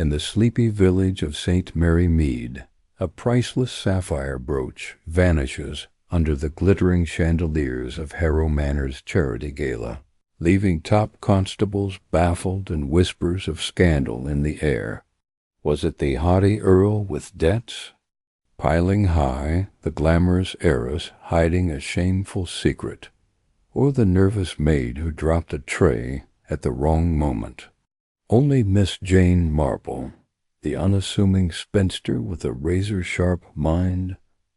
In the sleepy village of St. Mary Mead, a priceless sapphire brooch vanishes under the glittering chandeliers of Harrow Manor's charity gala, leaving top constables baffled and whispers of scandal in the air. Was it the haughty earl with debts? Piling high, the glamorous heiress hiding a shameful secret, or the nervous maid who dropped a tray at the wrong moment? Only Miss Jane Marple, the unassuming spinster with a razor-sharp mind,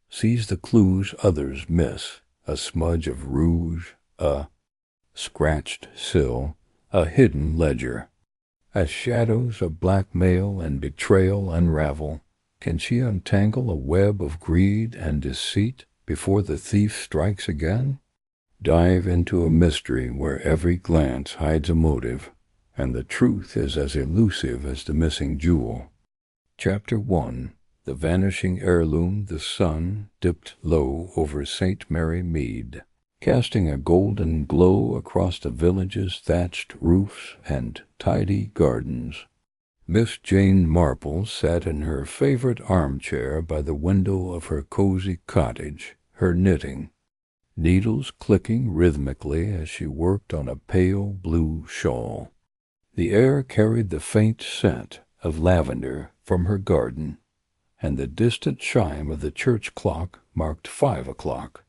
sees the clues others miss: a smudge of rouge, a scratched sill, a hidden ledger. As shadows of blackmail and betrayal unravel, can she untangle a web of greed and deceit before the thief strikes again? Dive into a mystery where every glance hides a motive, and the truth is as elusive as the missing jewel. Chapter 1. The vanishing heirloom. The sun dipped low over St. Mary Mead, casting a golden glow across the village's thatched roofs and tidy gardens. Miss Jane Marple sat in her favorite armchair by the window of her cozy cottage, her knitting, needles clicking rhythmically as she worked on a pale blue shawl. The air carried the faint scent of lavender from her garden, and the distant chime of the church clock marked 5 o'clock.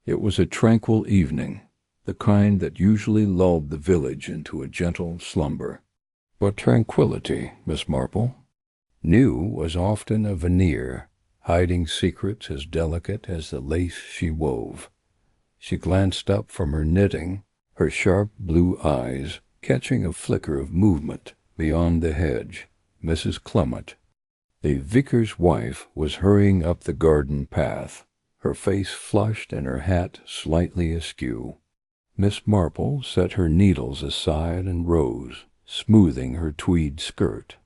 It was a tranquil evening, the kind that usually lulled the village into a gentle slumber. But tranquility, Miss Marple, new was often a veneer, hiding secrets as delicate as the lace she wove. She glanced up from her knitting, her sharp blue eyes catching a flicker of movement beyond the hedge. Mrs. Clement, the vicar's wife, was hurrying up the garden path, her face flushed and her hat slightly askew. Miss Marple set her needles aside and rose, smoothing her tweed skirt.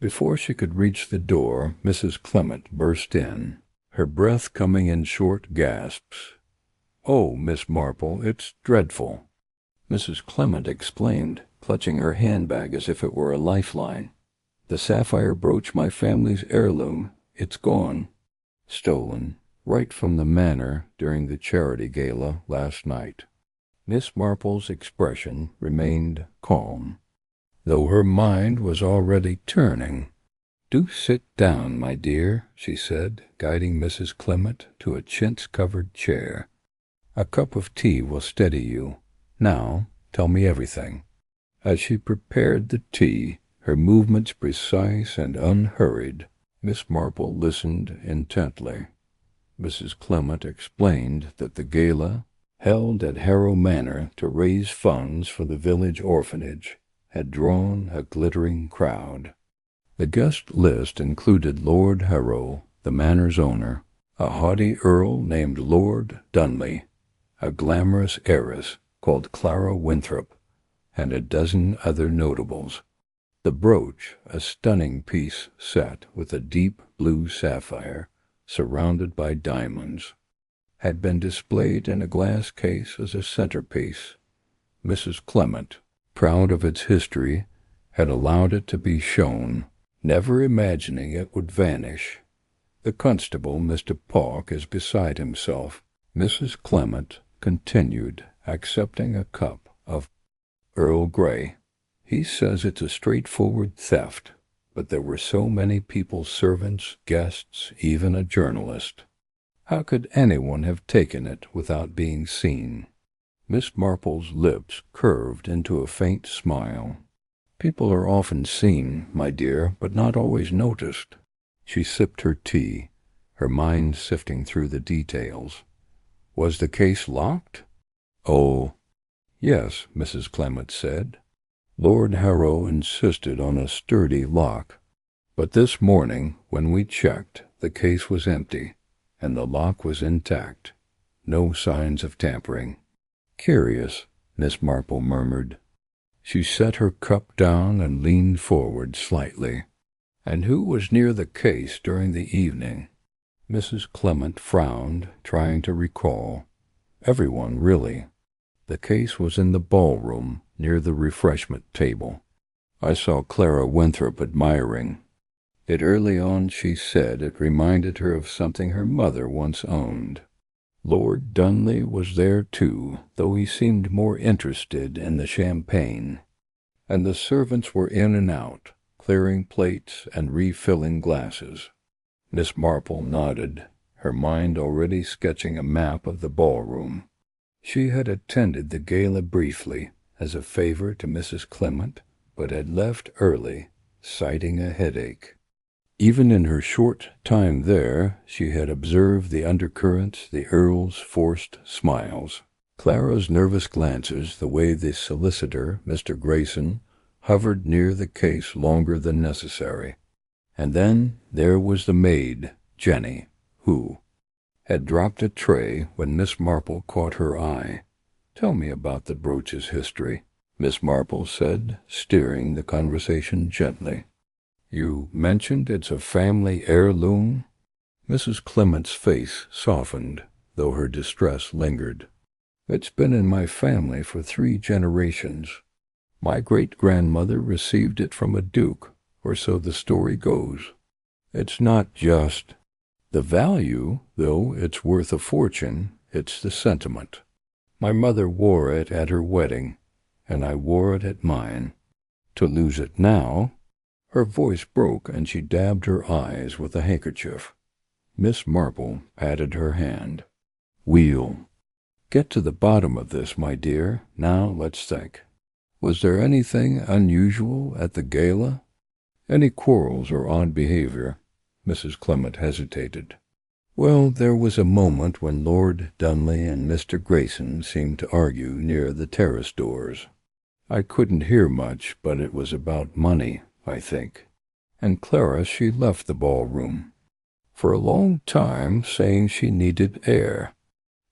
Before she could reach the door, Mrs. Clement burst in, her breath coming in short gasps. "Oh, Miss Marple, it's dreadful!" Mrs. Clement exclaimed, clutching her handbag as if it were a lifeline. "The sapphire brooch, my family's heirloom, it's gone. Stolen, right from the manor during the charity gala last night." Miss Marple's expression remained calm, though her mind was already turning. "Do sit down, my dear," she said, guiding Mrs. Clement to a chintz-covered chair. "A cup of tea will steady you. Now, tell me everything." As she prepared the tea, her movements precise and unhurried, Miss Marple listened intently. Mrs. Clement explained that the gala, held at Harrow Manor to raise funds for the village orphanage, had drawn a glittering crowd. The guest list included Lord Harrow, the manor's owner, a haughty earl named Lord Dunley, a glamorous heiress called Clara Winthrop, and a dozen other notables. The brooch, a stunning piece set with a deep blue sapphire surrounded by diamonds, had been displayed in a glass case as a centerpiece. Mrs. Clement, proud of its history, had allowed it to be shown, never imagining it would vanish. The constable, Mr. Pauke, is beside himself. Mrs. Clement continued, accepting a cup of Earl Grey. "He says it's a straightforward theft, but there were so many people's servants, guests, even a journalist. How could anyone have taken it without being seen?" Miss Marple's lips curved into a faint smile. "People are often seen, my dear, but not always noticed." She sipped her tea, her mind sifting through the details. "Was the case locked?" "Oh, yes," Mrs. Clement said. "Lord Harrow insisted on a sturdy lock. But this morning, when we checked, the case was empty, and the lock was intact. No signs of tampering." "Curious," Miss Marple murmured. She set her cup down and leaned forward slightly. "And who was near the case during the evening?" Mrs. Clement frowned, trying to recall. "Everyone, really. The case was in the ballroom, near the refreshment table." I saw Clara Winthrop admiring it early on. She said it reminded her of something her mother once owned. Lord Dunley was there too, though he seemed more interested in the champagne. And the servants were in and out, clearing plates and refilling glasses. Miss Marple nodded, her mind already sketching a map of the ballroom. She had attended the gala briefly, as a favor to Mrs. Clement, but had left early, citing a headache. Even in her short time there, she had observed the undercurrents, the Earl's forced smiles, Clara's nervous glances, the way the solicitor, Mr. Grayson, hovered near the case longer than necessary. And then there was the maid, Jenny, who had dropped a tray when Miss Marple caught her eye. "Tell me about the brooch's history," Miss Marple said, steering the conversation gently. "You mentioned it's a family heirloom?" Mrs. Clement's face softened, though her distress lingered. "It's been in my family for 3 generations. My great-grandmother received it from a duke, or so the story goes. It's not just the value, though it's worth a fortune, it's the sentiment. My mother wore it at her wedding, and I wore it at mine. To lose it now—" Her voice broke, and she dabbed her eyes with a handkerchief. Miss Marple patted her hand. "We'll get to the bottom of this, my dear. Now let's think. Was there anything unusual at the gala? Any quarrels or odd behavior?" Mrs. Clement hesitated. "Well, there was a moment when Lord Dunley and Mr. Grayson seemed to argue near the terrace doors. I couldn't hear much, but it was about money, I think. And Clara, she left the ballroom for a long time, saying she needed air.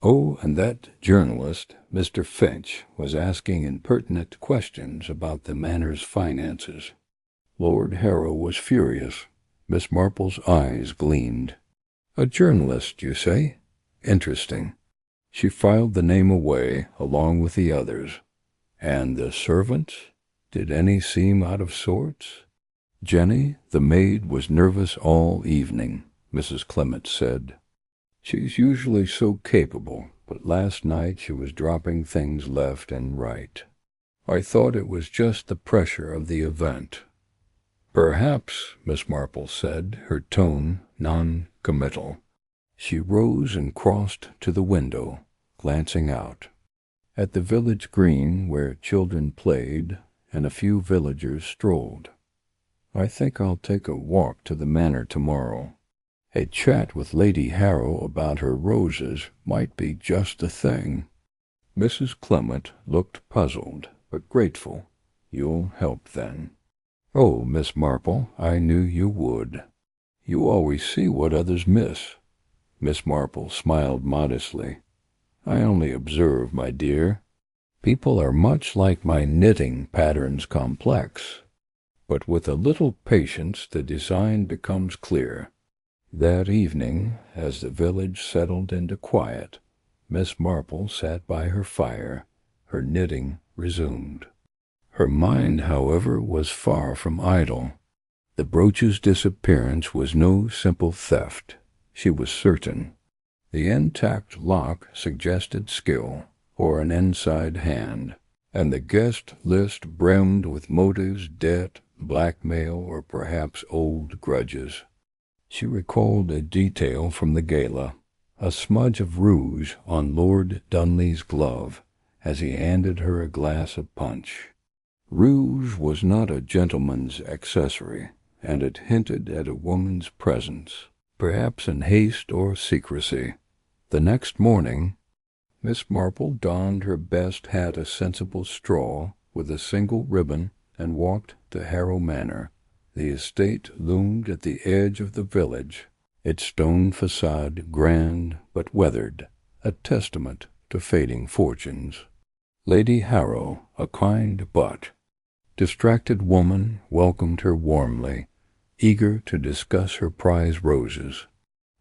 Oh, and that journalist, Mr. Finch, was asking impertinent questions about the manor's finances. Lord Harrow was furious." Miss Marple's eyes gleamed. "A journalist, you say? Interesting." She filed the name away, along with the others. "And the servants? Did any seem out of sorts?" "Jenny, the maid, was nervous all evening," Mrs. Clement said. "She's usually so capable, but last night she was dropping things left and right. I thought it was just the pressure of the event." "Perhaps," Miss Marple said, her tone non-committal. She rose and crossed to the window, glancing out. At the village green, where children played and a few villagers strolled. "I think I'll take a walk to the manor tomorrow. A chat with Lady Harrow about her roses might be just the thing." Mrs. Clement looked puzzled, but grateful. "You'll help, then?" "Oh, Miss Marple, I knew you would. You always see what others miss." Miss Marple smiled modestly. "I only observe, my dear. People are much like my knitting patterns complex, but with a little patience the design becomes clear." That evening, as the village settled into quiet, Miss Marple sat by her fire, her knitting resumed. Her mind, however, was far from idle. The brooch's disappearance was no simple theft, she was certain. The intact lock suggested skill, or an inside hand, and the guest list brimmed with motives, debt, blackmail, or perhaps old grudges. She recalled a detail from the gala, a smudge of rouge on Lord Dunley's glove as he handed her a glass of punch. Rouge was not a gentleman's accessory, and it hinted at a woman's presence, perhaps in haste or secrecy. The next morning, Miss Marple donned her best hat, a sensible straw, with a single ribbon, and walked to Harrow Manor. The estate loomed at the edge of the village, its stone facade grand but weathered, a testament to fading fortunes. Lady Harrow, a kind but distracted woman, welcomed her warmly, eager to discuss her prize roses.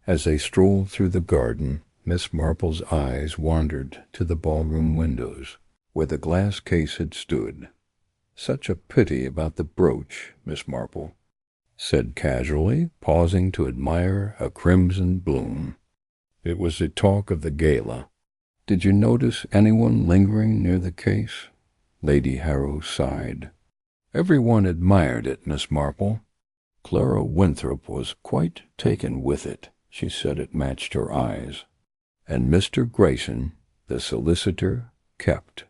As they strolled through the garden, Miss Marple's eyes wandered to the ballroom windows, where the glass case had stood. Such a pity about the brooch, Miss Marple said casually, pausing to admire a crimson bloom. It was the talk of the gala. Did you notice anyone lingering near the case? Lady Harrow sighed. Everyone admired it, Miss Marple. Clara Winthrop was quite taken with it. She said it matched her eyes. And Mr. Grayson, the solicitor, kept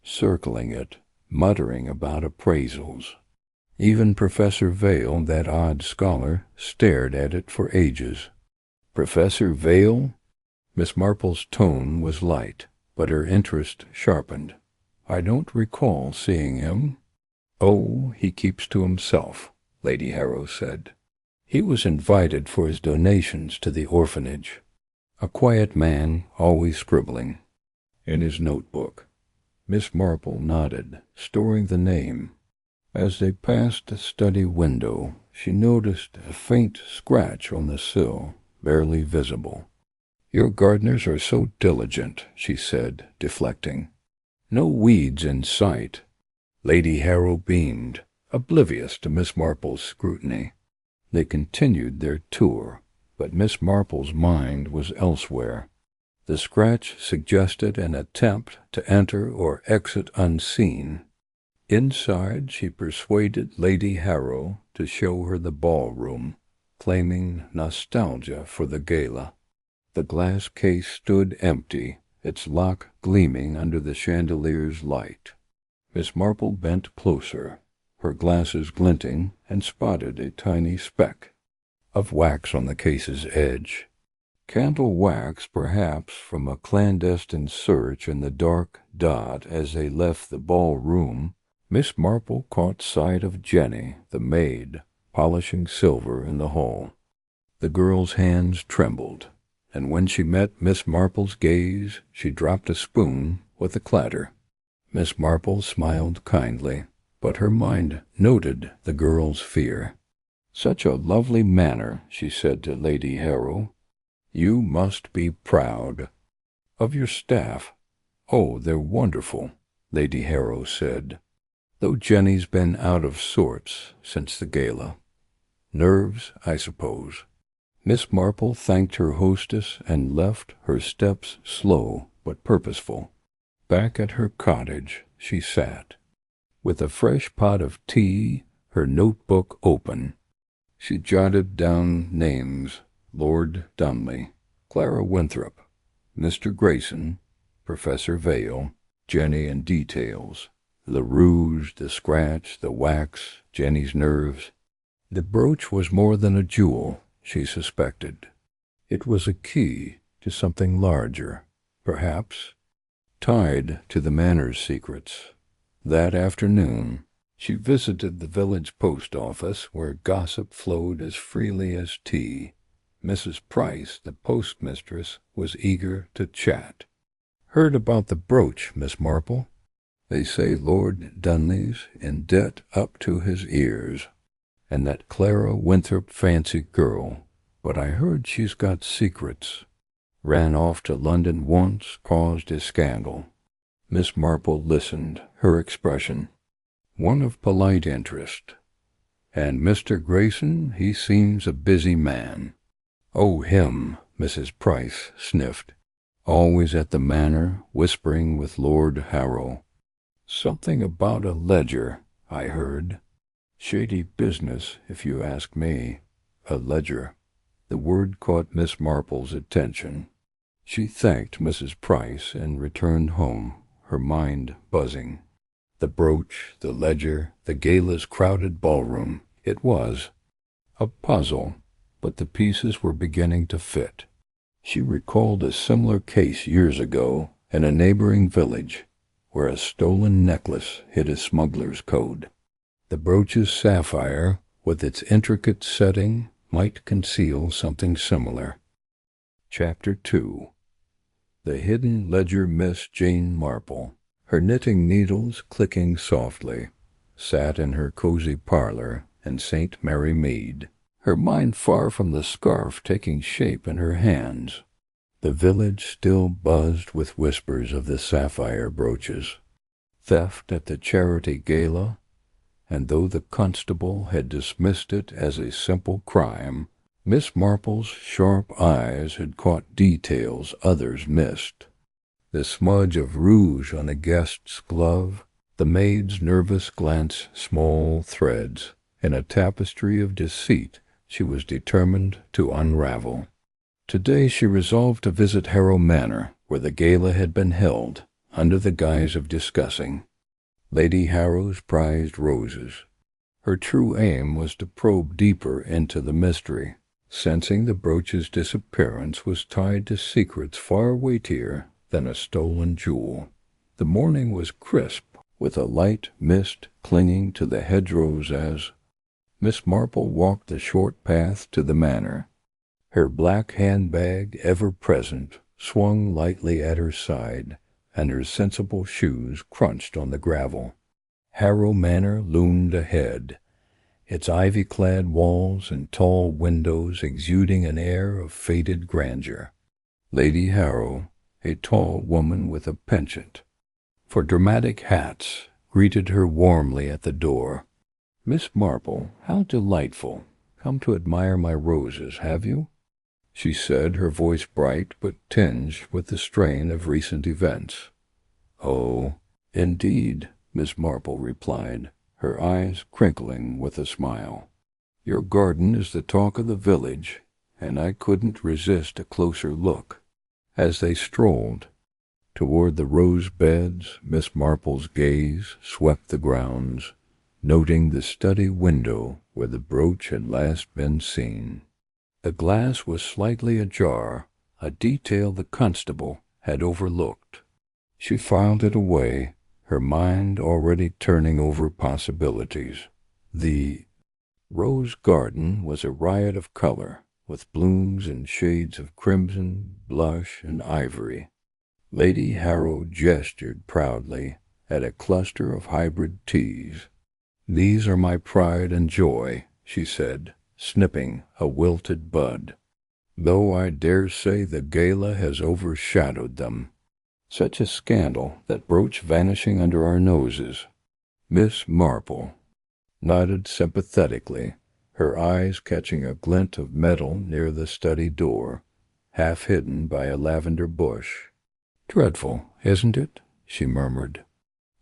circling it, muttering about appraisals. Even Professor Vale, that odd scholar, stared at it for ages. Professor Vale? Miss Marple's tone was light, but her interest sharpened. I don't recall seeing him. Oh, he keeps to himself, Lady Harrow said. He was invited for his donations to the orphanage. A quiet man, always scribbling. In his notebook. Miss Marple nodded, storing the name. As they passed the study window, she noticed a faint scratch on the sill, barely visible. Your gardeners are so diligent, she said, deflecting. No weeds in sight. Lady Harrow beamed, oblivious to Miss Marple's scrutiny. They continued their tour, but Miss Marple's mind was elsewhere. The scratch suggested an attempt to enter or exit unseen. Inside, she persuaded Lady Harrow to show her the ballroom, claiming nostalgia for the gala. The glass case stood empty, its lock gleaming under the chandelier's light. Miss Marple bent closer, her glasses glinting, and spotted a tiny speck of wax on the case's edge. Candle wax, perhaps, from a clandestine search in the dark dot as they left the ballroom. Miss Marple caught sight of Jenny, the maid, polishing silver in the hall. The girl's hands trembled, and when she met Miss Marple's gaze, she dropped a spoon with a clatter. Miss Marple smiled kindly, but her mind noted the girl's fear. Such a lovely manner, she said to Lady Harrow. You must be proud. Of your staff. Oh, they're wonderful, Lady Harrow said, though Jenny's been out of sorts since the gala. Nerves, I suppose. Miss Marple thanked her hostess and left, her steps slow but purposeful. Back at her cottage she sat, with a fresh pot of tea, her notebook open. She jotted down names: Lord Dunley, Clara Winthrop, Mr. Grayson, Professor Vale, Jenny in details. The rouge, the scratch, the wax, Jenny's nerves. The brooch was more than a jewel, she suspected. It was a key to something larger, perhaps, tied to the Manor's secrets. That afternoon, she visited the village post office, where gossip flowed as freely as tea. Mrs. Price, the postmistress, was eager to chat. Heard about the brooch, Miss Marple? They say Lord Dunley's in debt up to his ears, and that Clara Winthrop fancy girl, but I heard she's got secrets. Ran off to London once, caused a scandal. Miss Marple listened, her expression one of polite interest. And Mr. Grayson, he seems a busy man. Oh, him, Mrs. Price sniffed. Always at the Manor, whispering with Lord Harrow. Something about a ledger, I heard. Shady business, if you ask me. A ledger. The word caught Miss Marple's attention. She thanked Mrs. Price and returned home, her mind buzzing. The brooch, the ledger, the gala's crowded ballroom. It was a puzzle, but the pieces were beginning to fit. She recalled a similar case years ago in a neighboring village, where a stolen necklace hid a smuggler's code. The brooch's sapphire, with its intricate setting, might conceal something similar. Chapter 2. The hidden ledger. Miss Jane Marple, her knitting needles clicking softly, sat in her cozy parlor in St. Mary Mead, her mind far from the scarf taking shape in her hands. The village still buzzed with whispers of the sapphire brooches. Theft at the charity gala, and though the constable had dismissed it as a simple crime, Miss Marple's sharp eyes had caught details others missed. The smudge of rouge on a guest's glove, the maid's nervous glance, small threads, and a tapestry of deceit she was determined to unravel. Today she resolved to visit Harrow Manor, where the gala had been held, under the guise of discussing Lady Harrow's prized roses. Her true aim was to probe deeper into the mystery, sensing the brooch's disappearance was tied to secrets far weightier than a stolen jewel. The morning was crisp, with a light mist clinging to the hedgerows as Miss Marple walked the short path to the manor. Her black handbag, ever present, swung lightly at her side, and her sensible shoes crunched on the gravel. Harrow Manor loomed ahead, its ivy-clad walls and tall windows exuding an air of faded grandeur. Lady Harrow, a tall woman with a penchant for dramatic hats, greeted her warmly at the door. "Miss Marple, how delightful! Come to admire my roses, have you?" she said, her voice bright but tinged with the strain of recent events. "Oh, indeed," Miss Marple replied, her eyes crinkling with a smile. "Your garden is the talk of the village, and I couldn't resist a closer look." As they strolled toward the rose beds, Miss Marple's gaze swept the grounds, noting the study window where the brooch had last been seen. The glass was slightly ajar, a detail the constable had overlooked. She filed it away, her mind already turning over possibilities. The rose garden was a riot of color, with blooms and shades of crimson, blush, and ivory. Lady Harrow gestured proudly at a cluster of hybrid teas. "These are my pride and joy," she said, snipping a wilted bud, "though I dare say the gala has overshadowed them. Such a scandal, that brooch vanishing under our noses." Miss Marple nodded sympathetically, her eyes catching a glint of metal near the study door, half hidden by a lavender bush. "Dreadful, isn't it?" she murmured.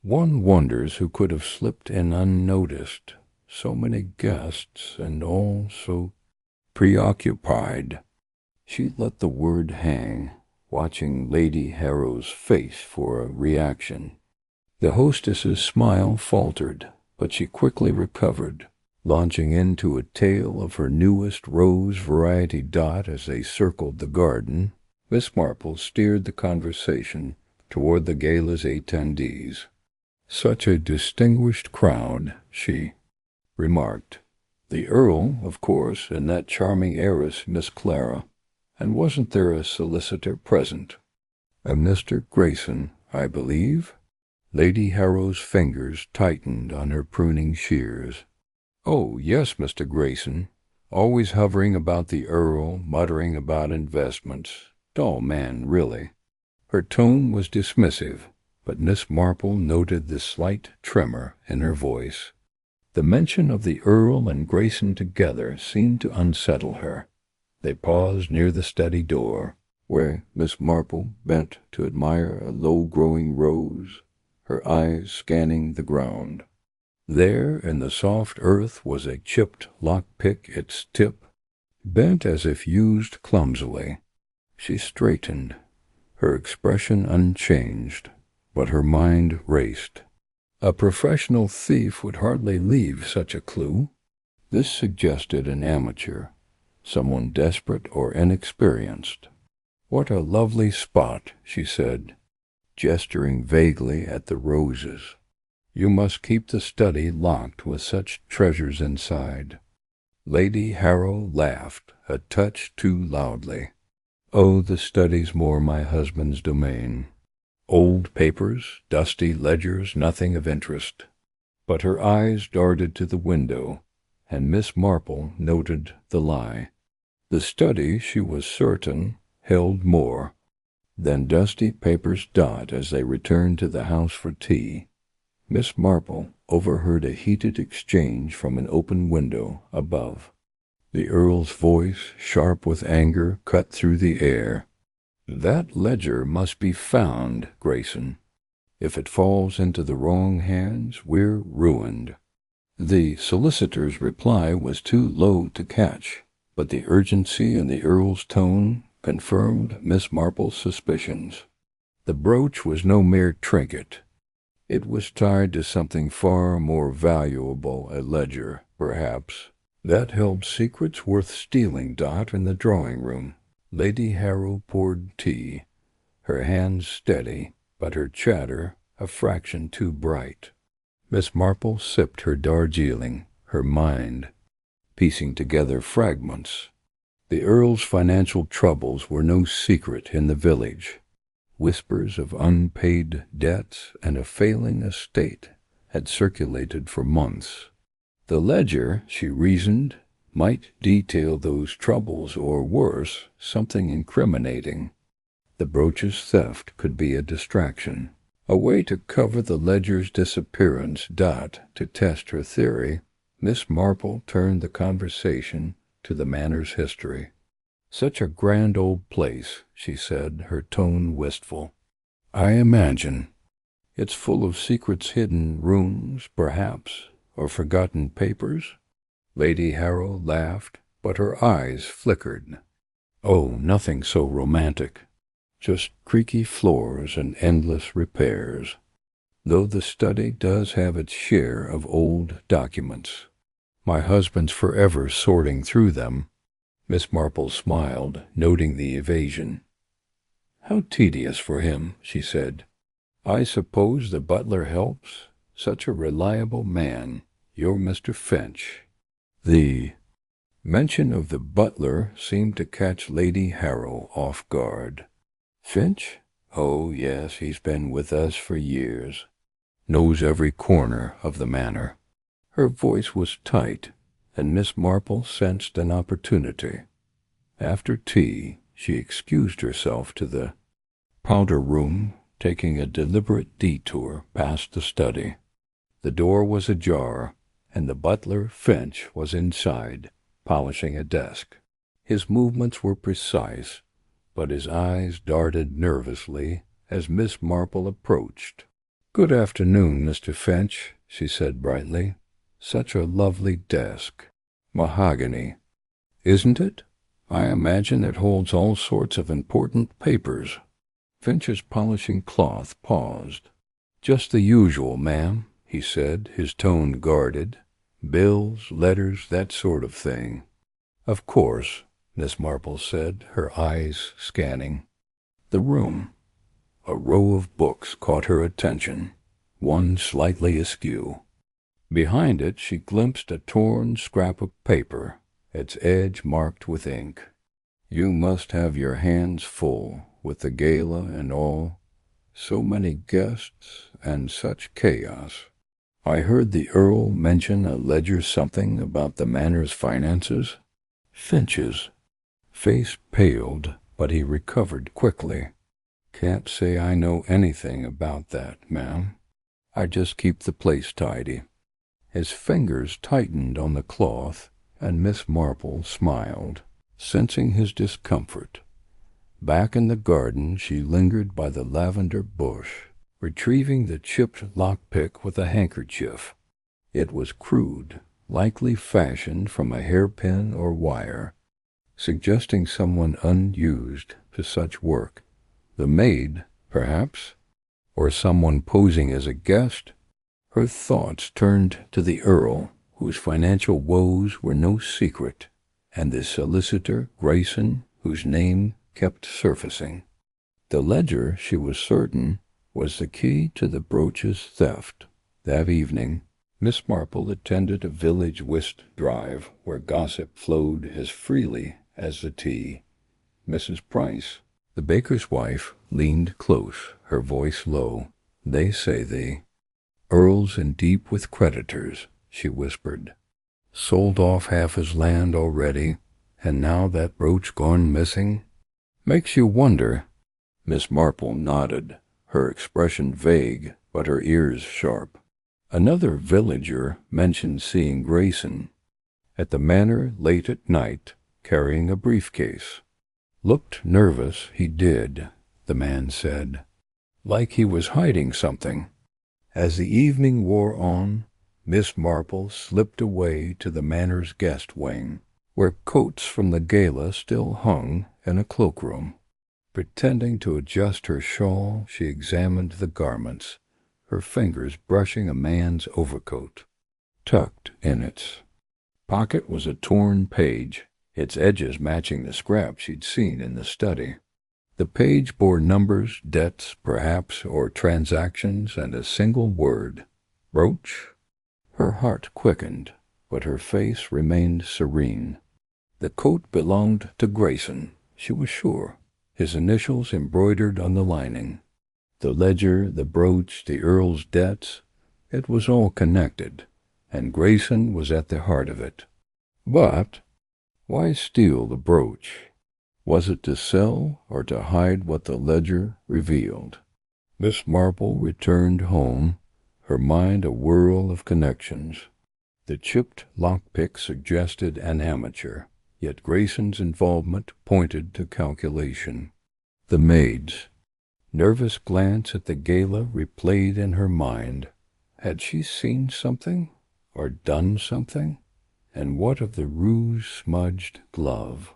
"One wonders who could have slipped in unnoticed. So many guests, and all so preoccupied." She let the word hang, watching Lady Harrow's face for a reaction. The hostess's smile faltered, but she quickly recovered, launching into a tale of her newest rose variety dot as they circled the garden. Miss Marple steered the conversation toward the gala's attendees. "Such a distinguished crowd," she remarked. "The Earl, of course, and that charming heiress, Miss Clara. And wasn't there a solicitor present? And Mr. Grayson, I believe?" Lady Harrow's fingers tightened on her pruning shears. "Oh, yes, Mr. Grayson. Always hovering about the Earl, muttering about investments. Dull man, really." Her tone was dismissive, but Miss Marple noted the slight tremor in her voice. The mention of the Earl and Grayson together seemed to unsettle her. They paused near the study door, where Miss Marple bent to admire a low-growing rose, her eyes scanning the ground. There in the soft earth was a chipped lock-pick, its tip bent as if used clumsily. She straightened, her expression unchanged, but her mind raced. A professional thief would hardly leave such a clue. This suggested an amateur, someone desperate or inexperienced. "What a lovely spot," she said, gesturing vaguely at the roses. "You must keep the study locked with such treasures inside." Lady Harrow laughed, a touch too loudly. "Oh, the study's more my husband's domain. Old papers, dusty ledgers, nothing of interest." But her eyes darted to the window, and Miss Marple noted the lie. The study, she was certain, held more than dusty papers dot as they returned to the house for tea. Miss Marple overheard a heated exchange from an open window above. The Earl's voice, sharp with anger, cut through the air. "That ledger must be found, Grayson. If it falls into the wrong hands, we're ruined." The solicitor's reply was too low to catch, but the urgency in the Earl's tone confirmed Miss Marple's suspicions. The brooch was no mere trinket. It was tied to something far more valuable, a ledger, perhaps, that held secrets worth stealing. In the drawing-room, Lady Harrow poured tea, her hands steady, but her chatter a fraction too bright. Miss Marple sipped her Darjeeling, her mind piecing together fragments. The Earl's financial troubles were no secret in the village. Whispers of unpaid debts and a failing estate had circulated for months. The ledger, she reasoned, might detail those troubles, or worse, something incriminating. The brooch's theft could be a distraction, a way to cover the ledger's disappearance. To test her theory, Miss Marple turned the conversation to the manor's history. "Such a grand old place," she said, her tone wistful. "I imagine it's full of secrets, hidden rooms, perhaps, or forgotten papers." Lady Harrow laughed, but her eyes flickered. "Oh, nothing so romantic. Just creaky floors and endless repairs, though the study does have its share of old documents. My husband's forever sorting through them." Miss Marple smiled, noting the evasion. "How tedious for him," she said. "I suppose the butler helps? Such a reliable man, your Mr. Finch." The mention of the butler seemed to catch Lady Harrow off guard. "Finch? Oh, yes, he's been with us for years. Knows every corner of the manor." Her voice was tight, and Miss Marple sensed an opportunity. After tea, she excused herself to the powder-room, taking a deliberate detour past the study. The door was ajar, and the butler, Finch, was inside, polishing a desk. His movements were precise, but his eyes darted nervously as Miss Marple approached. "Good afternoon, Mr. Finch," she said brightly. "Such a lovely desk. Mahogany, isn't it? I imagine it holds all sorts of important papers." Finch's polishing cloth paused. "Just the usual, ma'am," he said, his tone guarded. "Bills, letters, that sort of thing." "Of course," Miss Marple said, her eyes scanning the room. A row of books caught her attention, one slightly askew. Behind it she glimpsed a torn scrap of paper, its edge marked with ink. "You must have your hands full with the gala and all. So many guests and such chaos. I heard the Earl mention a ledger, something about the manor's finances." Finch's face paled, but he recovered quickly. "Can't say I know anything about that, ma'am. I just keep the place tidy." His fingers tightened on the cloth, and Miss Marple smiled, sensing his discomfort. Back in the garden she lingered by the lavender bush, retrieving the chipped lockpick with a handkerchief. It was crude, likely fashioned from a hairpin or wire, suggesting someone unused to such work. The maid, perhaps, or someone posing as a guest. Her thoughts turned to the Earl, whose financial woes were no secret, and the solicitor, Grayson, whose name kept surfacing. The ledger, she was certain, was the key to the brooch's theft. That evening, Miss Marple attended a village whist drive where gossip flowed as freely as the tea. Mrs. Price, the baker's wife, leaned close, her voice low. "They say the Earl's in deep with creditors," she whispered. "Sold off half his land already, and now that brooch gone missing. Makes you wonder." Miss Marple nodded, her expression vague, but her ears sharp. Another villager mentioned seeing Grayson at the manor late at night, carrying a briefcase. Looked nervous, he did, the man said, like he was hiding something. As the evening wore on, Miss Marple slipped away to the manor's guest wing, where coats from the gala still hung in a cloakroom. Pretending to adjust her shawl, she examined the garments, her fingers brushing a man's overcoat. Tucked in its pocket was a torn page, its edges matching the scrap she'd seen in the study. The page bore numbers, debts, perhaps, or transactions, and a single word, brooch. Her heart quickened, but her face remained serene. The coat belonged to Grayson, she was sure, his initials embroidered on the lining. The ledger, the brooch, the Earl's debts, it was all connected, and Grayson was at the heart of it. But why steal the brooch? Was it to sell or to hide what the ledger revealed? Miss Marple returned home, her mind a whirl of connections. The chipped lockpick suggested an amateur, yet Grayson's involvement pointed to calculation. The maid's nervous glance at the gala replayed in her mind. Had she seen something, or done something? And what of the rouge-smudged glove?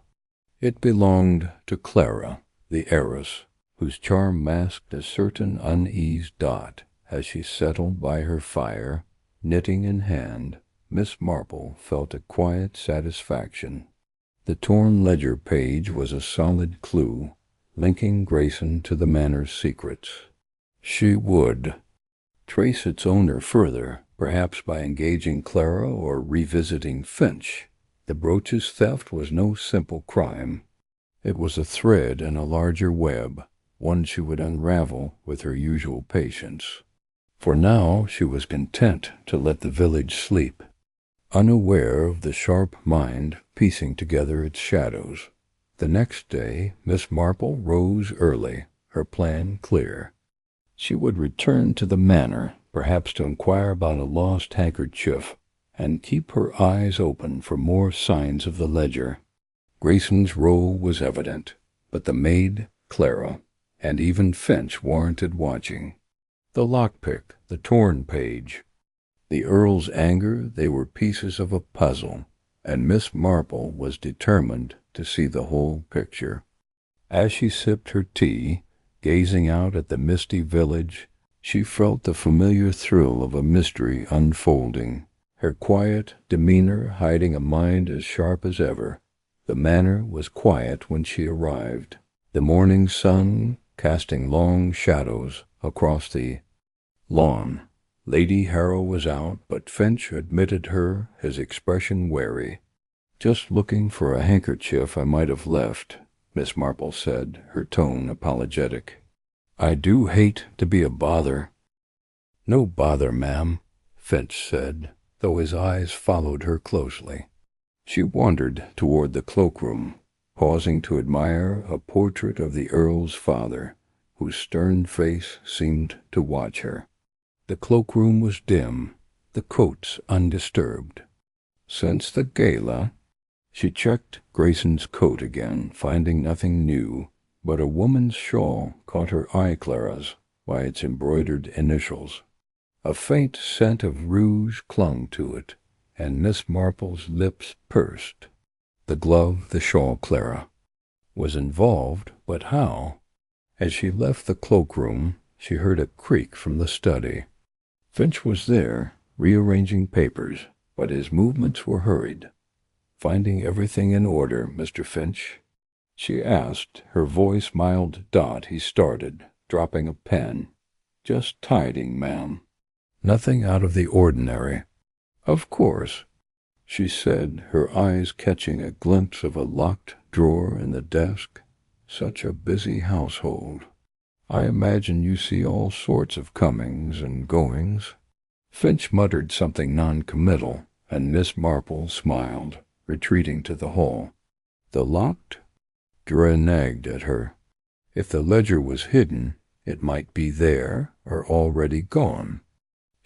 It belonged to Clara, the heiress, whose charm masked a certain uneased dot as she settled by her fire, knitting in hand. Miss Marple felt a quiet satisfaction. The torn ledger page was a solid clue, linking Grayson to the manor's secrets. She would trace its owner further, perhaps by engaging Clara or revisiting Finch. The brooch's theft was no simple crime. It was a thread in a larger web, one she would unravel with her usual patience. For now she was content to let the village sleep, unaware of the sharp mind piecing together its shadows. The next day Miss Marple rose early, her plan clear. She would return to the manor, perhaps to inquire about a lost handkerchief, and keep her eyes open for more signs of the ledger. Grayson's role was evident, but the maid, Clara, and even Finch warranted watching. The lockpick, the torn page, the Earl's anger, they were pieces of a puzzle, and Miss Marple was determined to see the whole picture. As she sipped her tea, gazing out at the misty village, she felt the familiar thrill of a mystery unfolding, her quiet demeanor hiding a mind as sharp as ever. The manor was quiet when she arrived, the morning sun casting long shadows across the lawn. Lady Harrow was out, but Finch admitted her, his expression wary. "Just looking for a handkerchief I might have left," Miss Marple said, her tone apologetic. "I do hate to be a bother." "No bother, ma'am," Finch said, though his eyes followed her closely. She wandered toward the cloakroom, pausing to admire a portrait of the Earl's father, whose stern face seemed to watch her. The cloakroom was dim, the coats undisturbed. Since the gala, she checked Grayson's coat again, finding nothing new, but a woman's shawl caught her eye, Clara's, by its embroidered initials. A faint scent of rouge clung to it, and Miss Marple's lips pursed. The glove, the shawl, Clara was involved, but how? As she left the cloakroom, she heard a creak from the study. Finch was there, rearranging papers, but his movements were hurried. "Finding everything in order, Mr. Finch?" she asked, her voice mild. He started, dropping a pen. "Just tidying, ma'am. Nothing out of the ordinary." "Of course," she said, her eyes catching a glimpse of a locked drawer in the desk. "Such a busy household. I imagine you see all sorts of comings and goings." Finch muttered something non-committal, and Miss Marple smiled, retreating to the hall. "The locked?" Dre nagged at her. If the ledger was hidden, it might be there or already gone.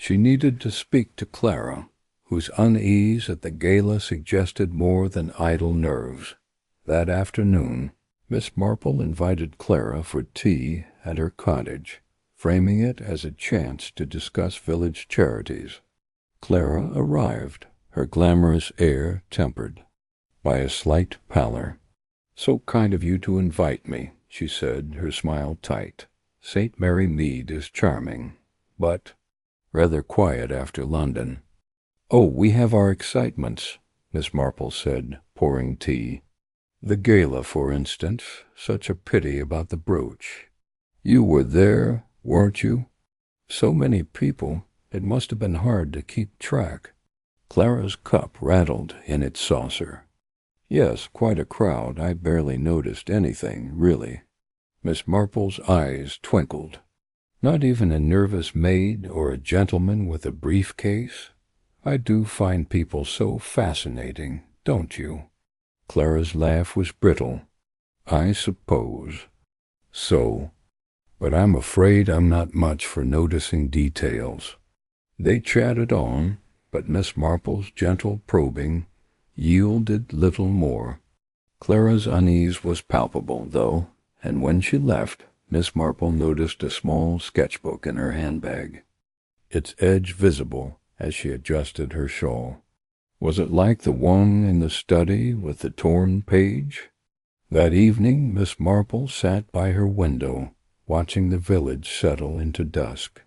She needed to speak to Clara, whose unease at the gala suggested more than idle nerves. That afternoon, Miss Marple invited Clara for tea at her cottage, framing it as a chance to discuss village charities. Clara arrived, her glamorous air tempered by a slight pallor. "So kind of you to invite me," she said, her smile tight. "St. Mary Mead is charming, but rather quiet after London." "Oh, we have our excitements," Miss Marple said, pouring tea. "The gala, for instance. Such a pity about the brooch. You were there, weren't you? So many people, it must have been hard to keep track." Clara's cup rattled in its saucer. "Yes, quite a crowd. I barely noticed anything, really." Miss Marple's eyes twinkled. "Not even a nervous maid or a gentleman with a briefcase? I do find people so fascinating, don't you?" Clara's laugh was brittle. "I suppose so, but I'm afraid I'm not much for noticing details." They chatted on, but Miss Marple's gentle probing yielded little more. Clara's unease was palpable, though, and when she left, Miss Marple noticed a small sketchbook in her handbag, its edge visible as she adjusted her shawl. Was it like the one in the study with the torn page? That evening Miss Marple sat by her window, watching the village settle into dusk.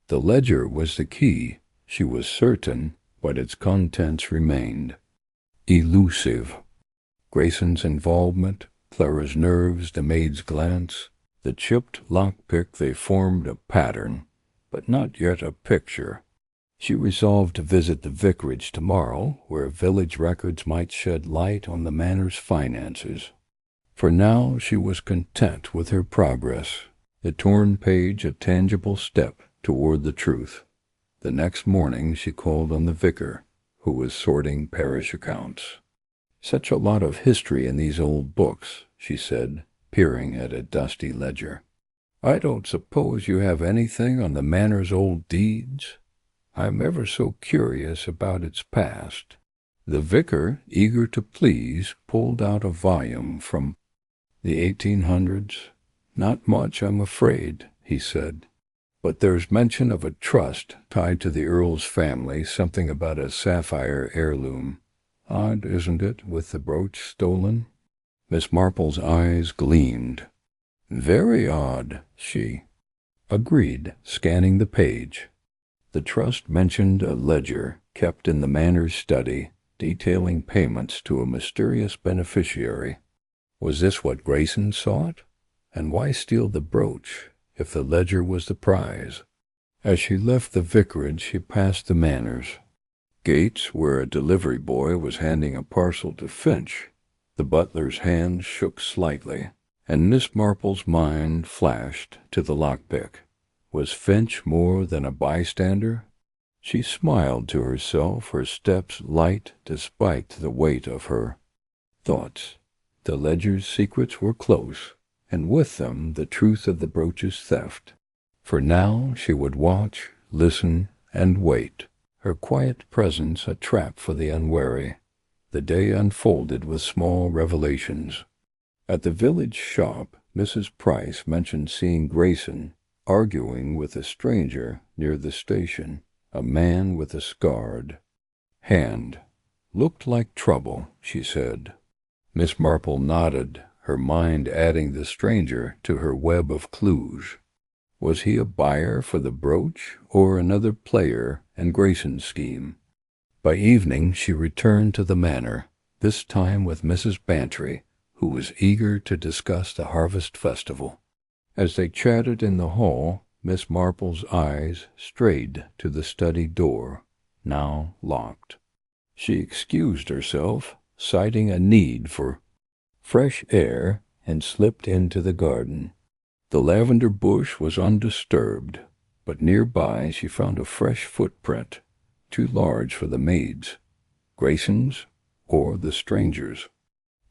The ledger was the key, she was certain, but its contents remained elusive. Grayson's involvement, Clara's nerves, the maid's glance, the chipped lockpick, they formed a pattern, but not yet a picture. She resolved to visit the vicarage tomorrow, where village records might shed light on the manor's finances. For now she was content with her progress, the torn page a tangible step toward the truth. The next morning she called on the vicar, who was sorting parish accounts. "Such a lot of history in these old books," she said, peering at a dusty ledger. "I don't suppose you have anything on the manor's old deeds? I'm ever so curious about its past." The vicar, eager to please, pulled out a volume from the 1800s. "Not much, I'm afraid," he said. "But there's mention of a trust tied to the Earl's family, something about a sapphire heirloom. Odd, isn't it, with the brooch stolen?" Miss Marple's eyes gleamed. "Very odd," she agreed, scanning the page. The trust mentioned a ledger kept in the manor's study, detailing payments to a mysterious beneficiary. Was this what Grayson sought? And why steal the brooch, if the ledger was the prize? As she left the vicarage, she passed the manors gates, where a delivery boy was handing a parcel to Finch. The butler's hand shook slightly, and Miss Marple's mind flashed to the lockpick. Was Finch more than a bystander? She smiled to herself, her steps light despite the weight of her thoughts. The ledger's secrets were close, and with them the truth of the brooch's theft. For now she would watch, listen, and wait, her quiet presence a trap for the unwary. The day unfolded with small revelations. At the village shop, Mrs. Price mentioned seeing Grayson arguing with a stranger near the station, a man with a scarred hand. "Looked like trouble," she said. Miss Marple nodded, her mind adding the stranger to her web of clues. Was he a buyer for the brooch, or another player in Grayson's scheme? By evening she returned to the manor, this time with Mrs. Bantry, who was eager to discuss the harvest festival. As they chatted in the hall, Miss Marple's eyes strayed to the study door, now locked. She excused herself, citing a need for fresh air, and slipped into the garden. The lavender bush was undisturbed, but nearby she found a fresh footprint, too large for the maid's, Grayson's, or the stranger's.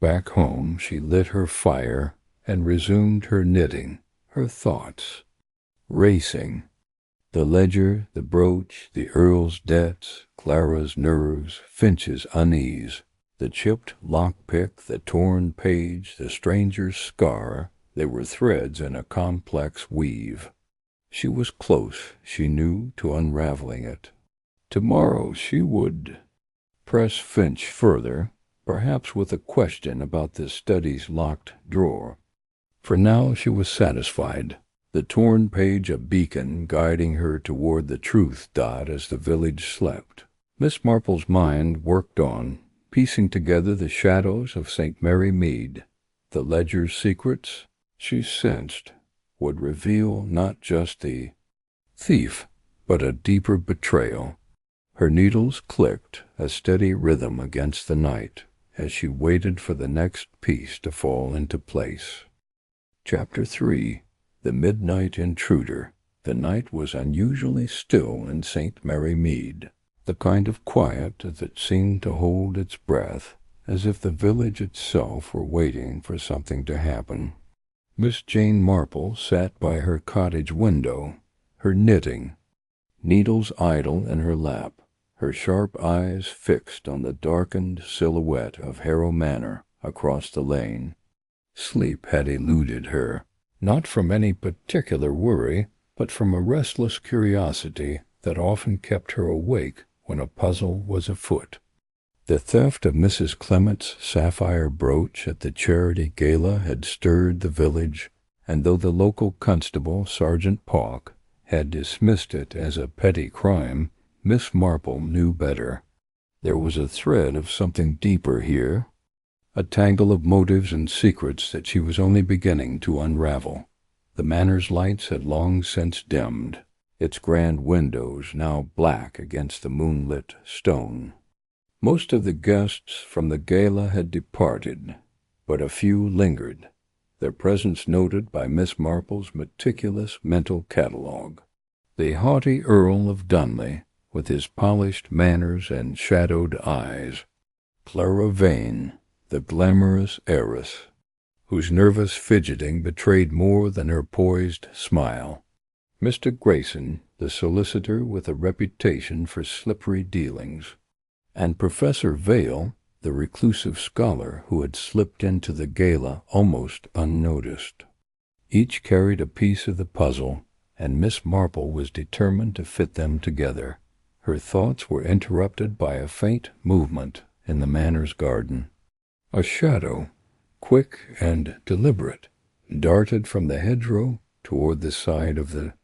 Back home she lit her fire and resumed her knitting, her thoughts racing. The ledger, the brooch, the Earl's debts, Clara's nerves, Finch's unease, the chipped lockpick, the torn page, the stranger's scar, they were threads in a complex weave. She was close, she knew, to unraveling it. Tomorrow she would press Finch further, perhaps with a question about the study's locked drawer. For now she was satisfied, the torn page a beacon guiding her toward the truth dot as the village slept. Miss Marple's mind worked on, piecing together the shadows of St. Mary Mead. The ledger's secrets, she sensed, would reveal not just the thief, but a deeper betrayal. Her needles clicked, a steady rhythm against the night, as she waited for the next piece to fall into place. Chapter 3. The Midnight Intruder. The night was unusually still in St. Mary Mead, the kind of quiet that seemed to hold its breath, as if the village itself were waiting for something to happen. Miss Jane Marple sat by her cottage window, her knitting, needles idle in her lap, her sharp eyes fixed on the darkened silhouette of Harrow Manor across the lane. Sleep had eluded her, not from any particular worry, but from a restless curiosity that often kept her awake when a puzzle was afoot. The theft of Mrs. Clement's sapphire brooch at the charity gala had stirred the village, and though the local constable, Sergeant Pauck, had dismissed it as a petty crime, Miss Marple knew better. There was a thread of something deeper here, a tangle of motives and secrets that she was only beginning to unravel. The manor's lights had long since dimmed, its grand windows now black against the moonlit stone. Most of the guests from the gala had departed, but a few lingered, their presence noted by Miss Marple's meticulous mental catalogue. The haughty Earl of Dunley, with his polished manners and shadowed eyes, Clara Vane, the glamorous heiress, whose nervous fidgeting betrayed more than her poised smile, Mr. Grayson, the solicitor with a reputation for slippery dealings, and Professor Vale, the reclusive scholar who had slipped into the gala almost unnoticed. Each carried a piece of the puzzle, and Miss Marple was determined to fit them together. Her thoughts were interrupted by a faint movement in the manor's garden. A shadow, quick and deliberate, darted from the hedgerow toward the side of the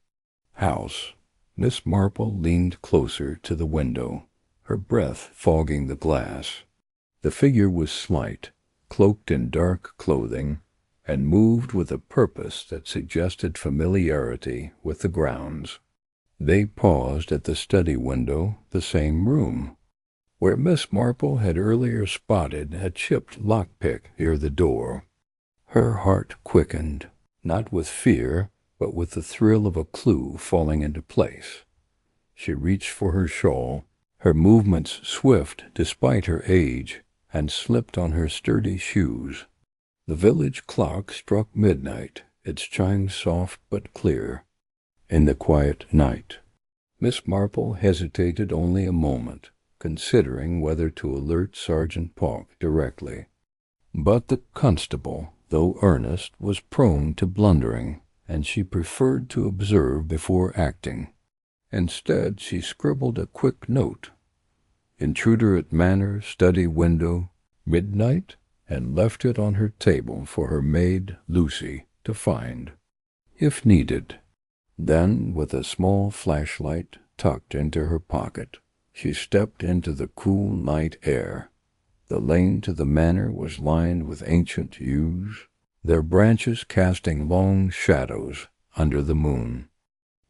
house. Miss Marple leaned closer to the window, her breath fogging the glass. The figure was slight, cloaked in dark clothing, and moved with a purpose that suggested familiarity with the grounds. They paused at the study window, the same room, where Miss Marple had earlier spotted a chipped lockpick near the door. Her heart quickened, not with fear, but with the thrill of a clue falling into place. She reached for her shawl, her movements swift despite her age, and slipped on her sturdy shoes. The village clock struck midnight, its chimes soft but clear. In the quiet night, Miss Marple hesitated only a moment, considering whether to alert Sergeant Pauck directly. But the constable, though earnest, was prone to blundering, and she preferred to observe before acting. Instead, she scribbled a quick note, "Intruder at manor, study window, midnight," and left it on her table for her maid, Lucy, to find, if needed. Then, with a small flashlight tucked into her pocket, she stepped into the cool night air. The lane to the manor was lined with ancient yews, their branches casting long shadows under the moon.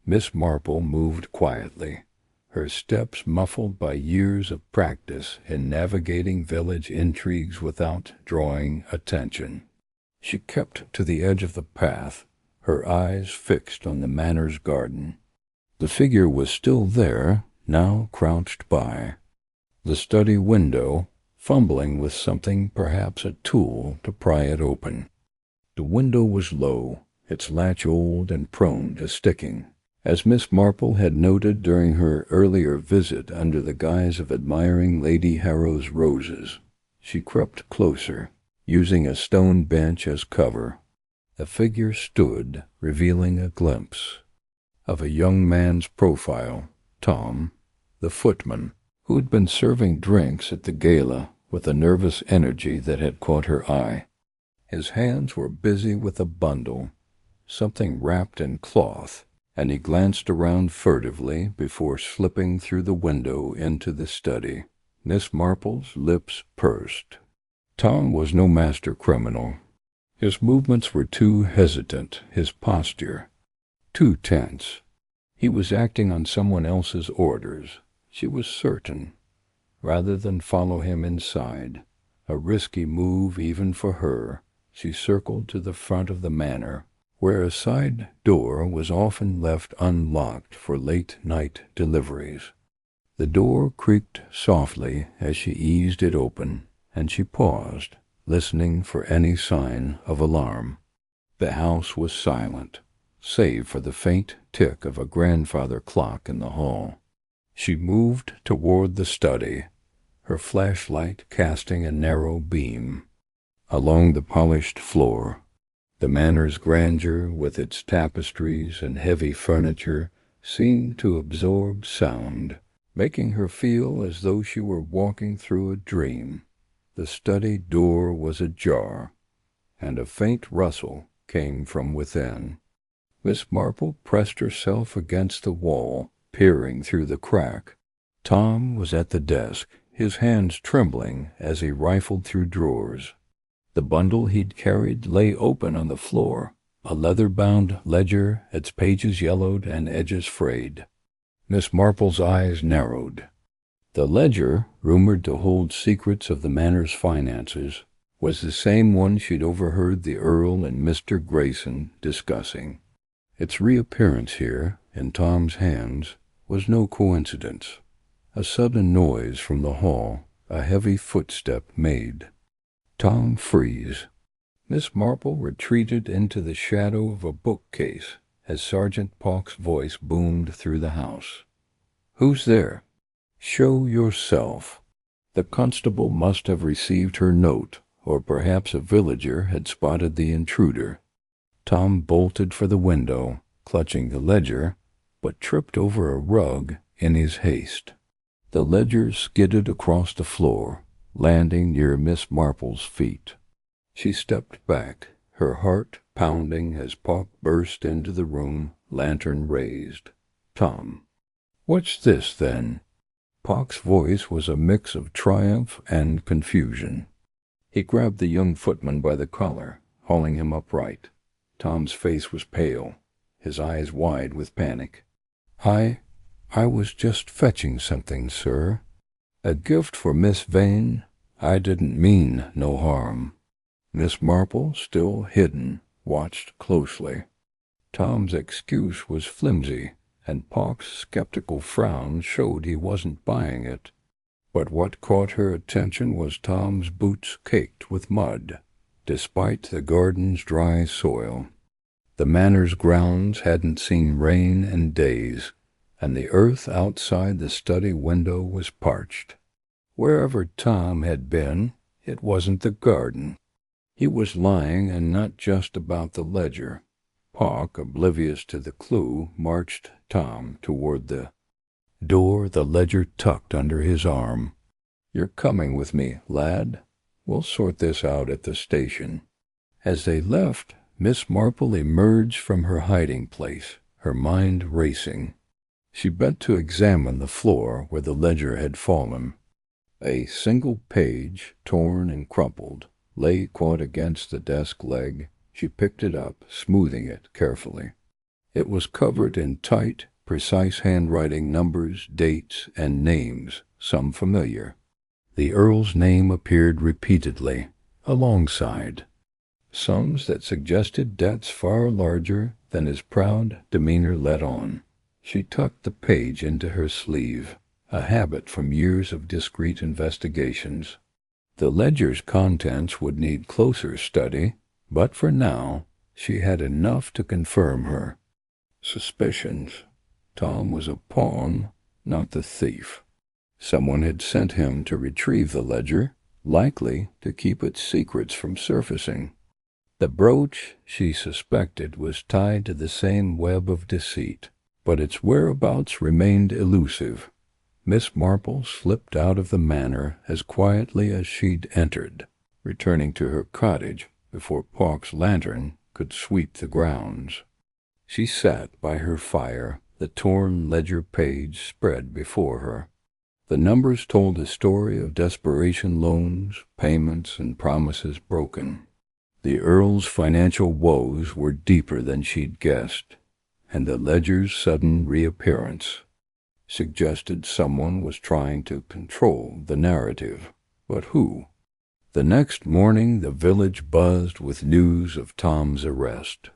Miss Marple moved quietly, her steps muffled by years of practice in navigating village intrigues without drawing attention. She kept to the edge of the path, her eyes fixed on the manor's garden. The figure was still there, now crouched by the study window, fumbling with something, perhaps a tool, to pry it open. The window was low, its latch old and prone to sticking, As Miss Marple had noted during her earlier visit under the guise of admiring Lady Harrow's roses, she crept closer, using a stone bench as cover. A figure stood, revealing a glimpse of a young man's profile, Tom, the footman, who had been serving drinks at the gala with a nervous energy that had caught her eye. His hands were busy with a bundle, something wrapped in cloth, and he glanced around furtively before slipping through the window into the study. Miss Marple's lips pursed. Tom was no master criminal. His movements were too hesitant, his posture too tense. He was acting on someone else's orders, she was certain, rather than follow him inside. A risky move even for her, she circled to the front of the manor, where a side door was often left unlocked for late-night deliveries. The door creaked softly as she eased it open, and she paused, listening for any sign of alarm. The house was silent, save for the faint tick of a grandfather clock in the hall. She moved toward the study, her flashlight casting a narrow beam. Along the polished floor, the manor's grandeur, with its tapestries and heavy furniture, seemed to absorb sound, making her feel as though she were walking through a dream. The study door was ajar, and a faint rustle came from within. Miss Marple pressed herself against the wall, peering through the crack. Tom was at the desk, his hands trembling as he rifled through drawers. The bundle he'd carried lay open on the floor, a leather-bound ledger, its pages yellowed and edges frayed. Miss Marple's eyes narrowed. The ledger, rumored to hold secrets of the manor's finances, was the same one she'd overheard the Earl and Mr. Grayson discussing. Its reappearance here, in Tom's hands, was no coincidence. A sudden noise from the hall, a heavy footstep made Tom freeze. Miss Marple retreated into the shadow of a bookcase as Sergeant Pock's voice boomed through the house. "Who's there? Show yourself." The constable must have received her note, or perhaps a villager had spotted the intruder. Tom bolted for the window, clutching the ledger, but tripped over a rug in his haste. The ledger skidded across the floor, landing near Miss Marple's feet. She stepped back, her heart pounding as Pock burst into the room, lantern raised. "Tom." "What's this, then?" Pock's voice was a mix of triumph and confusion. He grabbed the young footman by the collar, hauling him upright. Tom's face was pale, his eyes wide with panic. I was just fetching something, sir. A gift for Miss Vane. I didn't mean no harm." Miss Marple, still hidden, watched closely. Tom's excuse was flimsy, and Pock's skeptical frown showed he wasn't buying it. But what caught her attention was Tom's boots caked with mud, despite the garden's dry soil. The manor's grounds hadn't seen rain in days, and the earth outside the study window was parched. Wherever Tom had been, it wasn't the garden. He was lying, and not just about the ledger. Pock, oblivious to the clue, marched Tom toward the door, the ledger tucked under his arm. "You're coming with me, lad. We'll sort this out at the station." As they left, Miss Marple emerged from her hiding place, her mind racing. She bent to examine the floor where the ledger had fallen. A single page, torn and crumpled, lay caught against the desk leg. She picked it up, smoothing it carefully. It was covered in tight, precise handwriting, numbers, dates, and names, some familiar. The Earl's name appeared repeatedly, alongside. Sums that suggested debts far larger than his proud demeanor let on. She tucked the page into her sleeve, a habit from years of discreet investigations. The ledger's contents would need closer study, but for now she had enough to confirm her suspicions. Tom was a pawn, not the thief. Someone had sent him to retrieve the ledger, likely to keep its secrets from surfacing. The brooch, she suspected, was tied to the same web of deceit, but its whereabouts remained elusive. Miss Marple slipped out of the manor as quietly as she'd entered, returning to her cottage before Pawk's lantern could sweep the grounds. She sat by her fire, the torn ledger page spread before her. The numbers told a story of desperation, loans, payments, and promises broken. The Earl's financial woes were deeper than she'd guessed, and the ledger's sudden reappearance suggested someone was trying to control the narrative. But who? The next morning the village buzzed with news of Tom's arrest.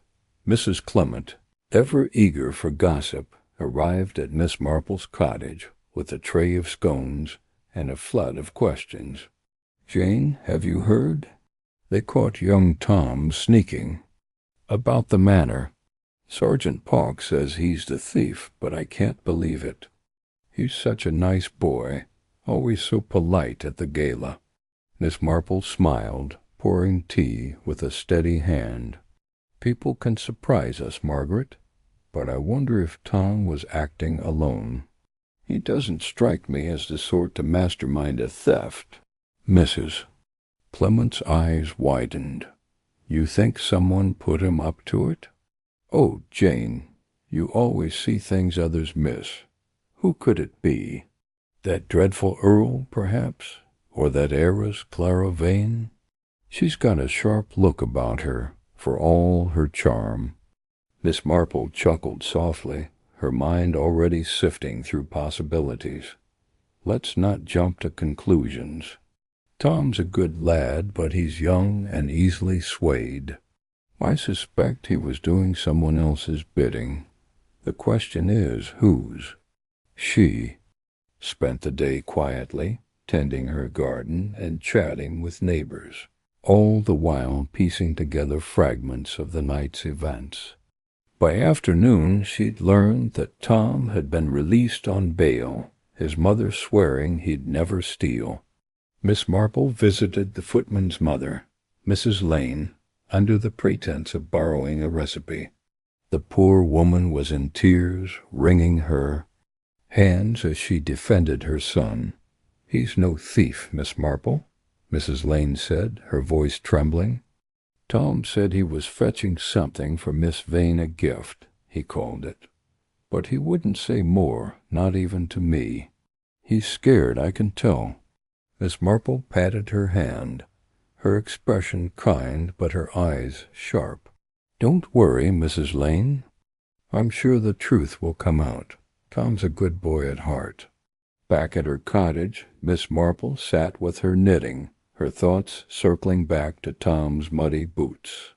Mrs. Clement, ever eager for gossip, arrived at Miss Marple's cottage with a tray of scones and a flood of questions. "Jane, have you heard? They caught young Tom sneaking about the manor. Sergeant Pawk says he's the thief, but I can't believe it. He's such a nice boy, always so polite at the gala." Miss Marple smiled, pouring tea with a steady hand. "People can surprise us, Margaret, but I wonder if Tom was acting alone. He doesn't strike me as the sort to mastermind a theft." Mrs. Clement's eyes widened. "You think someone put him up to it? Oh, Jane, you always see things others miss. Who could it be? That dreadful Earl, perhaps? Or that heiress, Clara Vane? She's got a sharp look about her, for all her charm." Miss Marple chuckled softly, her mind already sifting through possibilities. "Let's not jump to conclusions. Tom's a good lad, but he's young and easily swayed. I suspect he was doing someone else's bidding. The question is, whose?" She spent the day quietly, tending her garden and chatting with neighbors, all the while piecing together fragments of the night's events. By afternoon she'd learned that Tom had been released on bail, his mother swearing he'd never steal. Miss Marple visited the footman's mother, Mrs. Lane, under the pretense of borrowing a recipe. The poor woman was in tears, wringing her hands as she defended her son. "He's no thief, Miss Marple," Mrs. Lane said, her voice trembling. "Tom said he was fetching something for Miss Vane, a gift, he called it. But he wouldn't say more, not even to me. He's scared, I can tell." Miss Marple patted her hand, her expression kind but her eyes sharp. "Don't worry, Mrs. Lane. I'm sure the truth will come out. Tom's a good boy at heart." Back at her cottage, Miss Marple sat with her knitting, her thoughts circling back to Tom's muddy boots.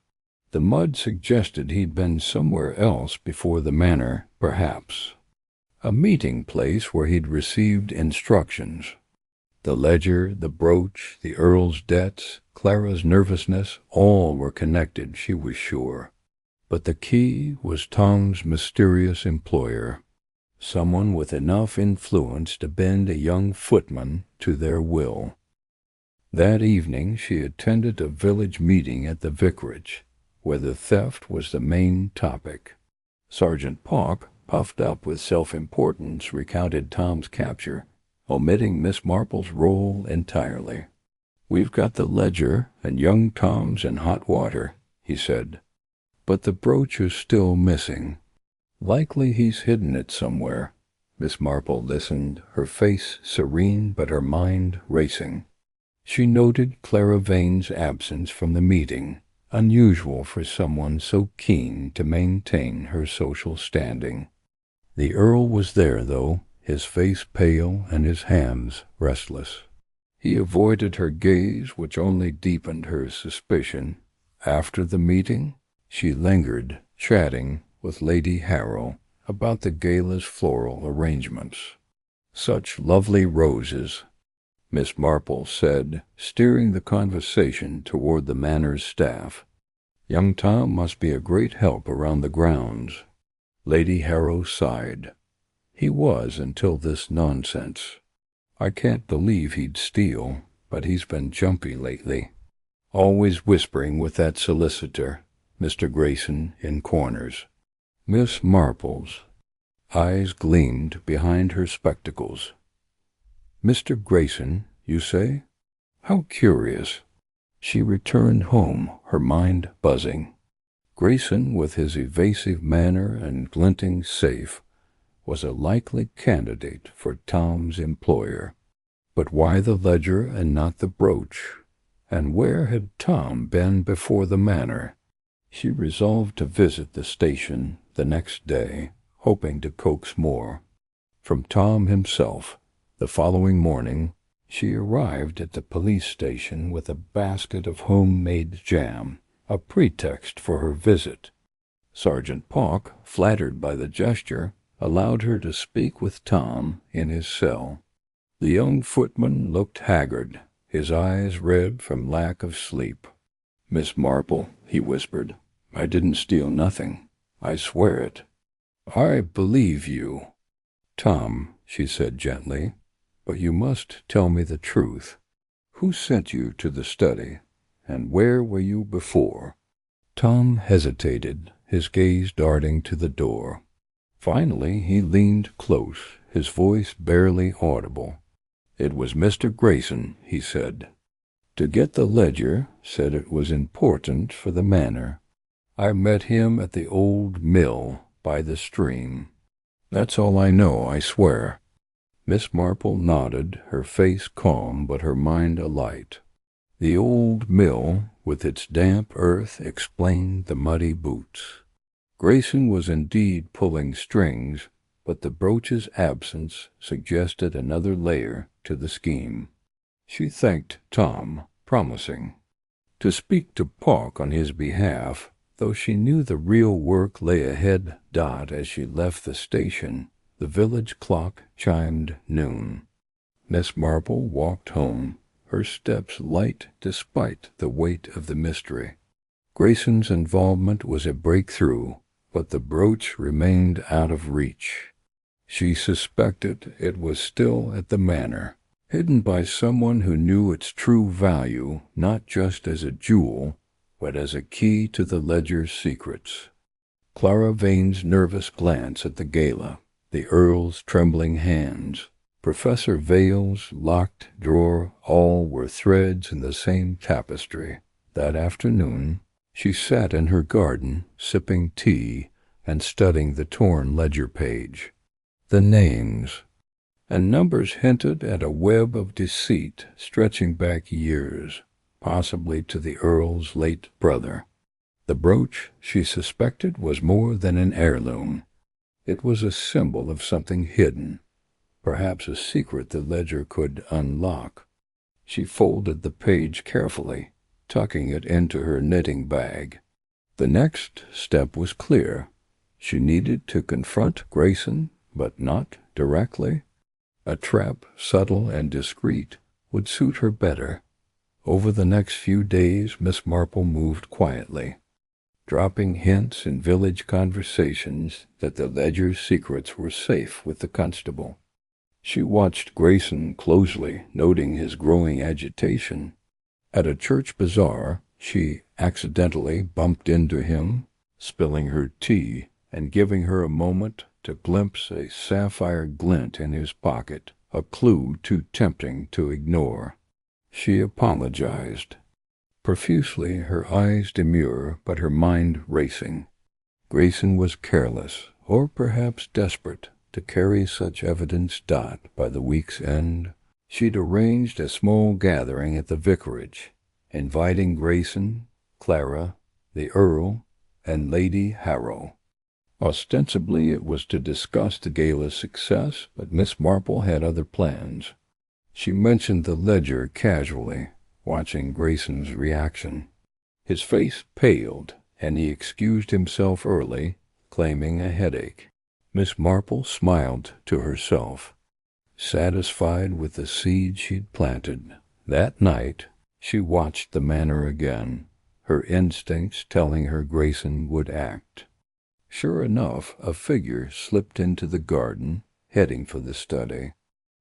The mud suggested he'd been somewhere else before the manor, perhaps. A meeting place where he'd received instructions. The ledger, the brooch, the Earl's debts, Clara's nervousness, all were connected, she was sure. But the key was Tom's mysterious employer, someone with enough influence to bend a young footman to their will. That evening she attended a village meeting at the vicarage, where the theft was the main topic. Sergeant Pawk, puffed up with self-importance, recounted Tom's capture, omitting Miss Marple's role entirely. "We've got the ledger, and young Tom's in hot water," he said. "But the brooch is still missing. Likely he's hidden it somewhere." Miss Marple listened, her face serene but her mind racing. She noted Clara Vane's absence from the meeting, unusual for someone so keen to maintain her social standing. The Earl was there, though, his face pale and his hands restless. He avoided her gaze, which only deepened her suspicion. After the meeting, she lingered, chatting with Lady Harrow about the gala's floral arrangements. "Such lovely roses," Miss Marple said, steering the conversation toward the manor's staff. "Young Tom must be a great help around the grounds." Lady Harrow sighed. He was until this nonsense. I can't believe he'd steal, but he's been jumpy lately. Always whispering with that solicitor, Mr. Grayson, in corners. Miss Marple's eyes gleamed behind her spectacles. Mr. Grayson, you say? How curious. She returned home, her mind buzzing. Grayson, with his evasive manner and glinting safe, was a likely candidate for Tom's employer. But why the ledger and not the brooch? And where had Tom been before the manor? She resolved to visit the station the next day, hoping to coax more. From Tom himself, the following morning, she arrived at the police station with a basket of homemade jam, a pretext for her visit. Sergeant Pauk, flattered by the gesture, allowed her to speak with Tom in his cell. The young footman looked haggard, his eyes red from lack of sleep. "Miss Marple," he whispered, "I didn't steal nothing. I swear it." "I believe you." "Tom," she said gently, "but you must tell me the truth. Who sent you to the study, and where were you before?" Tom hesitated, his gaze darting to the door. Finally he leaned close, his voice barely audible. "It was Mr. Grayson," he said. "To get the ledger, said it was important for the manor. I met him at the old mill by the stream. That's all I know, I swear." Miss Marple nodded, her face calm but her mind alight. The old mill, with its damp earth, explained the muddy boots. Grayson was indeed pulling strings, but the brooch's absence suggested another layer to the scheme. She thanked Tom, promising to speak to Pauk on his behalf, though she knew the real work lay ahead. As she left the station, the village clock chimed noon. Miss Marple walked home, her steps light despite the weight of the mystery. Grayson's involvement was a breakthrough, but the brooch remained out of reach. She suspected it was still at the manor, hidden by someone who knew its true value not just as a jewel, but as a key to the ledger's secrets. Clara Vane's nervous glance at the gala, the Earl's trembling hands, Professor Vale's locked drawer, all were threads in the same tapestry. That afternoon she sat in her garden, sipping tea and studying the torn ledger page. The names and numbers hinted at a web of deceit stretching back years, possibly to the Earl's late brother. The brooch, she suspected, was more than an heirloom. It was a symbol of something hidden, perhaps a secret the ledger could unlock. She folded the page carefully, tucking it into her knitting bag. The next step was clear. She needed to confront Grayson, but not directly. A trap, subtle and discreet, would suit her better. Over the next few days Miss Marple moved quietly, dropping hints in village conversations that the ledger's secrets were safe with the constable. She watched Grayson closely, noting his growing agitation. At a church bazaar, she accidentally bumped into him, spilling her tea and giving her a moment to glimpse a sapphire glint in his pocket, a clue too tempting to ignore. She apologized. Profusely, her eyes demure, but her mind racing. Grayson was careless, or perhaps desperate, to carry such evidence. By the week's end, she'd arranged a small gathering at the vicarage, inviting Grayson, Clara, the Earl, and Lady Harrow. Ostensibly it was to discuss the gala's success, but Miss Marple had other plans. She mentioned the ledger casually, watching Grayson's reaction. His face paled, and he excused himself early, claiming a headache. Miss Marple smiled to herself, satisfied with the seed she'd planted. That night she watched the manor again, her instincts telling her Grayson would act. Sure enough, a figure slipped into the garden, heading for the study.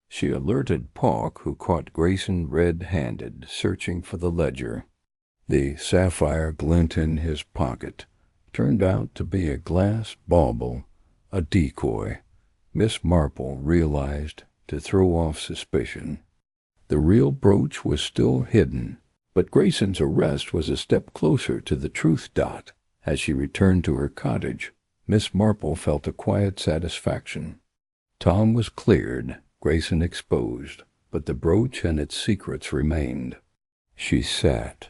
She alerted Pauk, who caught Grayson red-handed, searching for the ledger. The sapphire glint in his pocket turned out to be a glass bauble, a decoy, Miss Marple realized, to throw off suspicion. The real brooch was still hidden, but Grayson's arrest was a step closer to the truth. As she returned to her cottage, Miss Marple felt a quiet satisfaction. Tom was cleared, Grayson exposed, but the brooch and its secrets remained. She sat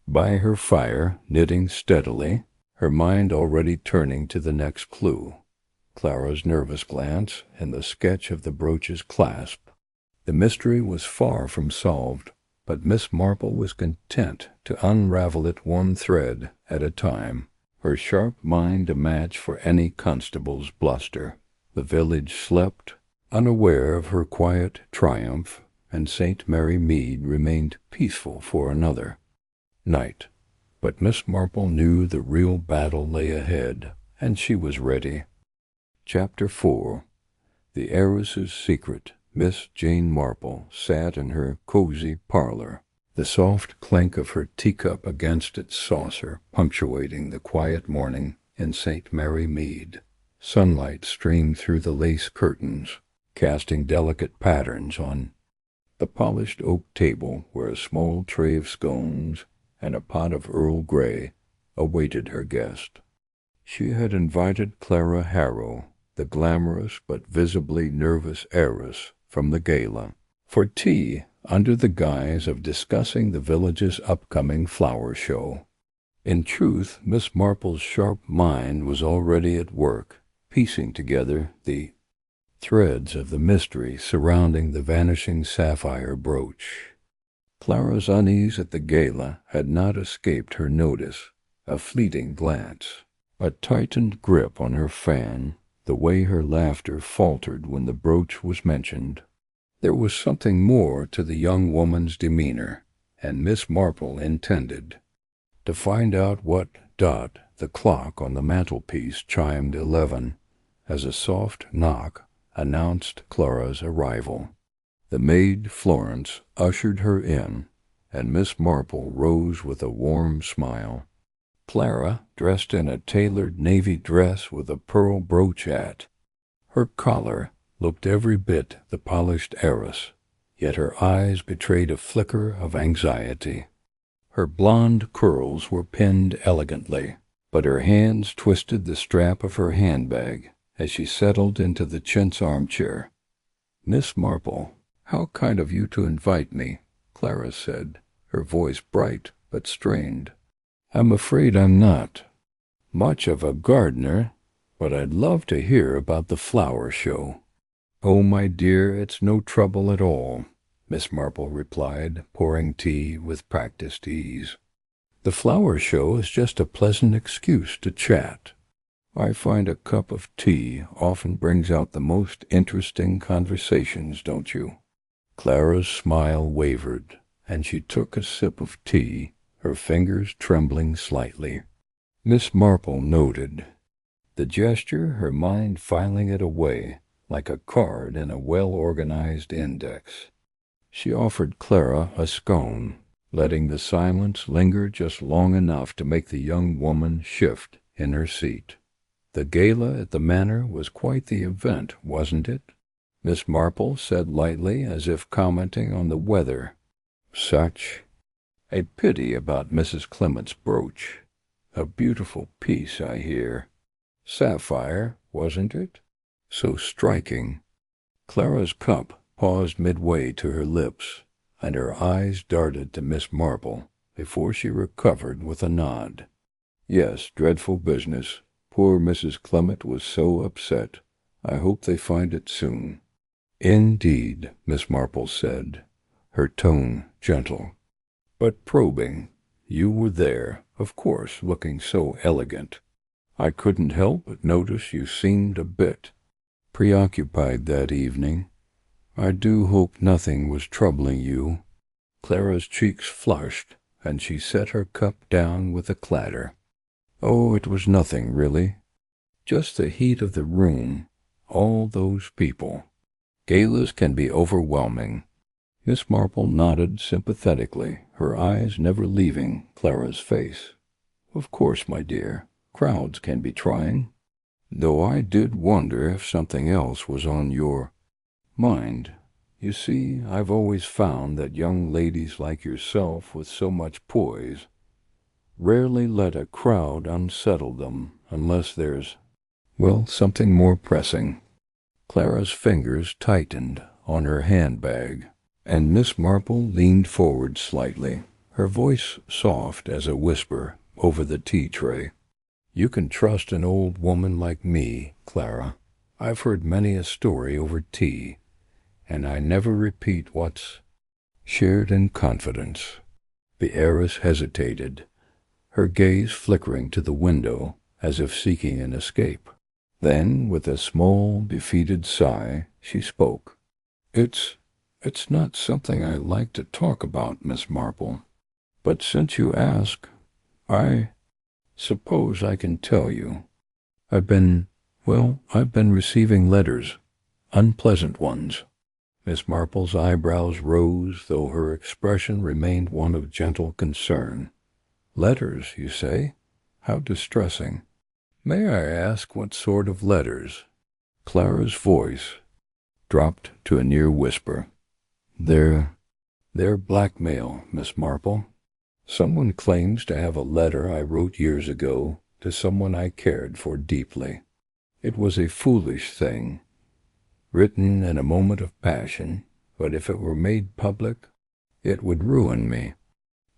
by her fire, knitting steadily, her mind already turning to the next clue. Clara's nervous glance and the sketch of the brooch's clasp. The mystery was far from solved, but Miss Marple was content to unravel it one thread at a time, her sharp mind a match for any constable's bluster. The village slept, unaware of her quiet triumph, and St. Mary Mead remained peaceful for another night. But Miss Marple knew the real battle lay ahead, and she was ready. Chapter 4. The Heiress's Secret. Miss Jane Marple sat in her cozy parlor, the soft clink of her teacup against its saucer punctuating the quiet morning in St. Mary Mead. Sunlight streamed through the lace curtains, casting delicate patterns on the polished oak table where a small tray of scones and a pot of Earl Grey awaited her guest. She had invited Clara Harrow, the glamorous but visibly nervous heiress, from the gala, for tea under the guise of discussing the village's upcoming flower show. In truth, Miss Marple's sharp mind was already at work, piecing together the threads of the mystery surrounding the vanishing sapphire brooch. Clara's unease at the gala had not escaped her notice. A fleeting glance, a tightened grip on her fan, the way her laughter faltered when the brooch was mentioned. There was something more to the young woman's demeanor, and Miss Marple intended to find out what the clock on the mantelpiece chimed 11, as a soft knock announced Clara's arrival. The maid Florence ushered her in, and Miss Marple rose with a warm smile. Clara, dressed in a tailored navy dress with a pearl brooch at her collar, looked every bit the polished heiress, yet her eyes betrayed a flicker of anxiety. Her blonde curls were pinned elegantly, but her hands twisted the strap of her handbag as she settled into the chintz armchair. "Miss Marple, how kind of you to invite me," Clara said, her voice bright but strained. "I'm afraid I'm not much of a gardener, but I'd love to hear about the flower show." "Oh, my dear, it's no trouble at all," Miss Marple replied, pouring tea with practiced ease. "The flower show is just a pleasant excuse to chat. I find a cup of tea often brings out the most interesting conversations, don't you?" Clara's smile wavered, and she took a sip of tea, her fingers trembling slightly. Miss Marple noted the gesture, her mind filing it away like a card in a well-organized index. She offered Clara a scone, letting the silence linger just long enough to make the young woman shift in her seat. "The gala at the manor was quite the event, wasn't it?" Miss Marple said lightly, as if commenting on the weather. "Such a pity about Mrs. Clement's brooch. A beautiful piece, I hear. Sapphire, wasn't it? So striking." Clara's cup paused midway to her lips, and her eyes darted to Miss Marple before she recovered with a nod. "Yes, dreadful business. Poor Mrs. Clement was so upset. I hope they find it soon." "Indeed," Miss Marple said, her tone gentle, but probing. "You were there, of course, looking so elegant. I couldn't help but notice you seemed a bit preoccupied that evening. I do hope nothing was troubling you." Clara's cheeks flushed, and she set her cup down with a clatter. "Oh, it was nothing, really. Just the heat of the room. All those people. Galas can be overwhelming. Miss Marple nodded sympathetically, her eyes never leaving Clara's face. Of course, my dear, crowds can be trying. Though I did wonder if something else was on your mind. You see, I've always found that young ladies like yourself with so much poise rarely let a crowd unsettle them unless there's, well, something more pressing. Clara's fingers tightened on her handbag, and Miss Marple leaned forward slightly, her voice soft as a whisper over the tea tray. You can trust an old woman like me, Clara. I've heard many a story over tea, and I never repeat what's shared in confidence. The heiress hesitated, her gaze flickering to the window as if seeking an escape. Then, with a small, defeated sigh, she spoke. It's not something I like to talk about, Miss Marple. But since you ask, I suppose I can tell you. I've been receiving letters, unpleasant ones. Miss Marple's eyebrows rose, though her expression remained one of gentle concern. Letters, you say? How distressing. May I ask what sort of letters? Clara's voice dropped to a near whisper. They're blackmail, Miss Marple. Someone claims to have a letter I wrote years ago to someone I cared for deeply. It was a foolish thing, written in a moment of passion, but if it were made public, it would ruin me.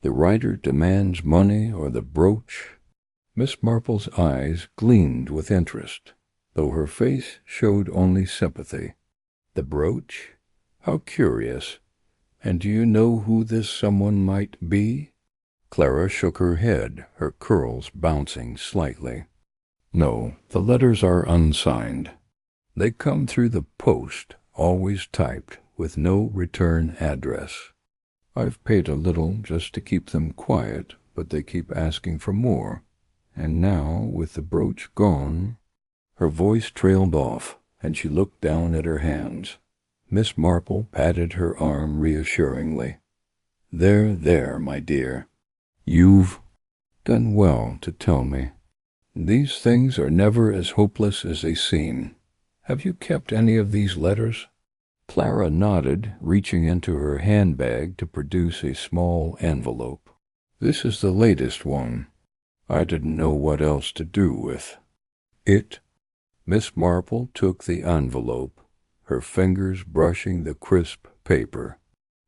The writer demands money or the brooch. Miss Marple's eyes gleamed with interest, though her face showed only sympathy. The brooch? How curious. And do you know who this someone might be? Clara shook her head, her curls bouncing slightly. No, the letters are unsigned. They come through the post, always typed, with no return address. I've paid a little just to keep them quiet, but they keep asking for more. And now, with the brooch gone, her voice trailed off, and she looked down at her hands. Miss Marple patted her arm reassuringly. There, my dear. You've done well to tell me. These things are never as hopeless as they seem. Have you kept any of these letters? Clara nodded, reaching into her handbag to produce a small envelope. This is the latest one. I didn't know what else to do with it. Miss Marple took the envelope, her fingers brushing the crisp paper.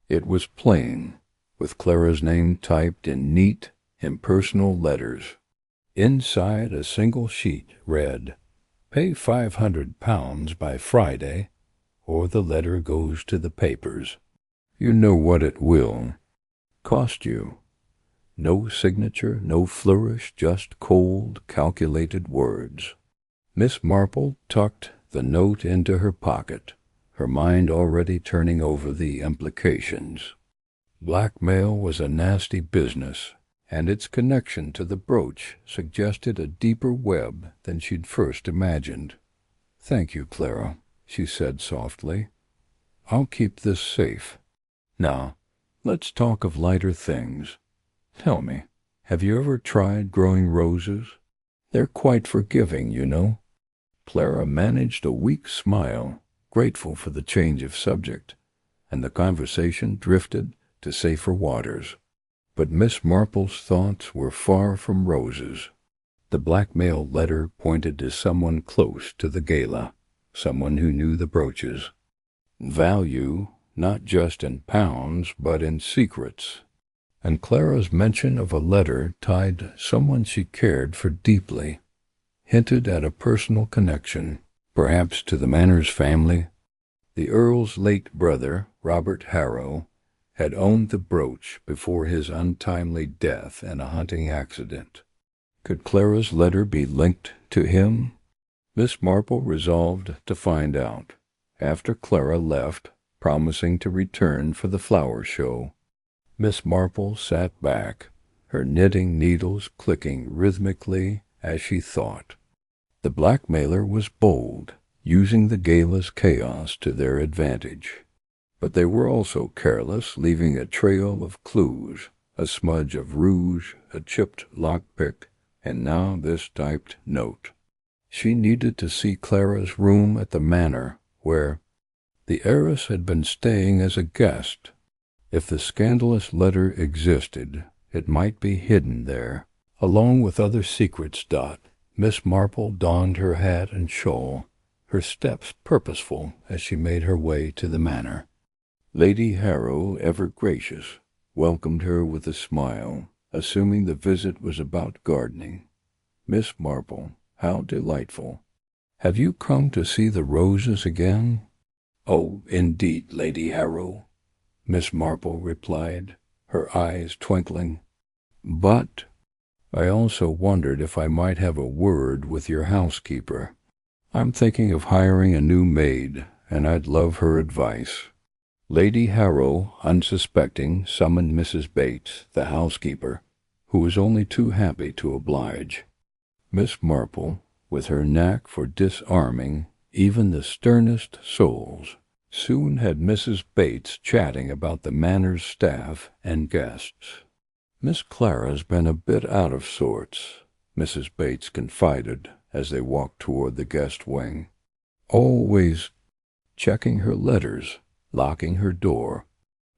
It was plain, with Clara's name typed in neat, impersonal letters. Inside a single sheet read, Pay £500 by Friday, or the letter goes to the papers. You know what it will cost you. No signature, no flourish, just cold, calculated words. Miss Marple tucked the note into her pocket, her mind already turning over the implications. Blackmail was a nasty business, and its connection to the brooch suggested a deeper web than she'd first imagined. Thank you, Clara, she said softly. I'll keep this safe. Now, let's talk of lighter things. Tell me, have you ever tried growing roses? They're quite forgiving, you know. Clara managed a weak smile, grateful for the change of subject, and the conversation drifted to safer waters. But Miss Marple's thoughts were far from roses. The blackmail letter pointed to someone close to the gala, someone who knew the brooches. Value, not just in pounds, but in secrets. And Clara's mention of a letter tied someone she cared for deeply, hinted at a personal connection, perhaps to the Manners family. The Earl's late brother, Robert Harrow, had owned the brooch before his untimely death in a hunting accident. Could Clara's letter be linked to him? Miss Marple resolved to find out, after Clara left, promising to return for the flower show. Miss Marple sat back, her knitting needles clicking rhythmically as she thought. The blackmailer was bold, using the gala's chaos to their advantage. But they were also careless, leaving a trail of clues, a smudge of rouge, a chipped lockpick, and now this typed note. She needed to see Clara's room at the manor, where the heiress had been staying as a guest. If the scandalous letter existed, it might be hidden there, along with other secrets. Miss Marple donned her hat and shawl, her steps purposeful as she made her way to the manor. Lady Harrow, ever gracious, welcomed her with a smile, assuming the visit was about gardening. Miss Marple, how delightful. Have you come to see the roses again? Oh, indeed, Lady Harrow, Miss Marple replied, her eyes twinkling. But I also wondered if I might have a word with your housekeeper. I'm thinking of hiring a new maid, and I'd love her advice. Lady Harrow, unsuspecting, summoned Mrs. Bates, the housekeeper, who was only too happy to oblige. Miss Marple, with her knack for disarming even the sternest souls, soon had Mrs. Bates chatting about the manor's staff and guests. Miss Clara's been a bit out of sorts, Mrs. Bates confided as they walked toward the guest wing. Always checking her letters, locking her door.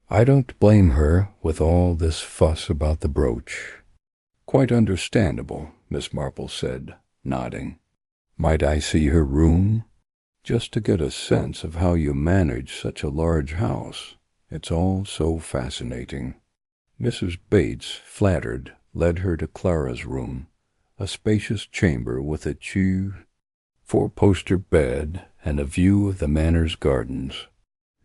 I don't blame her with all this fuss about the brooch. Quite understandable, Miss Marple said, nodding. Might I see her room? Just to get a sense of how you manage such a large house. It's all so fascinating. Mrs. Bates, flattered, led her to Clara's room, a spacious chamber with a four-poster bed and a view of the manor's gardens.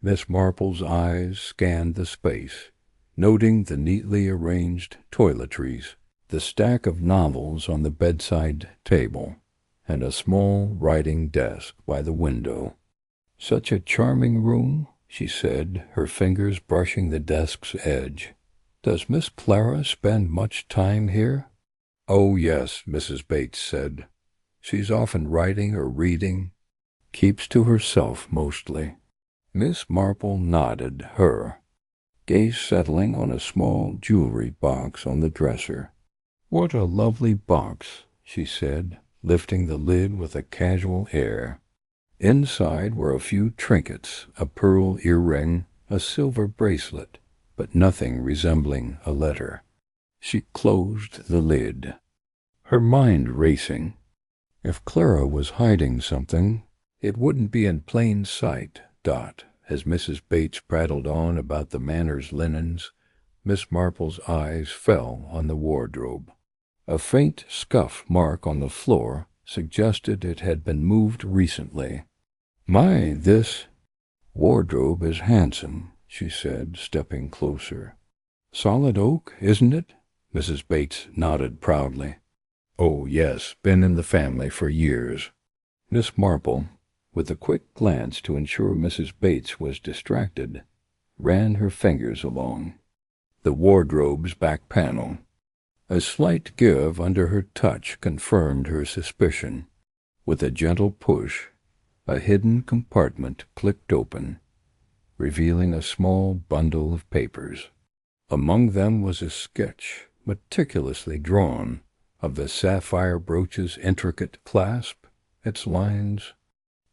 Miss Marple's eyes scanned the space, noting the neatly arranged toiletries, the stack of novels on the bedside table, and a small writing desk by the window. Such a charming room, she said, her fingers brushing the desk's edge. Does Miss Clara spend much time here? Oh, yes, Mrs. Bates said. She's often writing or reading. Keeps to herself mostly. Miss Marple nodded, her gaze settling on a small jewelry box on the dresser. What a lovely box, she said, lifting the lid with a casual air. Inside were a few trinkets, a pearl earring, a silver bracelet, but nothing resembling a letter. She closed the lid, her mind racing. If Clara was hiding something, it wouldn't be in plain sight. As Mrs. Bates prattled on about the manor's linens, Miss Marple's eyes fell on the wardrobe. A faint scuff mark on the floor suggested it had been moved recently. My, this wardrobe is handsome, she said, stepping closer. Solid oak, isn't it? Mrs. Bates nodded proudly. Oh, yes, been in the family for years. Miss Marple, with a quick glance to ensure Mrs. Bates was distracted, ran her fingers along the wardrobe's back panel. A slight give under her touch confirmed her suspicion. With a gentle push, a hidden compartment clicked open, revealing a small bundle of papers. Among them was a sketch, meticulously drawn, of the sapphire brooch's intricate clasp, its lines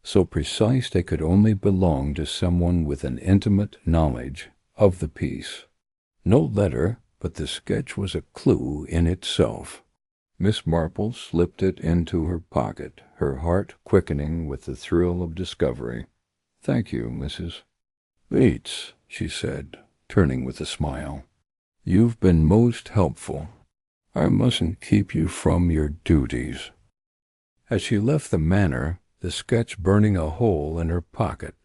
so precise they could only belong to someone with an intimate knowledge of the piece. No letter, but the sketch was a clue in itself. Miss Marple slipped it into her pocket, her heart quickening with the thrill of discovery. Thank you, Mrs. Bates, she said, turning with a smile. You've been most helpful. I mustn't keep you from your duties. As she left the manor, the sketch burning a hole in her pocket,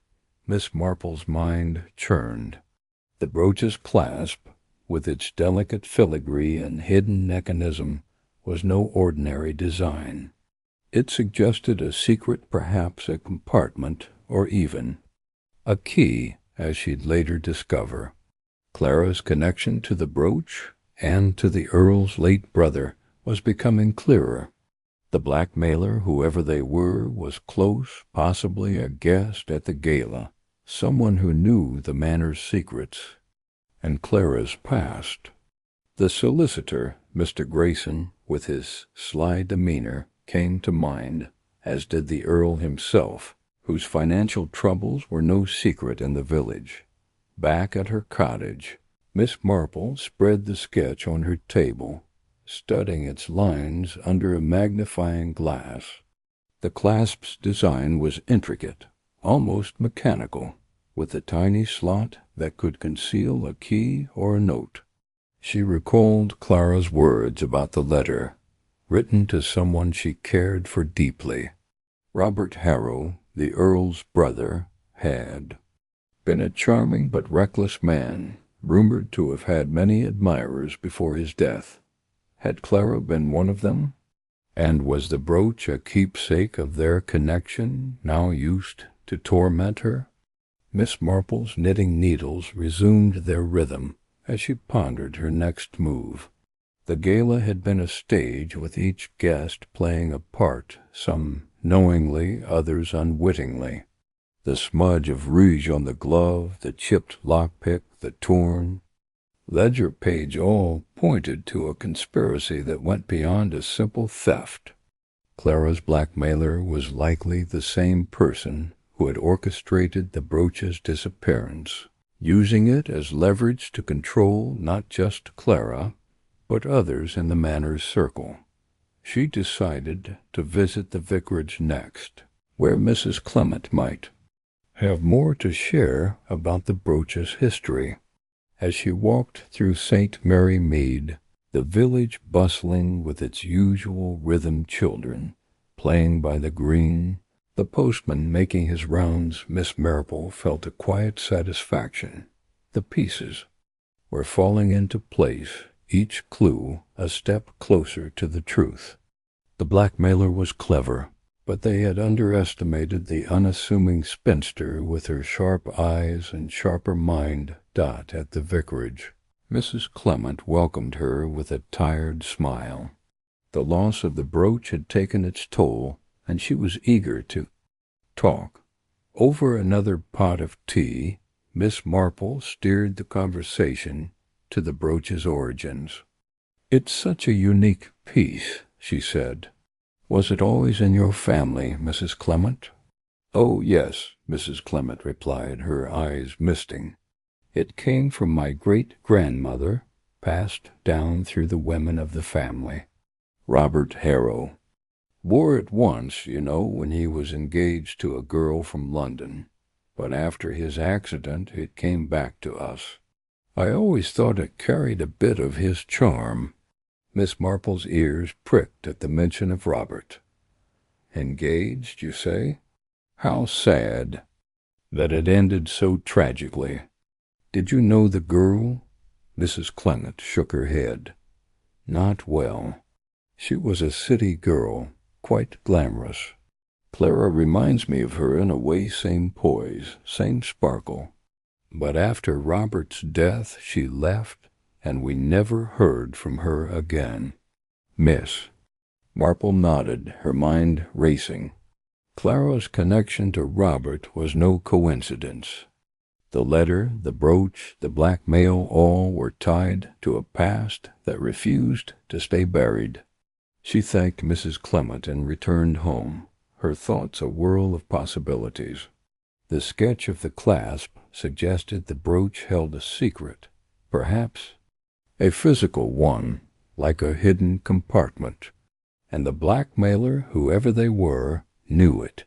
Miss Marple's mind churned. The brooch's clasp, with its delicate filigree and hidden mechanism, was no ordinary design. It suggested a secret, perhaps a compartment, or even a key, as she'd later discover. Clara's connection to the brooch and to the Earl's late brother was becoming clearer. The blackmailer, whoever they were, was close, possibly a guest at the gala, someone who knew the manor's secrets and Clara's past. The solicitor, Mr. Grayson, with his sly demeanor, came to mind, as did the Earl himself, whose financial troubles were no secret in the village. Back at her cottage, Miss Marple spread the sketch on her table, studying its lines under a magnifying glass. The clasp's design was intricate, almost mechanical, with a tiny slot that could conceal a key or a note. She recalled Clara's words about the letter, written to someone she cared for deeply. Robert Harrow, the Earl's brother, had been a charming but reckless man, rumored to have had many admirers before his death. Had Clara been one of them? And was the brooch a keepsake of their connection, now used to torment her? Miss Marple's knitting needles resumed their rhythm as she pondered her next move. The gala had been a stage with each guest playing a part, some knowingly, others unwittingly. The smudge of rouge on the glove, the chipped lockpick, the torn ledger page all pointed to a conspiracy that went beyond a simple theft. Clara's blackmailer was likely the same person who had orchestrated the brooch's disappearance, using it as leverage to control not just Clara, but others in the manor's circle. She decided to visit the vicarage next, where Mrs. Clement might have more to share about the brooch's history. As she walked through St. Mary Mead, the village bustling with its usual rhythm children, playing by the green, the postman making his rounds, Miss Marple felt a quiet satisfaction. The pieces were falling into place, each clue a step closer to the truth. The blackmailer was clever, but they had underestimated the unassuming spinster with her sharp eyes and sharper mind dot at the vicarage. Mrs. Clement welcomed her with a tired smile. The loss of the brooch had taken its toll, and she was eager to talk. Over another pot of tea, Miss Marple steered the conversation to the brooch's origins. "It's such a unique piece," she said. "Was it always in your family, Mrs. Clement?" "Oh, yes," Mrs. Clement replied, her eyes misting. "It came from my great-grandmother, passed down through the women of the family. Robert Harrow wore it once, you know, when he was engaged to a girl from London, but after his accident it came back to us. I always thought it carried a bit of his charm." Miss Marple's ears pricked at the mention of Robert. "Engaged, you say? How sad that it ended so tragically. Did you know the girl?" Mrs. Clement shook her head. "Not well. She was a city girl, quite glamorous. Clara reminds me of her in a way, same poise, same sparkle. But after Robert's death she left, and we never heard from her again." Miss Marple nodded, her mind racing. Clara's connection to Robert was no coincidence. The letter, the brooch, the blackmail, all were tied to a past that refused to stay buried. She thanked Mrs. Clement and returned home, her thoughts a whirl of possibilities. The sketch of the clasp suggested the brooch held a secret, perhaps a physical one, like a hidden compartment, and the blackmailer, whoever they were, knew it.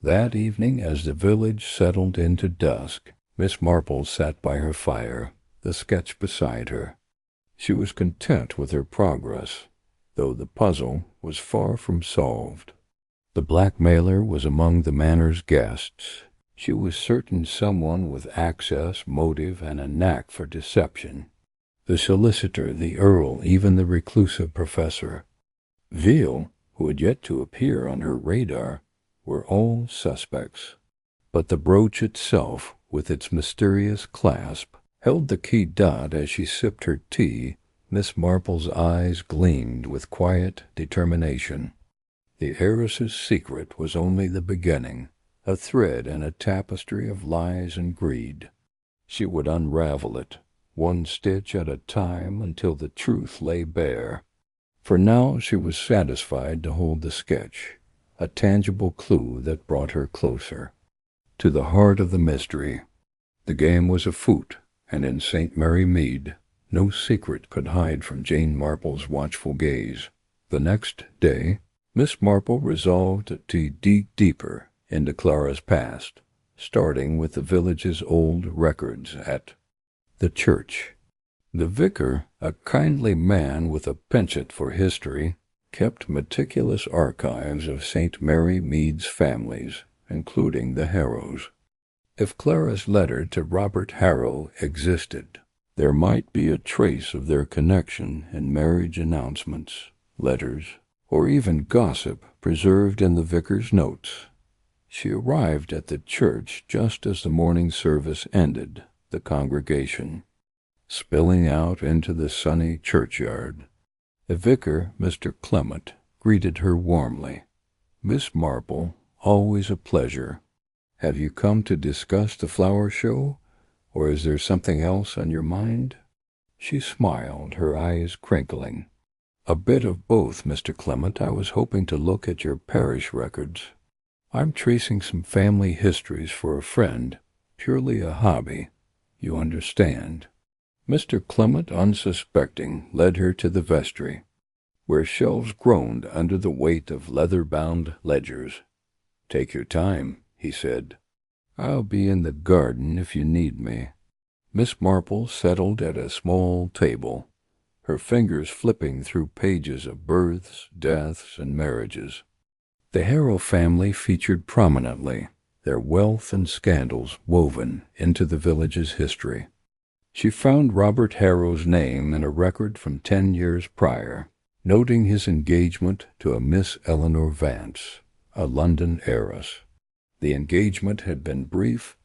That evening, as the village settled into dusk, Miss Marple sat by her fire, the sketch beside her. She was content with her progress, though the puzzle was far from solved. The blackmailer was among the manor's guests. She was certain someone with access, motive, and a knack for deception. The solicitor, the Earl, even the reclusive professor, Veal, who had yet to appear on her radar, were all suspects. But the brooch itself, with its mysterious clasp, held the key dot. As she sipped her tea, Miss Marple's eyes gleamed with quiet determination. The heiress's secret was only the beginning, a thread in a tapestry of lies and greed. She would unravel it, one stitch at a time, until the truth lay bare. For now she was satisfied to hold the sketch, a tangible clue that brought her closer to the heart of the mystery. The game was afoot, and in St. Mary Mead no secret could hide from Jane Marple's watchful gaze. The next day, Miss Marple resolved to dig deeper into Clara's past, starting with the village's old records at the church. The vicar, a kindly man with a penchant for history, kept meticulous archives of St. Mary Mead's families, including the Harrows. If Clara's letter to Robert Harrow existed, there might be a trace of their connection in marriage announcements, letters, or even gossip preserved in the vicar's notes. She arrived at the church just as the morning service ended the congregation, spilling out into the sunny churchyard. The vicar, Mr. Clement, greeted her warmly. "Miss Marple, always a pleasure. Have you come to discuss the flower show, or is there something else on your mind?" She smiled, her eyes crinkling. "A bit of both, Mr. Clement. I was hoping to look at your parish records. I'm tracing some family histories for a friend, purely a hobby, you understand." Mr. Clement, unsuspecting, led her to the vestry, where shelves groaned under the weight of leather-bound ledgers. "Take your time," he said. "I'll be in the garden if you need me." Miss Marple settled at a small table, her fingers flipping through pages of births, deaths, and marriages. The Harrow family featured prominently, their wealth and scandals woven into the village's history. She found Robert Harrow's name in a record from 10 years prior, noting his engagement to a Miss Eleanor Vance, a London heiress. The engagement had been brief,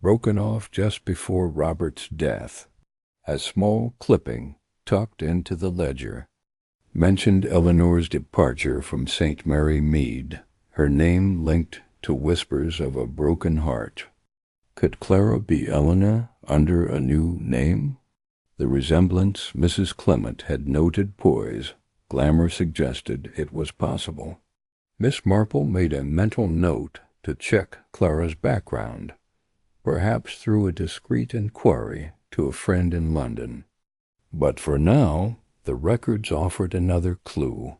broken off just before Robert's death. A small clipping, tucked into the ledger, mentioned Eleanor's departure from St. Mary Mead, her name linked to whispers of a broken heart. Could Clara be Eleanor under a new name? The resemblance Mrs. Clement had noted poise. Glamour suggested it was possible. Miss Marple made a mental note to check Clara's background, perhaps through a discreet inquiry to a friend in London. But for now, the records offered another clue.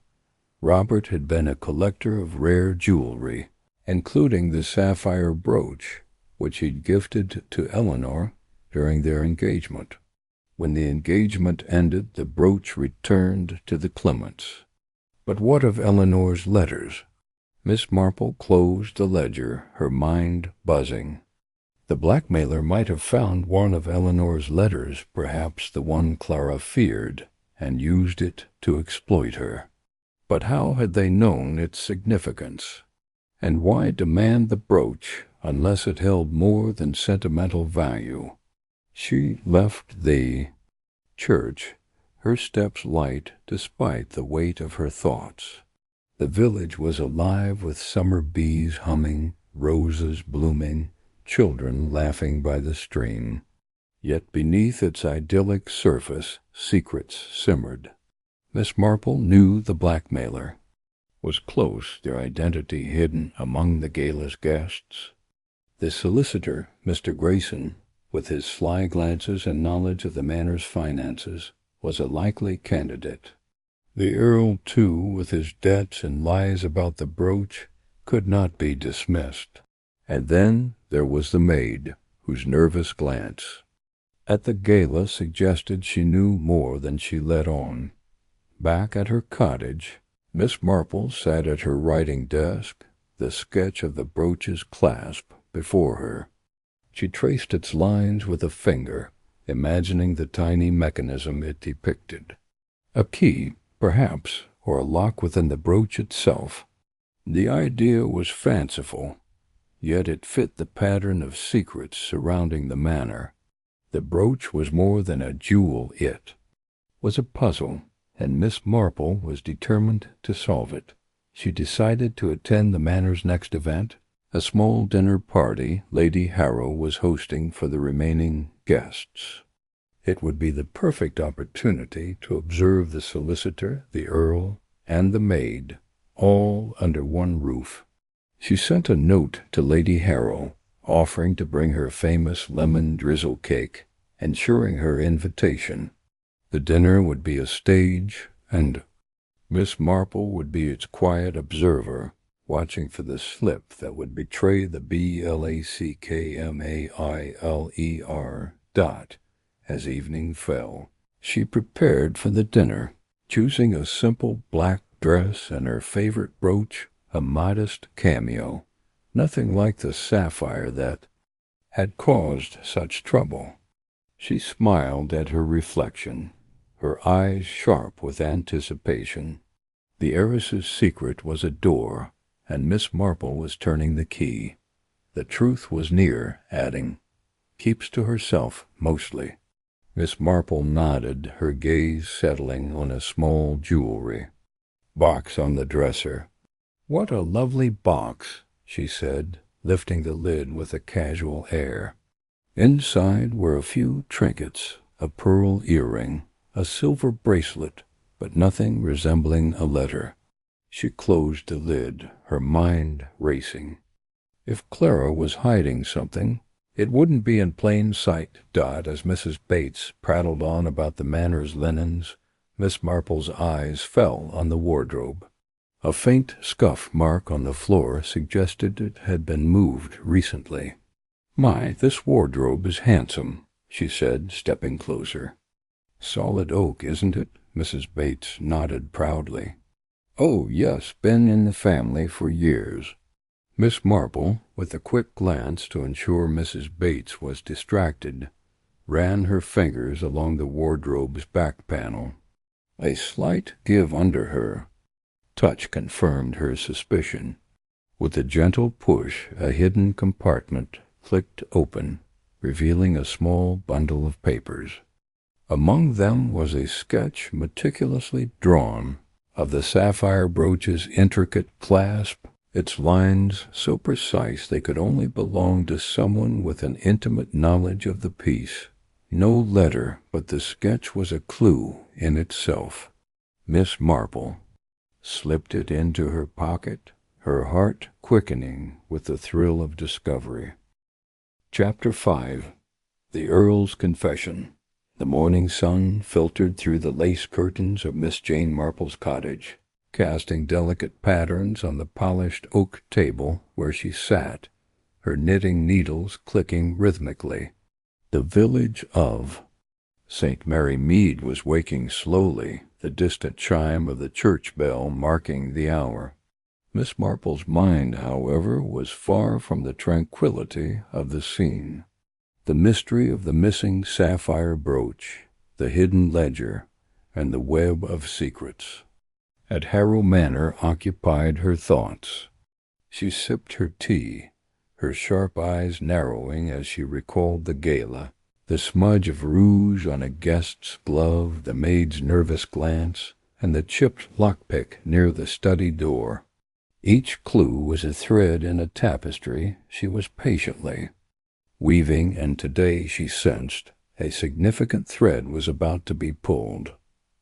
Robert had been a collector of rare jewelry, including the sapphire brooch, which he'd gifted to Eleanor during their engagement. When the engagement ended, the brooch returned to the Clements. But what of Eleanor's letters? Miss Marple closed the ledger, her mind buzzing. The blackmailer might have found one of Eleanor's letters, perhaps the one Clara feared, and used it to exploit her. But how had they known its significance? And why demand the brooch unless it held more than sentimental value? She left the church, her steps light despite the weight of her thoughts. The village was alive with summer bees humming, roses blooming, children laughing by the stream. Yet beneath its idyllic surface, secrets simmered. Miss Marple knew the blackmailer was close, their identity hidden among the gala's guests. The solicitor, Mr. Grayson, with his sly glances and knowledge of the manor's finances, was a likely candidate. The Earl, too, with his debts and lies about the brooch, could not be dismissed. And then there was the maid, whose nervous glance at the gala suggested she knew more than she let on. Back at her cottage, Miss Marple sat at her writing desk, the sketch of the brooch's clasp before her. She traced its lines with a finger, imagining the tiny mechanism it depicted. A key, perhaps, or a lock within the brooch itself. The idea was fanciful, yet it fit the pattern of secrets surrounding the manor. The brooch was more than a jewel, it was a puzzle, and Miss Marple was determined to solve it. she decided to attend the Manor's next event, a small dinner party Lady Harrow was hosting for the remaining guests. It would be the perfect opportunity to observe the solicitor, the Earl, and the maid, all under one roof. She sent a note to Lady Harrow, offering to bring her famous lemon drizzle cake, ensuring her invitation. The dinner would be a stage, and Miss Marple would be its quiet observer, watching for the slip that would betray the BLACKMAILER dot as evening fell. She prepared for the dinner, choosing a simple black dress and her favorite brooch, a modest cameo, nothing like the sapphire that had caused such trouble. She smiled at her reflection, her eyes sharp with anticipation. The heiress's secret was a door, and Miss Marple was turning the key. The truth was near, adding, "Keeps to herself, mostly." Miss Marple nodded, her gaze settling on a small jewelry box on the dresser. "What a lovely box," she said, lifting the lid with a casual air. Inside were a few trinkets, a pearl earring, a silver bracelet, but nothing resembling a letter. She closed the lid, her mind racing. If Clara was hiding something, it wouldn't be in plain sight. As Mrs. Bates prattled on about the Manor's linens, Miss Marple's eyes fell on the wardrobe. A faint scuff mark on the floor suggested it had been moved recently. "My, this wardrobe is handsome," she said, stepping closer. "Solid oak, isn't it?" Mrs. Bates nodded proudly. "Oh, yes, been in the family for years." Miss Marple, with a quick glance to ensure Mrs. Bates was distracted, ran her fingers along the wardrobe's back panel. A slight give under her touch confirmed her suspicion. With a gentle push, a hidden compartment clicked open, revealing a small bundle of papers. Among them was a sketch meticulously drawn of the sapphire brooch's intricate clasp, its lines so precise they could only belong to someone with an intimate knowledge of the piece. No letter, but the sketch was a clue in itself. Miss Marple slipped it into her pocket, her heart quickening with the thrill of discovery. Chapter 5. The Earl's Confession. The morning sun filtered through the lace curtains of Miss Jane Marple's cottage, casting delicate patterns on the polished oak table where she sat, her knitting needles clicking rhythmically. The village of St. Mary Mead was waking slowly, the distant chime of the church bell marking the hour. Miss Marple's mind, however, was far from the tranquillity of the scene. The mystery of the missing sapphire brooch, the hidden ledger, and the web of secrets at Harrow Manor occupied her thoughts. She sipped her tea, her sharp eyes narrowing as she recalled the gala, the smudge of rouge on a guest's glove, the maid's nervous glance, and the chipped lockpick near the study door. Each clue was a thread in a tapestry she was patiently weaving, and today she sensed a significant thread was about to be pulled.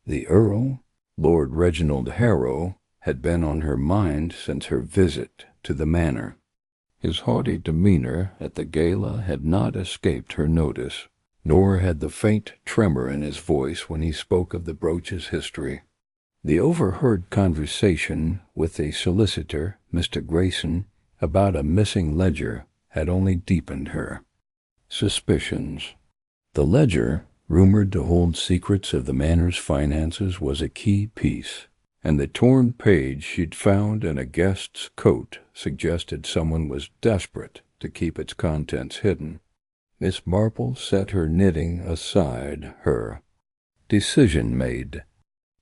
The Earl, Lord Reginald Harrow, had been on her mind since her visit to the manor. His haughty demeanor at the gala had not escaped her notice, nor had the faint tremor in his voice when he spoke of the brooch's history. The overheard conversation with a solicitor, Mr. Grayson, about a missing ledger had only deepened her suspicions. The ledger, rumored to hold secrets of the manor's finances, was a key piece, and the torn page she'd found in a guest's coat suggested someone was desperate to keep its contents hidden. Miss Marple set her knitting aside, her decision made.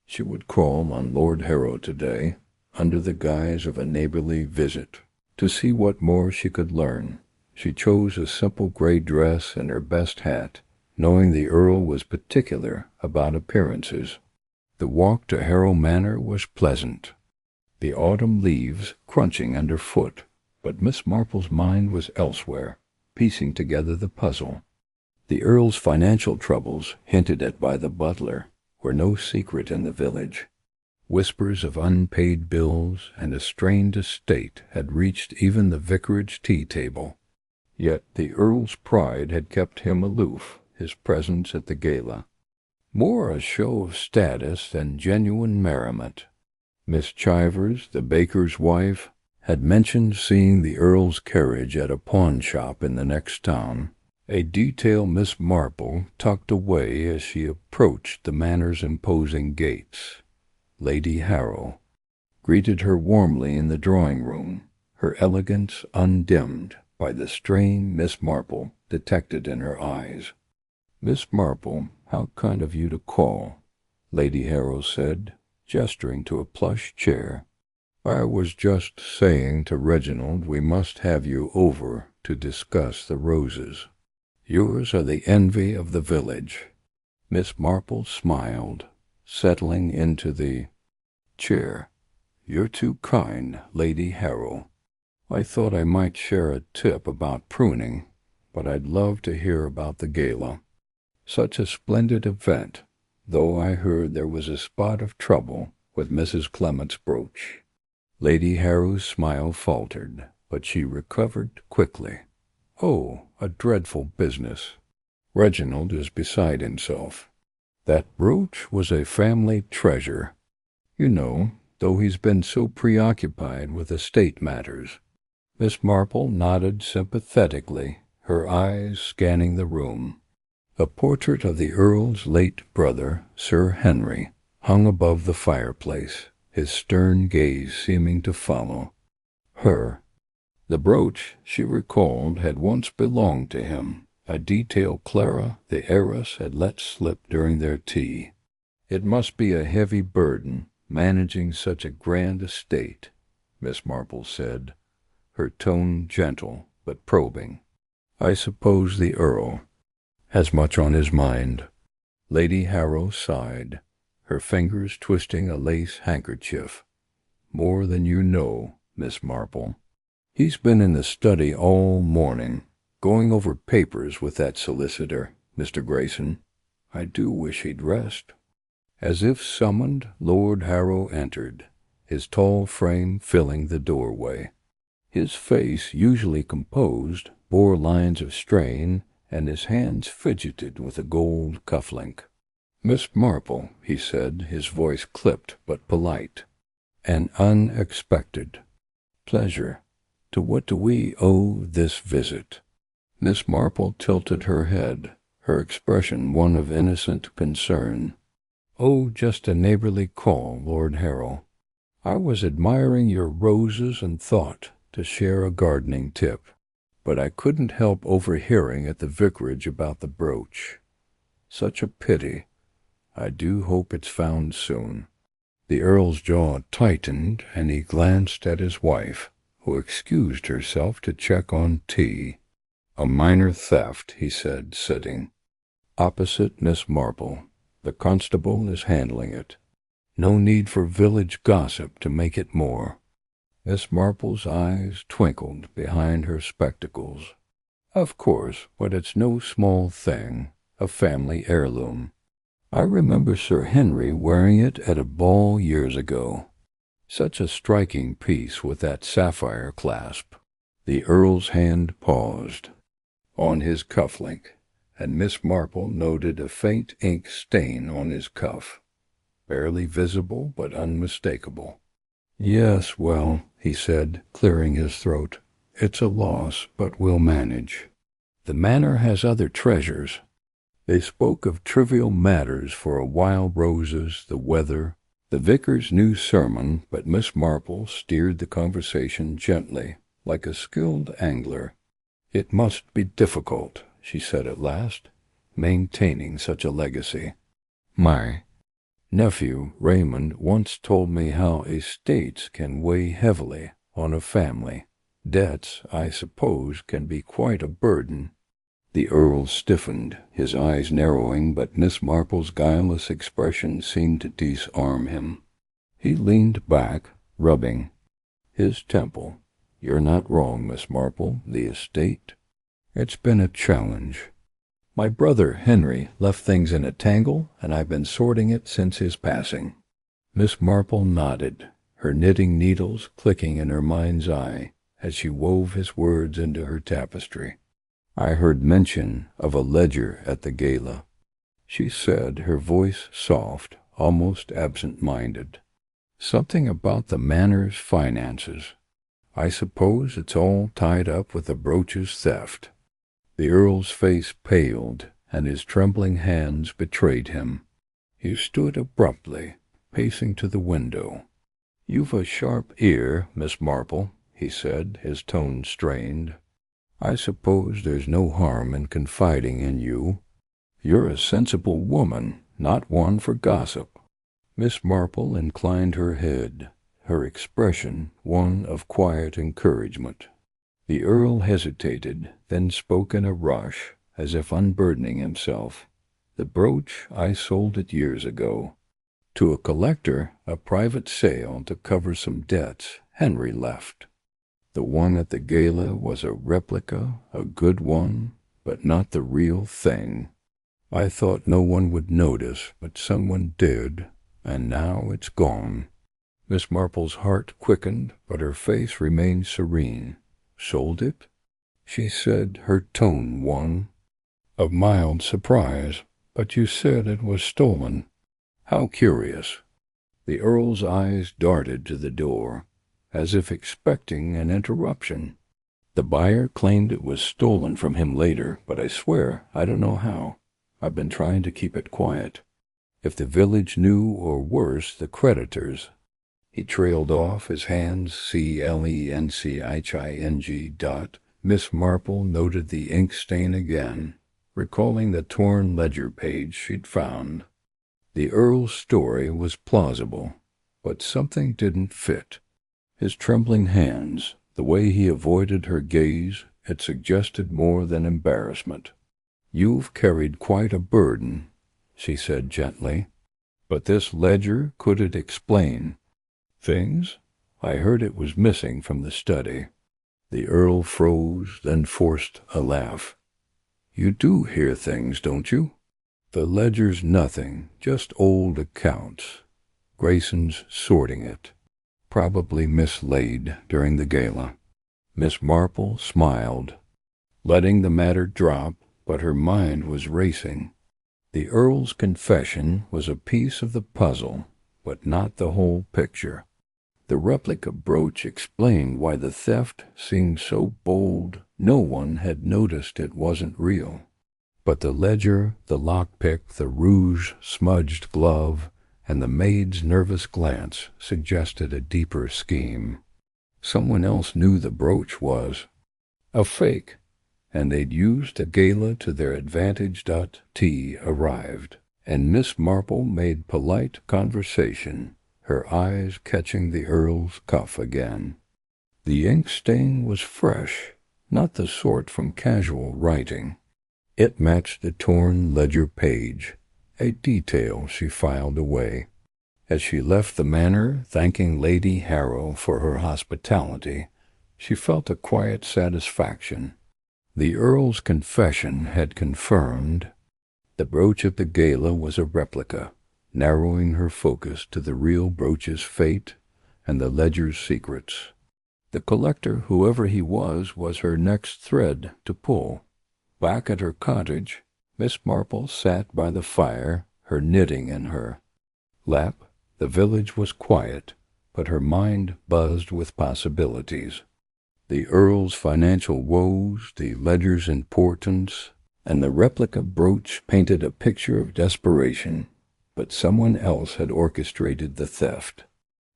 She would call on Lord Harrow today, under the guise of a neighborly visit, to see what more she could learn. She chose a simple gray dress and her best hat, knowing the Earl was particular about appearances. The walk to Harrow Manor was pleasant. the autumn leaves crunching underfoot, but Miss Marple's mind was elsewhere, piecing together the puzzle. The Earl's financial troubles, hinted at by the butler, were no secret in the village. Whispers of unpaid bills and a strained estate had reached even the vicarage tea-table. Yet the Earl's pride had kept him aloof, his presence at the gala more a show of status than genuine merriment. Miss Chivers, the baker's wife, had mentioned seeing the Earl's carriage at a pawn-shop in the next town, a detail Miss Marple tucked away as she approached the manor's imposing gates. Lady Harrow greeted her warmly in the drawing-room, her elegance undimmed by the strain Miss Marple detected in her eyes. "Miss Marple, how kind of you to call," Lady Harrow said, gesturing to a plush chair. "I was just saying to Reginald we must have you over to discuss the roses. Yours are the envy of the village." Miss Marple smiled, settling into the chair. "You're too kind, Lady Harrow. I thought I might share a tip about pruning, but I'd love to hear about the gala. Such a splendid event, though I heard there was a spot of trouble with Mrs. Clement's brooch." Lady Harrow's smile faltered, but she recovered quickly. "Oh, a dreadful business. Reginald is beside himself. That brooch was a family treasure, you know, though he's been so preoccupied with estate matters." Miss Marple nodded sympathetically, her eyes scanning the room. A portrait of the Earl's late brother, Sir Henry, hung above the fireplace, his stern gaze seeming to follow her. The brooch, she recalled, had once belonged to him, a detail Clara, the heiress, had let slip during their tea. "It must be a heavy burden, managing such a grand estate," Miss Marple said, her tone gentle but probing. "I suppose the Earl has much on his mind." Lady Harrow sighed, her fingers twisting a lace handkerchief. "More than you know, Miss Marple. He's been in the study all morning, going over papers with that solicitor, Mr. Grayson. I do wish he'd rest." As if summoned, Lord Harrow entered, his tall frame filling the doorway. His face, usually composed, bore lines of strain, and his hands fidgeted with a gold cuff-link. "Miss Marple," he said, his voice clipped but polite, "an unexpected pleasure. To what do we owe this visit?" Miss Marple tilted her head, her expression one of innocent concern. "Oh, just a neighborly call, Lord Harrow. I was admiring your roses and thought to share a gardening tip, but I couldn't help overhearing at the vicarage about the brooch. Such a pity. I do hope it's found soon." The Earl's jaw tightened, and he glanced at his wife, who excused herself to check on tea. "A minor theft," he said, sitting opposite Miss Marple. "The constable is handling it. No need for village gossip to make it more." Miss Marple's eyes twinkled behind her spectacles. "Of course, but it's no small thing, a family heirloom. I remember Sir Henry wearing it at a ball years ago. Such a striking piece with that sapphire clasp." The Earl's hand paused on his cuff-link, and Miss Marple noted a faint ink stain on his cuff, barely visible but unmistakable. "Yes, well," he said, clearing his throat, "it's a loss, but we'll manage. The manor has other treasures." They spoke of trivial matters for a while, roses, the weather, the vicar's new sermon, but Miss Marple steered the conversation gently, like a skilled angler. "It must be difficult," she said at last, "maintaining such a legacy. My nephew Raymond once told me how estates can weigh heavily on a family. Debts, I suppose, can be quite a burden." The Earl stiffened, his eyes narrowing, but Miss Marple's guileless expression seemed to disarm him. He leaned back, rubbing his temple. "You're not wrong, Miss Marple. The estate. It's been a challenge. My brother Henry left things in a tangle, and I've been sorting it since his passing." Miss Marple nodded, her knitting needles clicking in her mind's eye as she wove his words into her tapestry. "I heard mention of a ledger at the gala," she said, her voice soft, almost absent-minded. "Something about the manor's finances. I suppose it's all tied up with the brooch's theft." The Earl's face paled, and his trembling hands betrayed him. He stood abruptly, pacing to the window. "You've a sharp ear, Miss Marple," he said, his tone strained. "I suppose there's no harm in confiding in you. You're a sensible woman, not one for gossip." Miss Marple inclined her head, her expression one of quiet encouragement. The Earl hesitated, then spoke in a rush, as if unburdening himself. "The brooch, I sold it years ago. To a collector, a private sale to cover some debts Henry left. The one at the gala was a replica, a good one, but not the real thing. I thought no one would notice, but someone did, and now it's gone." Miss Marple's heart quickened, but her face remained serene. "Sold it?" she said, her tone one of mild surprise. "But you said it was stolen." "How curious." The Earl's eyes darted to the door, as if expecting an interruption. "The buyer claimed it was stolen from him later, but I swear I don't know how. I've been trying to keep it quiet. If the village knew, or worse, the creditors—" He trailed off, his hands clencing. Miss Marple noted the ink stain again, recalling the torn ledger page she'd found. The Earl's story was plausible, but something didn't fit. His trembling hands, the way he avoided her gaze, it suggested more than embarrassment. "You've carried quite a burden," she said gently. "But this ledger, could it explain things? I heard it was missing from the study." The Earl froze, then forced a laugh. "You do hear things, don't you?" "The ledger's nothing, just old accounts. Grayson's sorting it. Probably mislaid during the gala." Miss Marple smiled, letting the matter drop, but her mind was racing. The Earl's confession was a piece of the puzzle, but not the whole picture. The replica brooch explained why the theft seemed so bold. No one had noticed it wasn't real. But the ledger, the lockpick, the rouge-smudged glove, and the maid's nervous glance suggested a deeper scheme. Someone else knew the brooch was a fake, and they'd used the gala to their advantage. Tea arrived, and Miss Marple made polite conversation, her eyes catching the Earl's cuff again. The ink stain was fresh, not the sort from casual writing. It matched the torn ledger page, a detail she filed away. As she left the manor, thanking Lady Harrow for her hospitality, she felt a quiet satisfaction. The Earl's confession had confirmed the brooch of the gala was a replica, narrowing her focus to the real brooch's fate and the ledger's secrets. The collector, whoever he was her next thread to pull. Back at her cottage, Miss Marple sat by the fire, her knitting in her lap. The village was quiet, but her mind buzzed with possibilities. The Earl's financial woes, the ledger's importance, and the replica brooch painted a picture of desperation, but someone else had orchestrated the theft.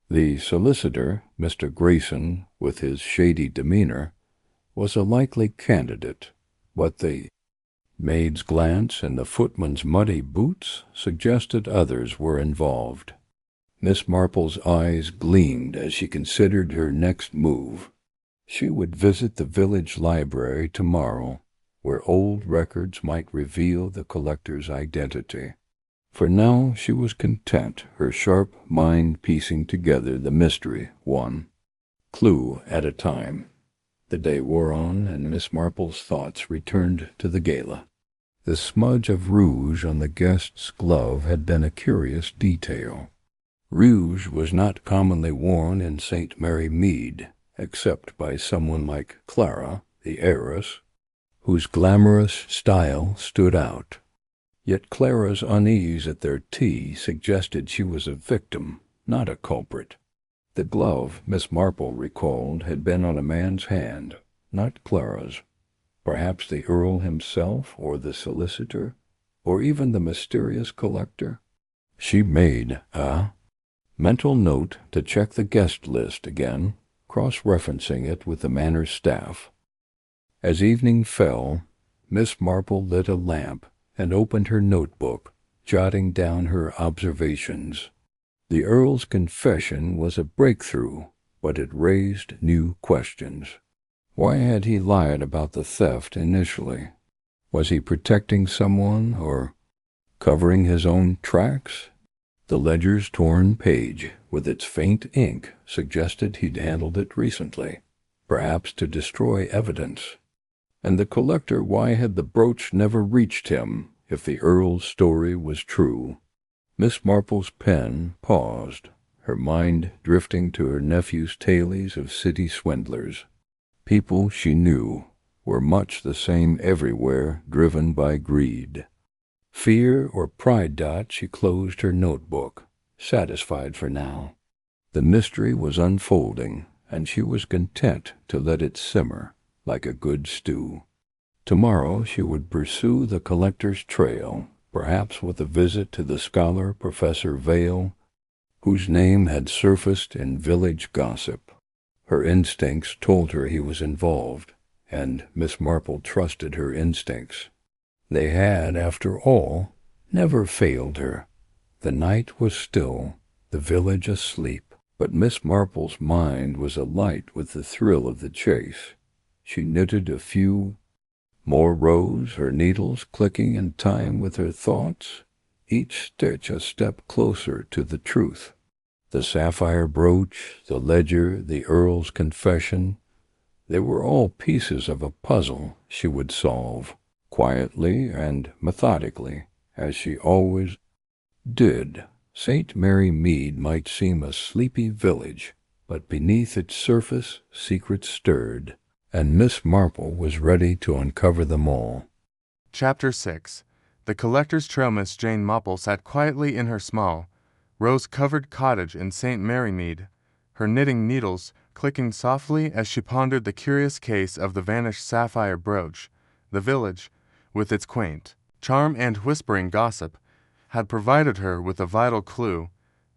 The solicitor, Mr. Grayson, with his shady demeanor, was a likely candidate, but the maid's glance and the footman's muddy boots suggested others were involved. Miss Marple's eyes gleamed as she considered her next move. She would visit the village library tomorrow, where old records might reveal the collector's identity. For now she was content, her sharp mind piecing together the mystery, one clue at a time. The day wore on, and Miss Marple's thoughts returned to the gala. The smudge of rouge on the guest's glove had been a curious detail. Rouge was not commonly worn in St. Mary Mead, except by someone like Clara, the heiress, whose glamorous style stood out. Yet Clara's unease at their tea suggested she was a victim, not a culprit. The glove, Miss Marple recalled, had been on a man's hand, not Clara's. Perhaps the Earl himself, or the solicitor, or even the mysterious collector. She made a mental note to check the guest list again, cross-referencing it with the Manor's staff. As evening fell, Miss Marple lit a lamp and opened her notebook, jotting down her observations. The Earl's confession was a breakthrough, but it raised new questions. Why had he lied about the theft initially? Was he protecting someone or covering his own tracks? The ledger's torn page, with its faint ink, suggested he'd handled it recently, perhaps to destroy evidence. And the collector, why had the brooch never reached him, if the Earl's story was true? Miss Marple's pen paused, her mind drifting to her nephew's tales of city swindlers. People she knew were much the same everywhere, driven by greed. Fear or pride. She closed her notebook, satisfied for now. The mystery was unfolding, and she was content to let it simmer like a good stew. Tomorrow she would pursue the collector's trail, perhaps with a visit to the scholar Professor Vale, whose name had surfaced in village gossip. Her instincts told her he was involved, and Miss Marple trusted her instincts. They had, after all, never failed her. The night was still, the village asleep, but Miss Marple's mind was alight with the thrill of the chase. She knitted a few more rows, her needles clicking in time with her thoughts, each stitch a step closer to the truth. The sapphire brooch, the ledger, the Earl's confession, they were all pieces of a puzzle she would solve, quietly and methodically, as she always did. St. Mary Mead might seem a sleepy village, but beneath its surface secrets stirred, and Miss Marple was ready to uncover them all. Chapter 6. The collector's trail. Miss Jane Marple sat quietly in her small, rose-covered cottage in St. Mary Mead, her knitting needles clicking softly as she pondered the curious case of the vanished sapphire brooch. The village, with its quaint charm and whispering gossip, had provided her with a vital clue,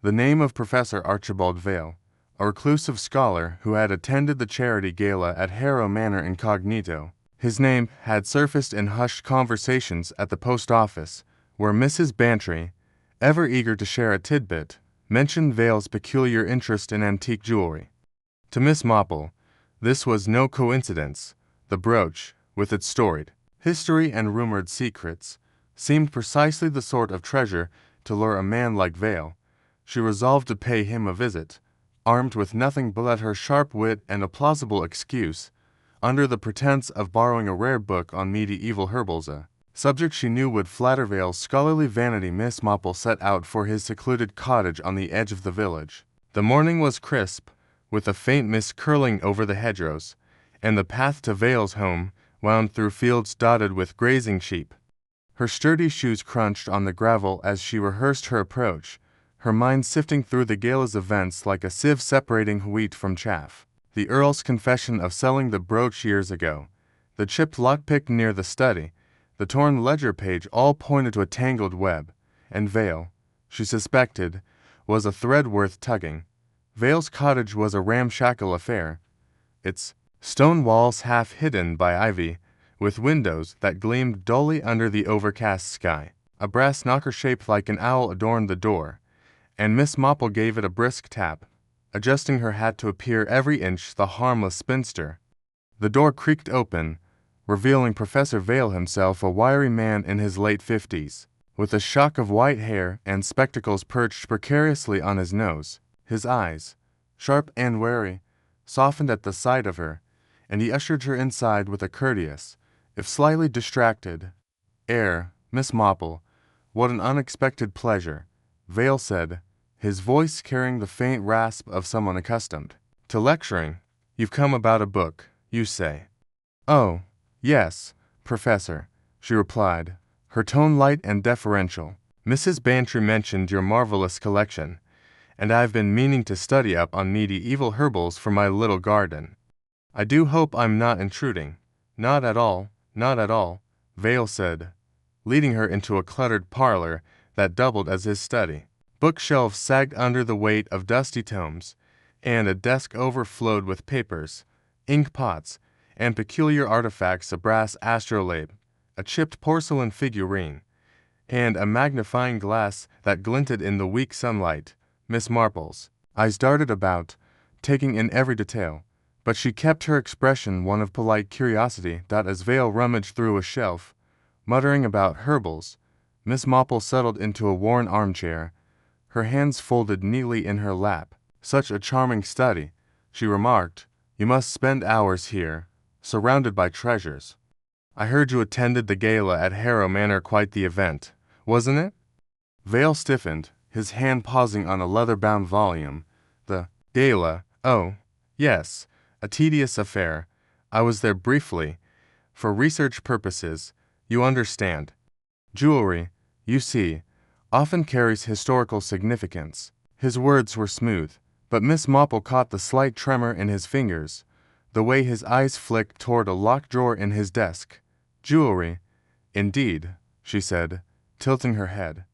the name of Professor Archibald Vale, a reclusive scholar who had attended the charity gala at Harrow Manor incognito. His name had surfaced in hushed conversations at the post office, where Mrs. Bantry, ever eager to share a tidbit, mentioned Vale's peculiar interest in antique jewelry. To Miss Marple, this was no coincidence. The brooch, with its storied history and rumored secrets, seemed precisely the sort of treasure to lure a man like Vale. She resolved to pay him a visit, armed with nothing but her sharp wit and a plausible excuse, under the pretense of borrowing a rare book on medieval herbalism, subject she knew would flatter Vale's scholarly vanity. Miss Marple set out for his secluded cottage on the edge of the village. The morning was crisp, with a faint mist curling over the hedgerows, and the path to Vale's home wound through fields dotted with grazing sheep. Her sturdy shoes crunched on the gravel as she rehearsed her approach, her mind sifting through the gala's events like a sieve separating wheat from chaff. The Earl's confession of selling the brooch years ago, the chipped lockpick near the study, the torn ledger page all pointed to a tangled web, and Vale, she suspected, was a thread worth tugging. Vale's cottage was a ramshackle affair, its stone walls half hidden by ivy, with windows that gleamed dully under the overcast sky. A brass knocker shaped like an owl adorned the door, and Miss Marple gave it a brisk tap, adjusting her hat to appear every inch the harmless spinster. The door creaked open, revealing Professor Vale himself, a wiry man in his late 50s. with a shock of white hair and spectacles perched precariously on his nose. His eyes, sharp and wary, softened at the sight of her, and he ushered her inside with a courteous, if slightly distracted, air. "Miss Marple, what an unexpected pleasure," Vale said, his voice carrying the faint rasp of someone accustomed to lecturing. "You've come about a book, you say?" "Oh, yes, Professor," she replied, her tone light and deferential. "Mrs. Bantry mentioned your marvelous collection, and I've been meaning to study up on medieval herbals for my little garden. I do hope I'm not intruding." "Not at all, not at all," Vale said, leading her into a cluttered parlor that doubled as his study. Bookshelves sagged under the weight of dusty tomes, and a desk overflowed with papers, ink pots, and peculiar artifacts: a brass astrolabe, a chipped porcelain figurine, and a magnifying glass that glinted in the weak sunlight. Miss Marple's eyes darted about, taking in every detail, but she kept her expression one of polite curiosity. As Vale rummaged through a shelf, muttering about herbals, Miss Marple settled into a worn armchair, her hands folded neatly in her lap. "Such a charming study," she remarked. "You must spend hours here, surrounded by treasures. I heard you attended the gala at Harrow Manor. Quite the event, wasn't it?" Vale stiffened, his hand pausing on a leather-bound volume. "The gala? Oh, yes, a tedious affair. I was there briefly, for research purposes. You understand. Jewelry, you see, often carries historical significance." His words were smooth, but Miss Marple caught the slight tremor in his fingers, the way his eyes flicked toward a locked drawer in his desk. "Jewelry, indeed," she said, tilting her head.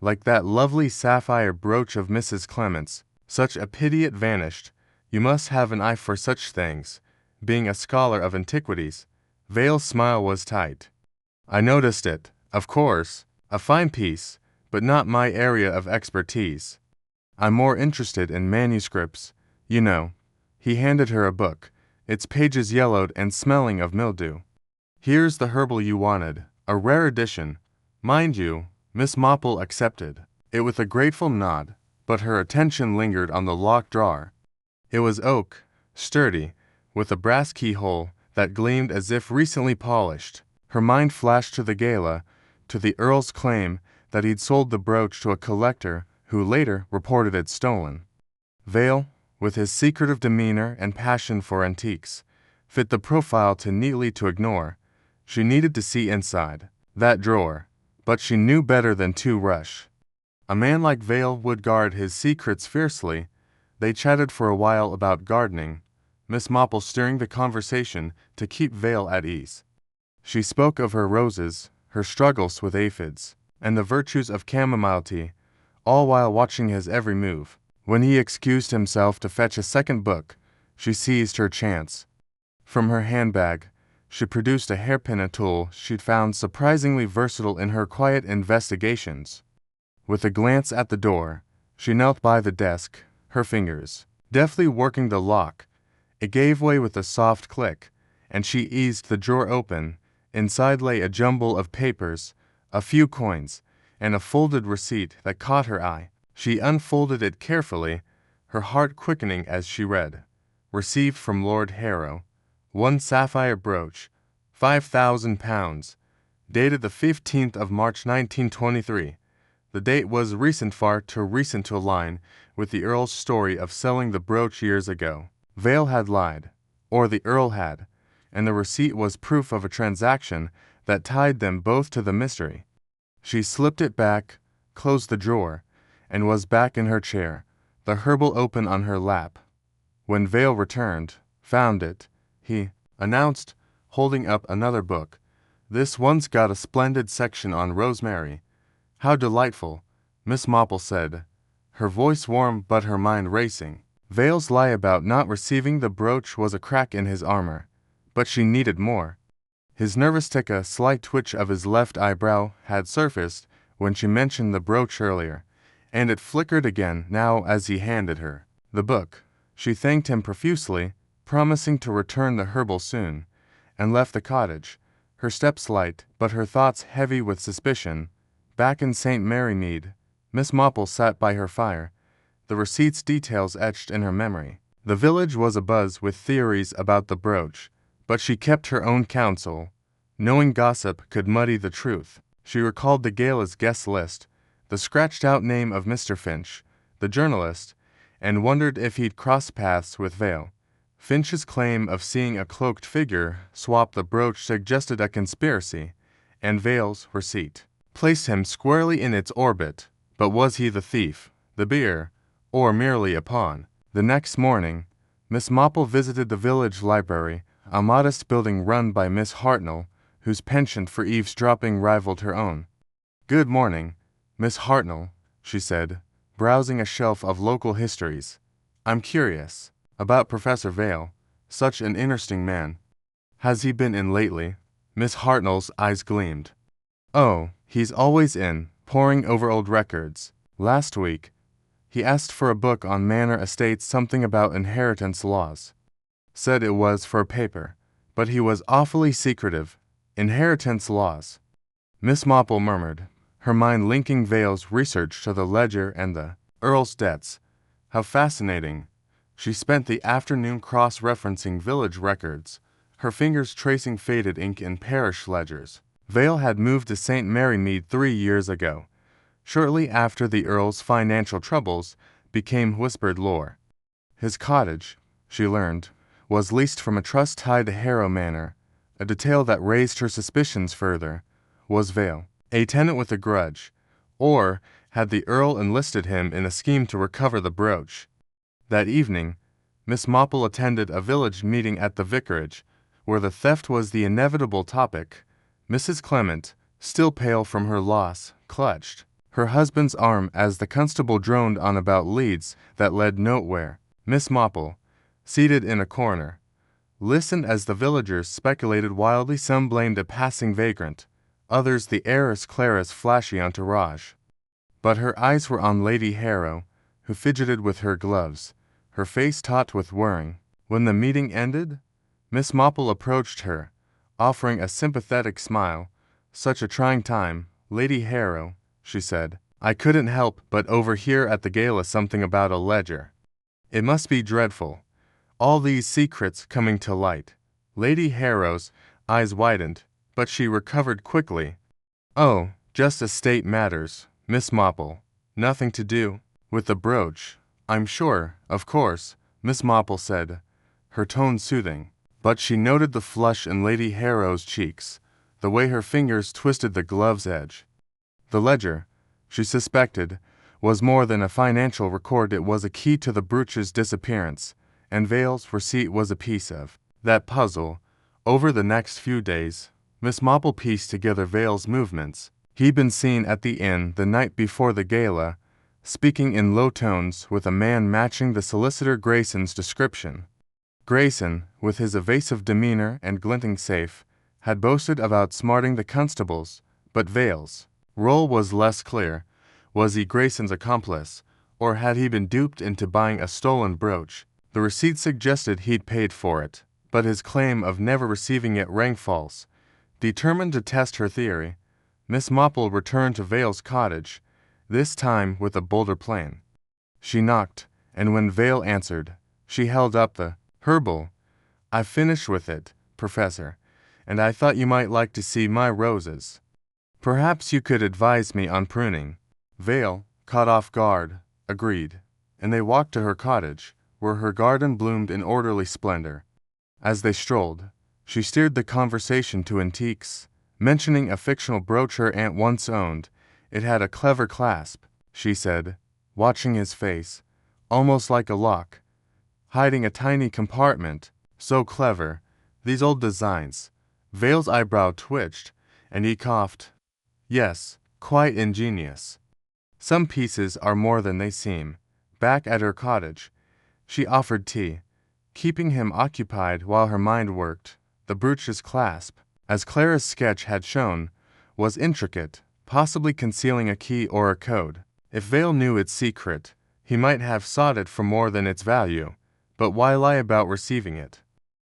"Like that lovely sapphire brooch of Mrs. Clement's. Such a pity it vanished. You must have an eye for such things, being a scholar of antiquities." Vale's smile was tight. "I noticed it, of course. A fine piece, but not my area of expertise. I'm more interested in manuscripts, you know." He handed her a book, its pages yellowed and smelling of mildew. "Here's the herbal you wanted, a rare edition. Mind you." Miss Marple accepted it with a grateful nod, but her attention lingered on the locked drawer. It was oak, sturdy, with a brass keyhole that gleamed as if recently polished. Her mind flashed to the gala, to the Earl's claim that he'd sold the brooch to a collector who later reported it stolen. Vale, with his secretive demeanor and passion for antiques, fit the profile too neatly to ignore. She needed to see inside that drawer, but she knew better than to rush. A man like Vale would guard his secrets fiercely. They chatted for a while about gardening, Miss Marple steering the conversation to keep Vale at ease. She spoke of her roses, her struggles with aphids, and the virtues of chamomile tea, all while watching his every move. When he excused himself to fetch a second book, she seized her chance. From her handbag, she produced a hairpin, a tool she'd found surprisingly versatile in her quiet investigations. With a glance at the door, she knelt by the desk, her fingers deftly working the lock. It gave way with a soft click, and she eased the drawer open. Inside lay a jumble of papers, a few coins, and a folded receipt that caught her eye. She unfolded it carefully, her heart quickening as she read. "Received from Lord Harrow. 1 sapphire brooch, £5,000, dated the 15th of March 1923. The date was recent, far too recent to align with the Earl's story of selling the brooch years ago." Vale had lied, or the Earl had, and the receipt was proof of a transaction that tied them both to the mystery. She slipped it back, closed the drawer, and was back in her chair, the herbal open on her lap. When Vale returned, found it, he announced, holding up another book. "This one's got a splendid section on rosemary." "How delightful," Miss Marple said, her voice warm but her mind racing. Vale's lie about not receiving the brooch was a crack in his armor, but she needed more. His nervous tick, a slight twitch of his left eyebrow, had surfaced when she mentioned the brooch earlier, and it flickered again now as he handed her the book. She thanked him profusely, promising to return the herbal soon, and left the cottage, her steps light but her thoughts heavy with suspicion. Back in St. Mary Mead, Miss Marple sat by her fire, the receipt's details etched in her memory. The village was abuzz with theories about the brooch, but she kept her own counsel, knowing gossip could muddy the truth. She recalled the gala's guest list, the scratched-out name of Mr. Finch, the journalist, and wondered if he'd crossed paths with Vale. Finch's claim of seeing a cloaked figure swap the brooch suggested a conspiracy, and Vale's receipt placed him squarely in its orbit. But was he the thief, the bear, or merely a pawn? The next morning, Miss Marple visited the village library, a modest building run by Miss Hartnell, whose penchant for eavesdropping rivaled her own. "Good morning, Miss Hartnell," she said, browsing a shelf of local histories. "I'm curious about Professor Vale, such an interesting man. Has he been in lately?" Miss Hartnell's eyes gleamed. "Oh, he's always in, poring over old records. Last week, he asked for a book on manor estates, something about inheritance laws. Said it was for a paper, but he was awfully secretive. Inheritance laws," Miss Marple murmured, her mind linking Vale's research to the ledger and the Earl's debts. How fascinating. She spent the afternoon cross-referencing village records, her fingers tracing faded ink in parish ledgers. Vale had moved to St. Mary Mead 3 years ago, shortly after the Earl's financial troubles became whispered lore. His cottage, she learned, was leased from a trust tied to Harrow Manor. A detail that raised her suspicions further. Was Vale a tenant with a grudge, or had the Earl enlisted him in a scheme to recover the brooch? That evening, Miss Marple attended a village meeting at the vicarage, where the theft was the inevitable topic. Mrs. Clement, still pale from her loss, clutched her husband's arm as the constable droned on about leads that led nowhere. Miss Marple, seated in a corner, listened as the villagers speculated wildly. Some blamed a passing vagrant, others the heiress Clara's flashy entourage. But her eyes were on Lady Harrow, who fidgeted with her gloves, her face taut with worrying. When the meeting ended, Miss Marple approached her, offering a sympathetic smile. "Such a trying time, Lady Harrow," she said. "I couldn't help but overhear at the gala something about a ledger. It must be dreadful, all these secrets coming to light." Lady Harrow's eyes widened, but she recovered quickly. "Oh, just estate matters, Miss Marple. Nothing to do with the brooch, I'm sure." "Of course," Miss Marple said, her tone soothing. But she noted the flush in Lady Harrow's cheeks, the way her fingers twisted the glove's edge. The ledger, she suspected, was more than a financial record. It was a key to the brooch's disappearance, and Vale's receipt was a piece of that puzzle. Over the next few days, Miss Marple pieced together Vale's movements. He'd been seen at the inn the night before the gala, speaking in low tones with a man matching the solicitor Grayson's description. Grayson, with his evasive demeanor and glinting safe, had boasted of outsmarting the constables, but Vale's role was less clear. Was he Grayson's accomplice, or had he been duped into buying a stolen brooch? The receipt suggested he'd paid for it, but his claim of never receiving it rang false. Determined to test her theory, Miss Marple returned to Vale's cottage, this time with a bolder plan. She knocked, and when Vale answered, she held up the herbal. "I've finished with it, Professor, and I thought you might like to see my roses. Perhaps you could advise me on pruning." Vale, caught off guard, agreed, and they walked to her cottage, where her garden bloomed in orderly splendor. As they strolled, she steered the conversation to antiques, mentioning a fictional brooch her aunt once owned. "It had a clever clasp," she said, watching his face, "almost like a lock, hiding a tiny compartment. So clever, these old designs." Vale's eyebrow twitched, and he coughed. "Yes, quite ingenious. Some pieces are more than they seem." Back at her cottage, she offered tea, keeping him occupied while her mind worked. The brooch's clasp, as Clara's sketch had shown, was intricate, possibly concealing a key or a code. If Vale knew its secret, he might have sought it for more than its value, but why lie about receiving it?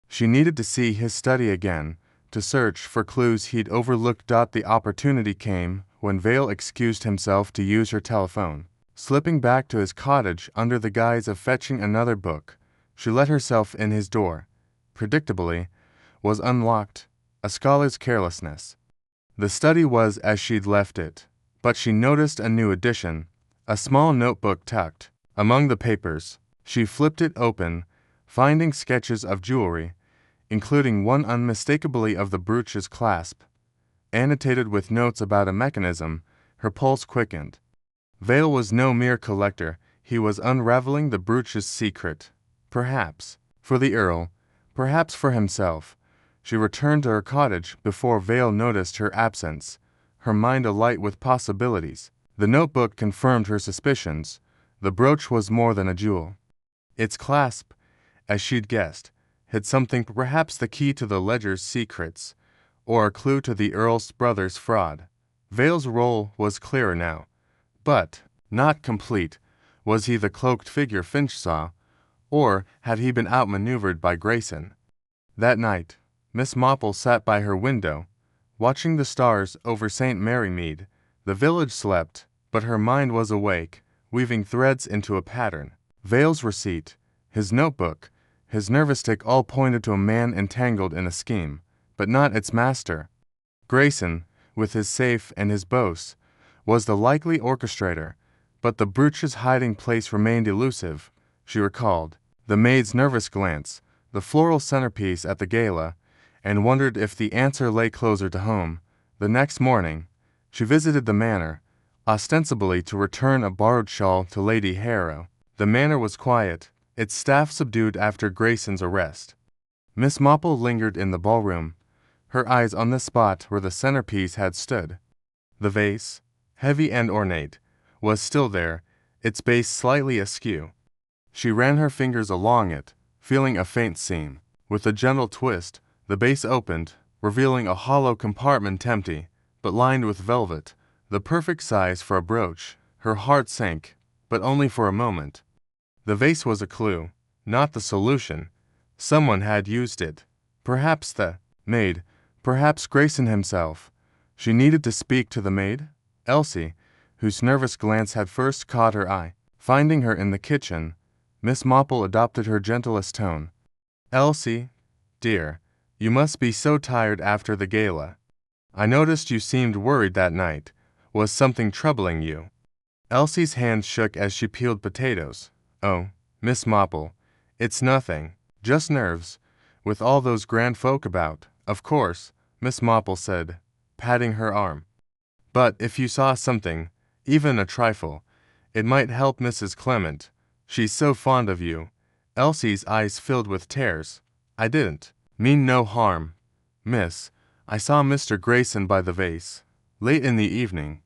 She needed to see his study again, to search for clues he'd overlooked. The opportunity came when Vale excused himself to use her telephone. Slipping back to his cottage under the guise of fetching another book, she let herself in. His door, predictably, was unlocked, a scholar's carelessness. The study was as she'd left it, but she noticed a new addition, a small notebook tucked among the papers. She flipped it open, finding sketches of jewelry, including one unmistakably of the brooch's clasp. Annotated with notes about a mechanism, her pulse quickened. Vale was no mere collector, he was unraveling the brooch's secret. Perhaps for the Earl, perhaps for himself. She returned to her cottage before Vale noticed her absence, her mind alight with possibilities. The notebook confirmed her suspicions. The brooch was more than a jewel. Its clasp, as she'd guessed, hid something, perhaps the key to the ledger's secrets, or a clue to the Earl's brother's fraud. Vale's role was clearer now, but not complete. Was he the cloaked figure Finch saw, or had he been outmaneuvered by Grayson? That night, Miss Marple sat by her window, watching the stars over St. Mary Mead. The village slept, but her mind was awake, weaving threads into a pattern. Vale's receipt, his notebook, his nervous tick all pointed to a man entangled in a scheme, but not its master. Grayson, with his safe and his boasts, was the likely orchestrator, but the brooch's hiding place remained elusive. She recalled the maid's nervous glance, the floral centerpiece at the gala, and wondered if the answer lay closer to home. The next morning, she visited the manor, ostensibly to return a borrowed shawl to Lady Harrow. The manor was quiet, its staff subdued after Grayson's arrest. Miss Marple lingered in the ballroom, her eyes on the spot where the centerpiece had stood. The vase, heavy and ornate, was still there, its base slightly askew. She ran her fingers along it, feeling a faint seam. With a gentle twist, the base opened, revealing a hollow compartment empty, but lined with velvet, the perfect size for a brooch. Her heart sank, but only for a moment. The vase was a clue, not the solution. Someone had used it. Perhaps the maid, perhaps Grayson himself. She needed to speak to the maid, Elsie, whose nervous glance had first caught her eye. Finding her in the kitchen, Miss Marple adopted her gentlest tone. "Elsie, dear, you must be so tired after the gala. I noticed you seemed worried that night. Was something troubling you?" Elsie's hands shook as she peeled potatoes. "Oh, Miss Marple, it's nothing, just nerves, with all those grand folk about." "Of course," Miss Marple said, patting her arm. "But if you saw something, even a trifle, it might help Mrs. Clement. She's so fond of you." Elsie's eyes filled with tears. "I didn't mean no harm, miss. I saw Mr. Grayson by the vase, late in the evening.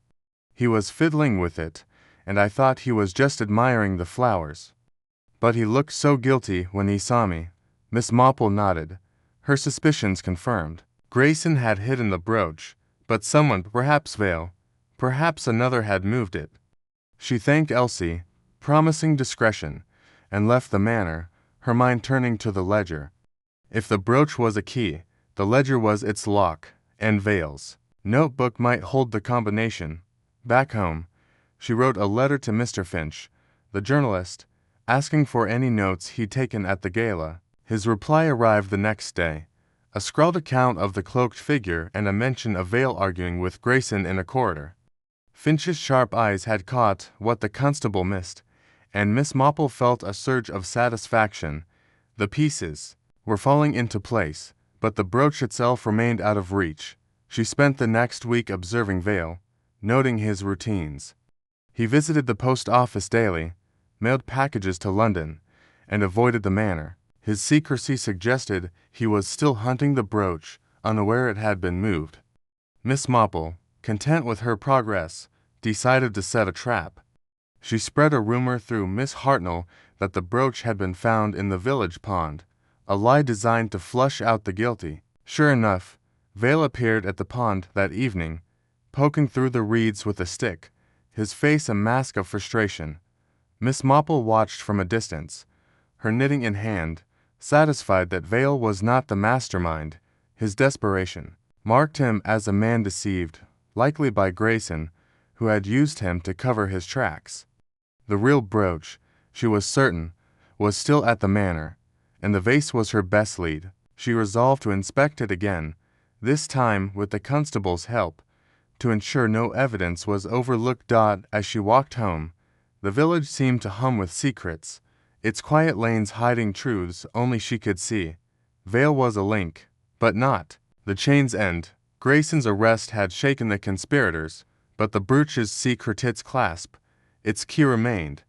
He was fiddling with it, and I thought he was just admiring the flowers. But he looked so guilty when he saw me." Miss Marple nodded, her suspicions confirmed. Grayson had hidden the brooch, but someone, perhaps Vale, perhaps another, had moved it. She thanked Elsie, promising discretion, and left the manor, her mind turning to the ledger. If the brooch was a key, the ledger was its lock, and Vale's notebook might hold the combination. Back home, she wrote a letter to Mr. Finch, the journalist, asking for any notes he'd taken at the gala. His reply arrived the next day, a scrawled account of the cloaked figure and a mention of Vale arguing with Grayson in a corridor. Finch's sharp eyes had caught what the constable missed, and Miss Marple felt a surge of satisfaction. The pieces were falling into place, but the brooch itself remained out of reach. She spent the next week observing Vale, noting his routines. He visited the post office daily, mailed packages to London, and avoided the manor. His secrecy suggested he was still hunting the brooch, unaware it had been moved. Miss Marple, content with her progress, decided to set a trap. She spread a rumor through Miss Hartnell that the brooch had been found in the village pond, a lie designed to flush out the guilty. Sure enough, Vale appeared at the pond that evening, poking through the reeds with a stick, his face a mask of frustration. Miss Marple watched from a distance, her knitting in hand, satisfied that Vale was not the mastermind. His desperation marked him as a man deceived, likely by Grayson, who had used him to cover his tracks. The real brooch, she was certain, was still at the manor, and the vase was her best lead. She resolved to inspect it again, this time with the constable's help, to ensure no evidence was overlooked. As she walked home, the village seemed to hum with secrets, its quiet lanes hiding truths only she could see. Vale was a link, but not the chain's end. Grayson's arrest had shaken the conspirators, but the brooch's secret clasp, its key remained.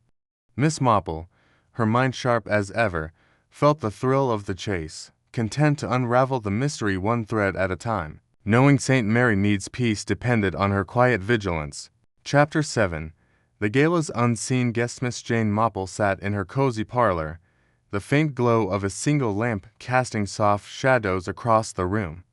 Miss Marple, her mind sharp as ever, felt the thrill of the chase, content to unravel the mystery one thread at a time, knowing St. Mary Mead's peace depended on her quiet vigilance. Chapter 7. The gala's unseen guest. Miss Jane Marple sat in her cozy parlor, the faint glow of a single lamp casting soft shadows across the room.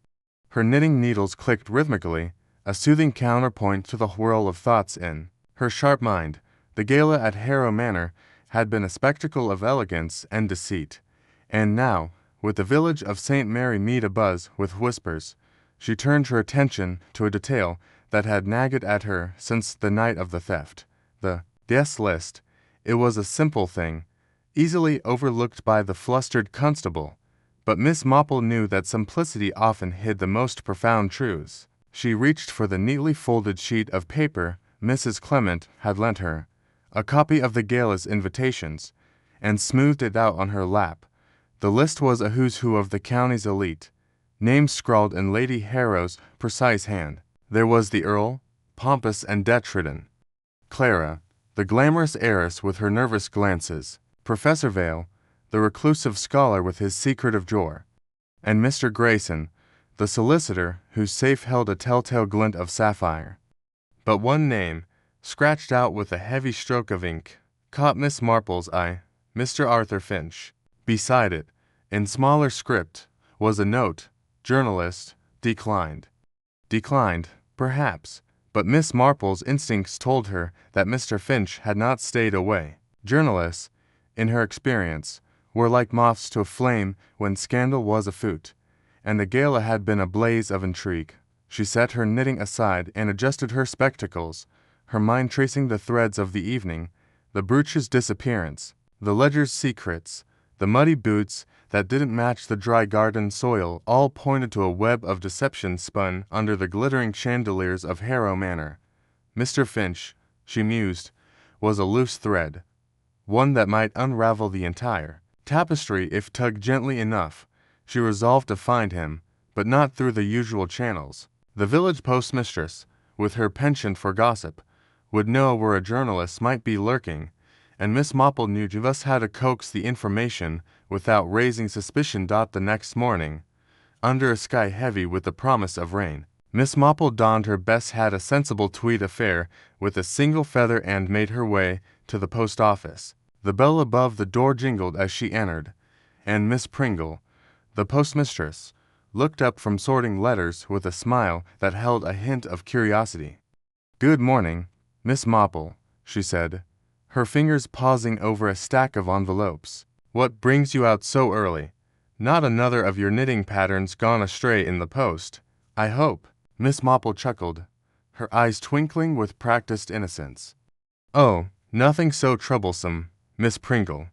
Her knitting needles clicked rhythmically, a soothing counterpoint to the whirl of thoughts in her sharp mind. The gala at Harrow Manor had been a spectacle of elegance and deceit, and now, with the village of St. Mary Mead abuzz with whispers, she turned her attention to a detail that had nagged at her since the night of the theft. The guest list. It was a simple thing, easily overlooked by the flustered constable, but Miss Marple knew that simplicity often hid the most profound truths. She reached for the neatly folded sheet of paper Mrs. Clement had lent her, a copy of the gala's invitations, and smoothed it out on her lap. The list was a who's who of the county's elite, names scrawled in Lady Harrow's precise hand. There was the Earl, pompous and debt-ridden; Clara, the glamorous heiress with her nervous glances; Professor Vale, the reclusive scholar with his secretive drawer; and Mr. Grayson, the solicitor whose safe held a telltale glint of sapphire. But one name, scratched out with a heavy stroke of ink, caught Miss Marple's eye: Mr. Arthur Finch. Beside it, in smaller script, was a note: journalist, declined. Declined, perhaps, but Miss Marple's instincts told her that Mr. Finch had not stayed away. Journalists, in her experience, were like moths to a flame when scandal was afoot, and the gala had been a blaze of intrigue. She set her knitting aside and adjusted her spectacles, her mind tracing the threads of the evening: the brooch's disappearance, the ledger's secrets, the muddy boots that didn't match the dry garden soil, all pointed to a web of deception spun under the glittering chandeliers of Harrow Manor. Mr. Finch, she mused, was a loose thread, one that might unravel the entire tapestry if tugged gently enough. She resolved to find him, but not through the usual channels. The village postmistress, with her penchant for gossip, would know where a journalist might be lurking, and Miss Marple knew just how to coax the information without raising suspicion. The next morning, under a sky heavy with the promise of rain, Miss Marple donned her best hat, a sensible tweed affair with a single feather, and made her way to the post office. The bell above the door jingled as she entered, and Miss Pringle, the postmistress, looked up from sorting letters with a smile that held a hint of curiosity. "Good morning, Miss Marple," she said, her fingers pausing over a stack of envelopes. "What brings you out so early? Not another of your knitting patterns gone astray in the post, I hope?" Miss Marple chuckled, her eyes twinkling with practiced innocence. "Oh, nothing so troublesome, Miss Pringle.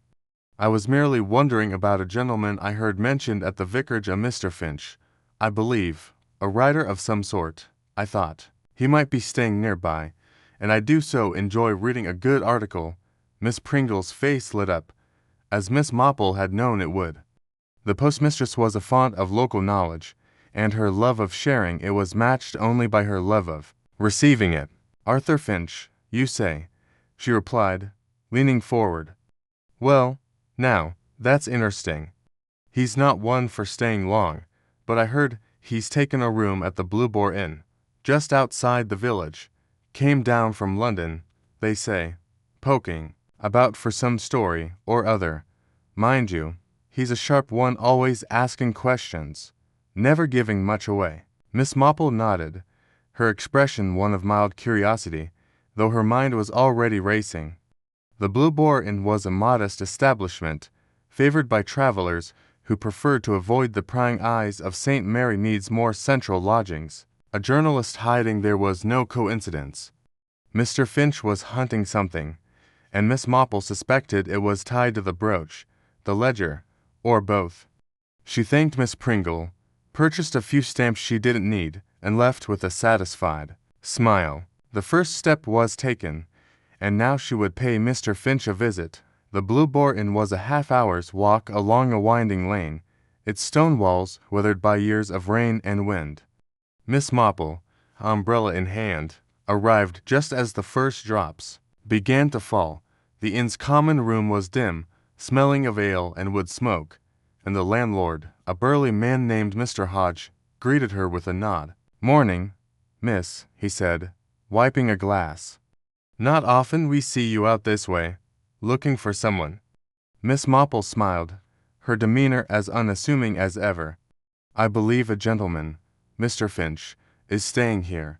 I was merely wondering about a gentleman I heard mentioned at the vicarage, a Mr. Finch, I believe, a writer of some sort. I thought he might be staying nearby, and I do so enjoy reading a good article." Miss Pringle's face lit up, as Miss Marple had known it would. The postmistress was a font of local knowledge, and her love of sharing it was matched only by her love of receiving it. "Arthur Finch, you say?" she replied, leaning forward. "Well, now, that's interesting. He's not one for staying long, but I heard he's taken a room at the Blue Boar Inn, just outside the village. Came down from London, they say, poking about for some story or other. Mind you, he's a sharp one, always asking questions, never giving much away." Miss Marple nodded, her expression one of mild curiosity, though her mind was already racing. The Blue Boar Inn was a modest establishment, favored by travelers who preferred to avoid the prying eyes of St. Mary Mead's more central lodgings. A journalist hiding there was no coincidence. Mr. Finch was hunting something, and Miss Marple suspected it was tied to the brooch, the ledger, or both. She thanked Miss Pringle, purchased a few stamps she didn't need, and left with a satisfied smile. The first step was taken, and now she would pay Mr. Finch a visit. The Blue Boar Inn was a half-hour's walk along a winding lane, its stone walls weathered by years of rain and wind. Miss Marple, umbrella in hand, arrived just as the first drops began to fall. The inn's common room was dim, smelling of ale and wood smoke, and the landlord, a burly man named Mr. Hodge, greeted her with a nod. "Morning, miss," he said, wiping a glass. "Not often we see you out this way, looking for someone." Miss Marple smiled, her demeanor as unassuming as ever. "I believe a gentleman, Mr. Finch, is staying here.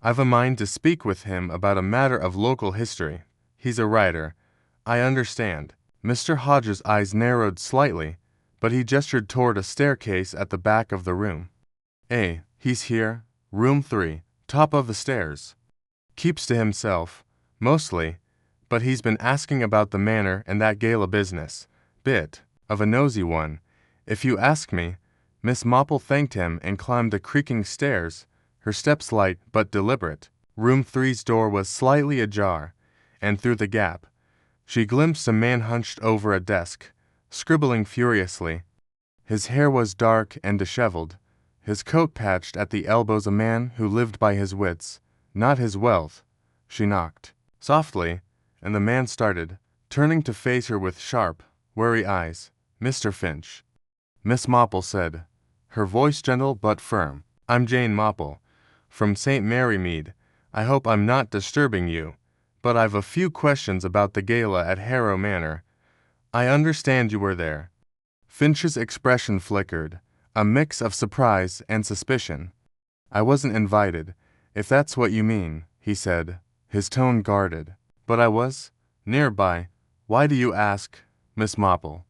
I've a mind to speak with him about a matter of local history. He's a writer, I understand." Mr. Hodge's eyes narrowed slightly, but he gestured toward a staircase at the back of the room. He's here, room 3, top of the stairs. Keeps to himself, mostly, but he's been asking about the manor and that gala business. Bit of a nosy one, if you ask me." Miss Marple thanked him and climbed the creaking stairs, her steps light but deliberate. Room 3's door was slightly ajar, and through the gap, she glimpsed a man hunched over a desk, scribbling furiously. His hair was dark and disheveled, his coat patched at the elbows. A man who lived by his wits, not his wealth. She knocked softly, and the man started, turning to face her with sharp, wary eyes. "Mr. Finch," Miss Marple said, her voice gentle but firm. "I'm Jane Marple, from St. Mary Mead. I hope I'm not disturbing you, but I've a few questions about the gala at Harrow Manor. I understand you were there." Finch's expression flickered, a mix of surprise and suspicion. "I wasn't invited, if that's what you mean," he said, his tone guarded. "But I was nearby. Why do you ask, Miss Marple?"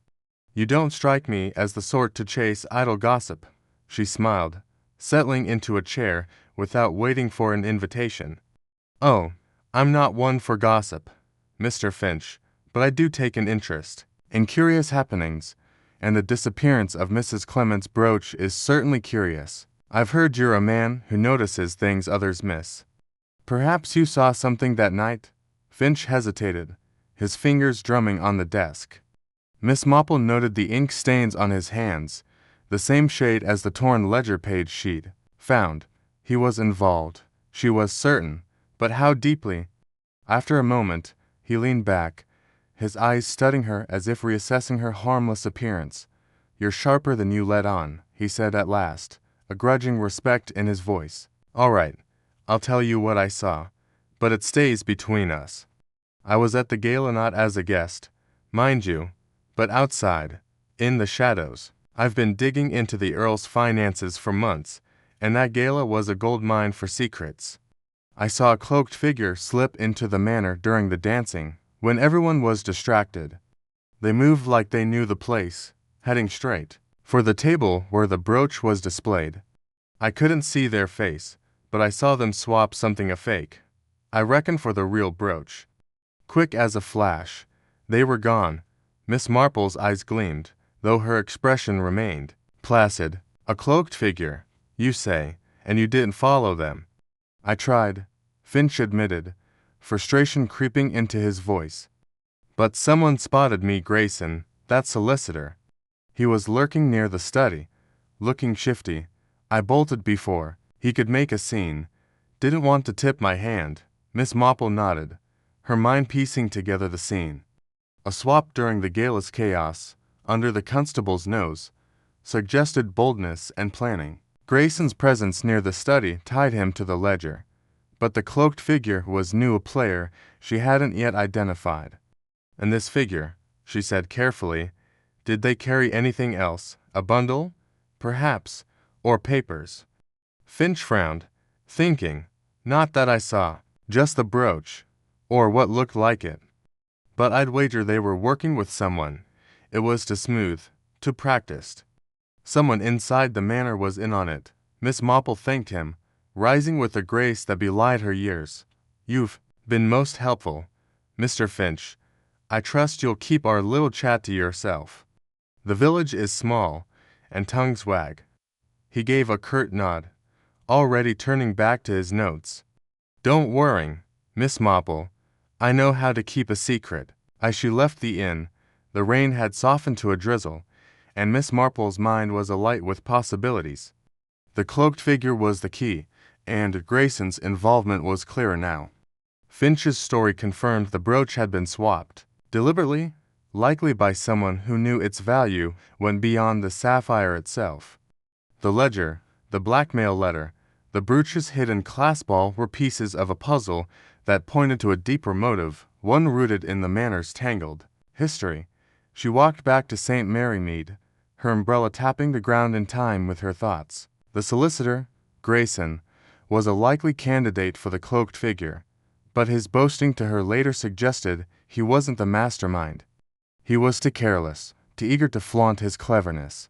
"You don't strike me as the sort to chase idle gossip," she smiled, settling into a chair without waiting for an invitation. "Oh, I'm not one for gossip, Mr. Finch, but I do take an interest in curious happenings, and the disappearance of Mrs. Clement's brooch is certainly curious. I've heard you're a man who notices things others miss. Perhaps you saw something that night?" Finch hesitated, his fingers drumming on the desk. Miss Marple noted the ink stains on his hands, the same shade as the torn ledger page she'd found. He was involved, she was certain, but how deeply? After a moment, he leaned back, his eyes studying her as if reassessing her harmless appearance. "You're sharper than you let on," he said at last, a grudging respect in his voice. "All right, I'll tell you what I saw, but it stays between us. I was at the gala not as a guest, mind you, but outside, in the shadows. I've been digging into the Earl's finances for months, and that gala was a gold mine for secrets. I saw a cloaked figure slip into the manor during the dancing, when everyone was distracted. They moved like they knew the place, heading straight for the table where the brooch was displayed. I couldn't see their face, but I saw them swap something a fake, I reckon, for the real brooch. Quick as a flash, they were gone." Miss Marple's eyes gleamed, though her expression remained placid. "A cloaked figure, you say, and you didn't follow them?" "I tried," Finch admitted, frustration creeping into his voice. "But someone spotted me. Grayson, that solicitor. He was lurking near the study, looking shifty. I bolted before he could make a scene. Didn't want to tip my hand." Miss Marple nodded, her mind piecing together the scene. A swap during the gala's chaos, under the constable's nose, suggested boldness and planning. Grayson's presence near the study tied him to the ledger, but the cloaked figure was new, a player she hadn't yet identified. "And this figure," she said carefully, "did they carry anything else? A bundle, perhaps, or papers?" Finch frowned, thinking. "Not that I saw. Just the brooch, or what looked like it. But I'd wager they were working with someone. It was too smooth, too practiced. Someone inside the manor was in on it." Miss Marple thanked him, rising with a grace that belied her years. "You've been most helpful, Mr. Finch. I trust you'll keep our little chat to yourself. The village is small, and tongues wag." He gave a curt nod, already turning back to his notes. "Don't worry, Miss Marple. I know how to keep a secret." As she left the inn, the rain had softened to a drizzle, and Miss Marple's mind was alight with possibilities. The cloaked figure was the key, and Grayson's involvement was clearer now. Finch's story confirmed the brooch had been swapped, deliberately, likely by someone who knew its value went beyond the sapphire itself. The ledger, the blackmail letter, the brooch's hidden clasp ball were pieces of a puzzle that pointed to a deeper motive, one rooted in the manor's tangled history. She walked back to St. Mary Mead, her umbrella tapping the ground in time with her thoughts. The solicitor, Grayson, was a likely candidate for the cloaked figure, but his boasting to her later suggested he wasn't the mastermind. He was too careless, too eager to flaunt his cleverness.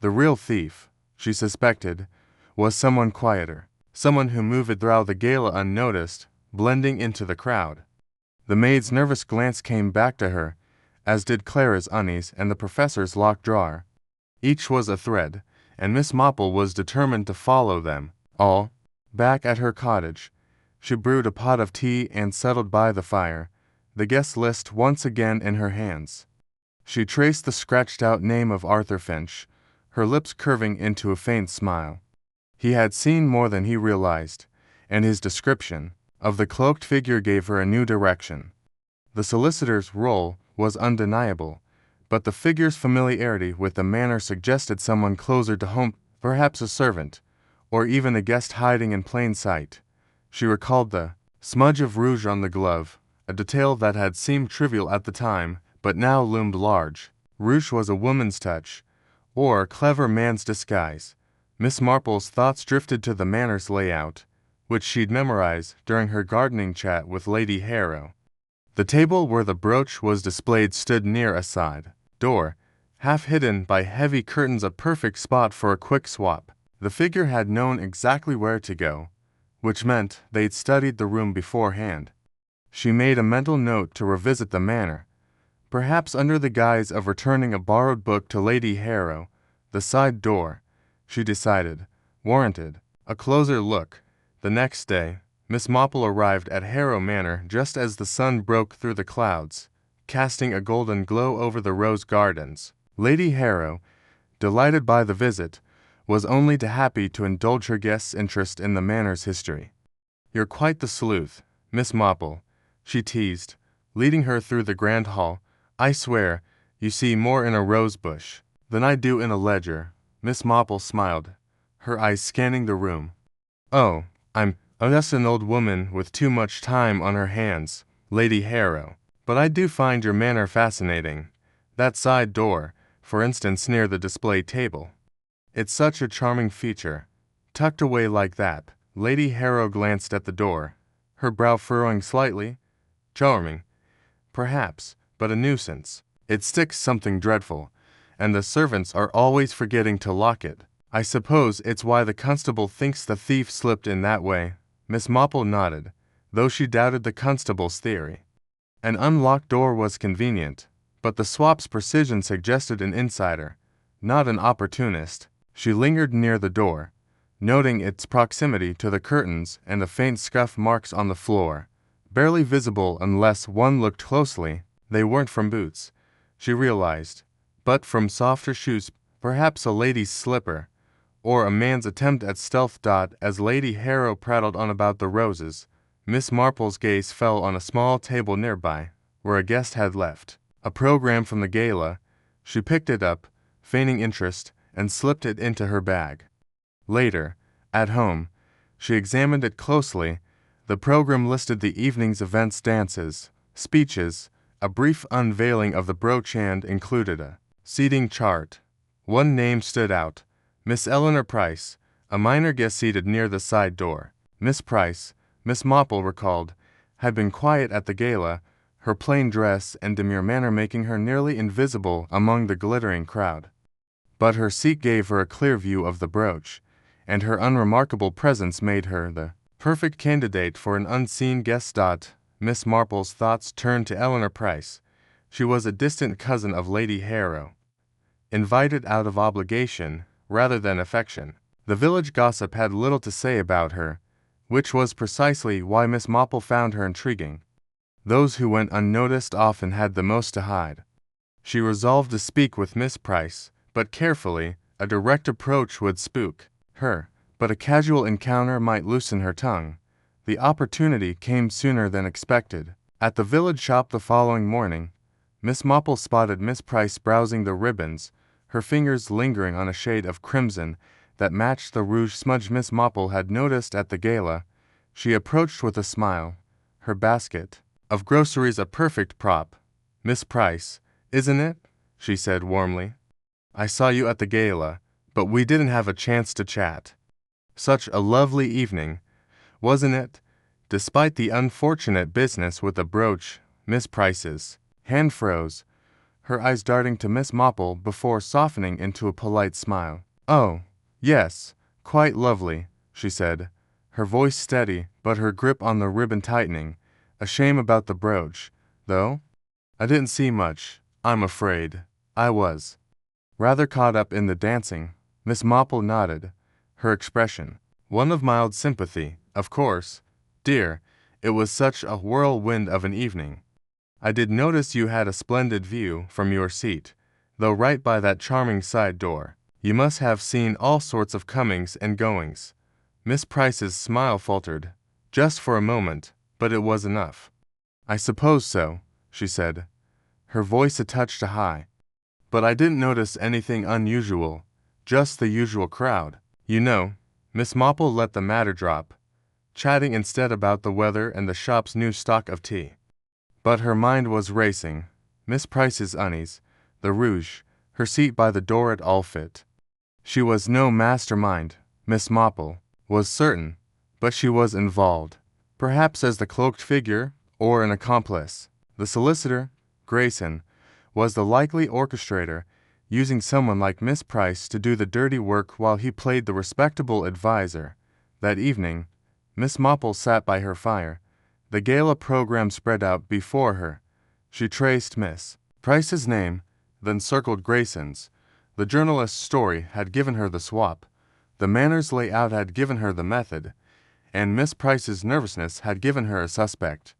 The real thief, she suspected, was someone quieter, someone who moved throughout the gala unnoticed, blending into the crowd. The maid's nervous glance came back to her, as did Clara's unease and the professor's locked drawer. Each was a thread, and Miss Marple was determined to follow them all. Back at her cottage, she brewed a pot of tea and settled by the fire, the guest list once again in her hands. She traced the scratched-out name of Arthur Finch, her lips curving into a faint smile. He had seen more than he realized, and his description of the cloaked figure gave her a new direction. The solicitor's role was undeniable, but the figure's familiarity with the manor suggested someone closer to home, perhaps a servant, or even a guest hiding in plain sight. She recalled the smudge of rouge on the glove, a detail that had seemed trivial at the time, but now loomed large. Rouge was a woman's touch, or a clever man's disguise. Miss Marple's thoughts drifted to the manor's layout, which she'd memorized during her gardening chat with Lady Harrow. The table where the brooch was displayed stood near a side door, half hidden by heavy curtains, a perfect spot for a quick swap. The figure had known exactly where to go, which meant they'd studied the room beforehand. She made a mental note to revisit the manor, perhaps under the guise of returning a borrowed book to Lady Harrow. The side door, she decided, warranted a closer look. The next day, Miss Marple arrived at Harrow Manor just as the sun broke through the clouds, casting a golden glow over the rose gardens. Lady Harrow, delighted by the visit, was only too happy to indulge her guest's interest in the manor's history. "You're quite the sleuth, Miss Marple," she teased, leading her through the grand hall. "I swear, you see more in a rose bush than I do in a ledger." Miss Marple smiled, her eyes scanning the room. "Oh, I'm just an old woman with too much time on her hands, Lady Harrow. But I do find your manor fascinating. That side door, for instance, near the display table. It's such a charming feature, tucked away like that." Lady Harrow glanced at the door, her brow furrowing slightly. "Charming, perhaps, but a nuisance. It sticks something dreadful, and the servants are always forgetting to lock it. I suppose it's why the constable thinks the thief slipped in that way." Miss Marple nodded, though she doubted the constable's theory. An unlocked door was convenient, but the swap's precision suggested an insider, not an opportunist. She lingered near the door, noting its proximity to the curtains and the faint scuff marks on the floor, barely visible unless one looked closely. They weren't from boots, she realized, but from softer shoes, perhaps a lady's slipper, or a man's attempt at stealth. As Lady Harrow prattled on about the roses, Miss Marple's gaze fell on a small table nearby, where a guest had left a program from the gala. She picked it up, feigning interest, and slipped it into her bag. Later, at home, she examined it closely. The program listed the evening's events, dances, speeches, a brief unveiling of the brooch, and included a seating chart. One name stood out: Miss Eleanor Price, a minor guest seated near the side door. Miss Price, Miss Marple recalled, had been quiet at the gala, her plain dress and demure manner making her nearly invisible among the glittering crowd. But her seat gave her a clear view of the brooch, and her unremarkable presence made her the perfect candidate for an unseen guest. Miss Marple's thoughts turned to Eleanor Price. She was a distant cousin of Lady Harrow, invited out of obligation rather than affection. The village gossip had little to say about her, which was precisely why Miss Marple found her intriguing. Those who went unnoticed often had the most to hide. She resolved to speak with Miss Price, but carefully. A direct approach would spook her, but a casual encounter might loosen her tongue. The opportunity came sooner than expected. At the village shop the following morning, Miss Marple spotted Miss Price browsing the ribbons, her fingers lingering on a shade of crimson that matched the rouge smudge Miss Marple had noticed at the gala. She approached with a smile, her basket of groceries a perfect prop. "Miss Price, isn't it?" she said warmly. "I saw you at the gala, but we didn't have a chance to chat. Such a lovely evening, wasn't it?" Despite the unfortunate business with the brooch, Miss Price's hand froze, her eyes darting to Miss Marple before softening into a polite smile. "Oh, yes, quite lovely," she said, her voice steady but her grip on the ribbon tightening. "A shame about the brooch, though. I didn't see much, I'm afraid. I was rather caught up in the dancing." Miss Marple nodded, her expression one of mild sympathy. "Of course, dear, it was such a whirlwind of an evening. I did notice you had a splendid view from your seat, though right by that charming side door. You must have seen all sorts of comings and goings." Miss Price's smile faltered, just for a moment, but it was enough. "I suppose so," she said, her voice a touch too high. "But I didn't notice anything unusual, just the usual crowd. You know." Miss Marple let the matter drop, chatting instead about the weather and the shop's new stock of tea. But her mind was racing. Miss Price's unease, the rouge, her seat by the door at all fit. She was no mastermind, Miss Marple was certain, but she was involved, perhaps as the cloaked figure or an accomplice. The solicitor, Grayson, was the likely orchestrator, using someone like Miss Price to do the dirty work while he played the respectable adviser. That evening, Miss Marple sat by her fire, the gala program spread out before her. She traced Miss Price's name, then circled Grayson's. The journalist's story had given her the swap, the Manor's layout had given her the method, and Miss Price's nervousness had given her a suspect.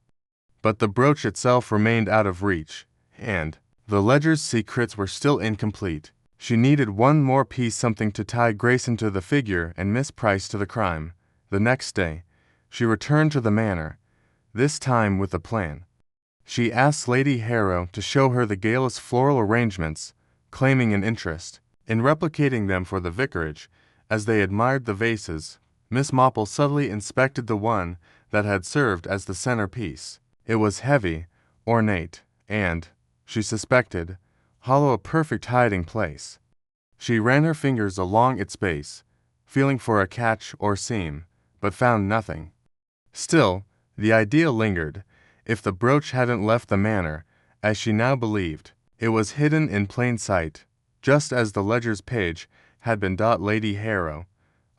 But the brooch itself remained out of reach, and the ledger's secrets were still incomplete. She needed one more piece, something to tie Grayson to the figure and Miss Price to the crime. The next day, she returned to the Manor, this time with a plan. She asked Lady Harrow to show her the gala's floral arrangements, claiming an interest in replicating them for the vicarage. As they admired the vases, Miss Marple subtly inspected the one that had served as the centerpiece. It was heavy, ornate, and, she suspected, hollow, a perfect hiding place. She ran her fingers along its base, feeling for a catch or seam, but found nothing. Still, the idea lingered. If the brooch hadn't left the Manor, as she now believed, it was hidden in plain sight, just as the ledger's page had been. Lady Harrow,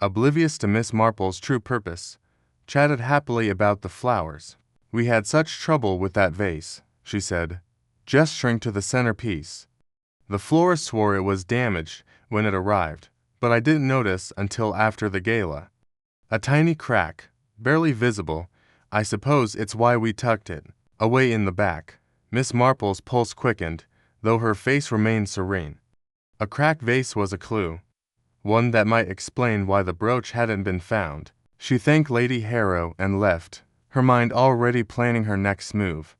oblivious to Miss Marple's true purpose, chatted happily about the flowers. "We had such trouble with that vase," she said, gesturing to the centerpiece. "The florist swore it was damaged when it arrived, but I didn't notice until after the gala. A tiny crack, barely visible. I suppose it's why we tucked it away in the back." Miss Marple's pulse quickened, though her face remained serene. A cracked vase was a clue, one that might explain why the brooch hadn't been found. She thanked Lady Harrow and left, her mind already planning her next move.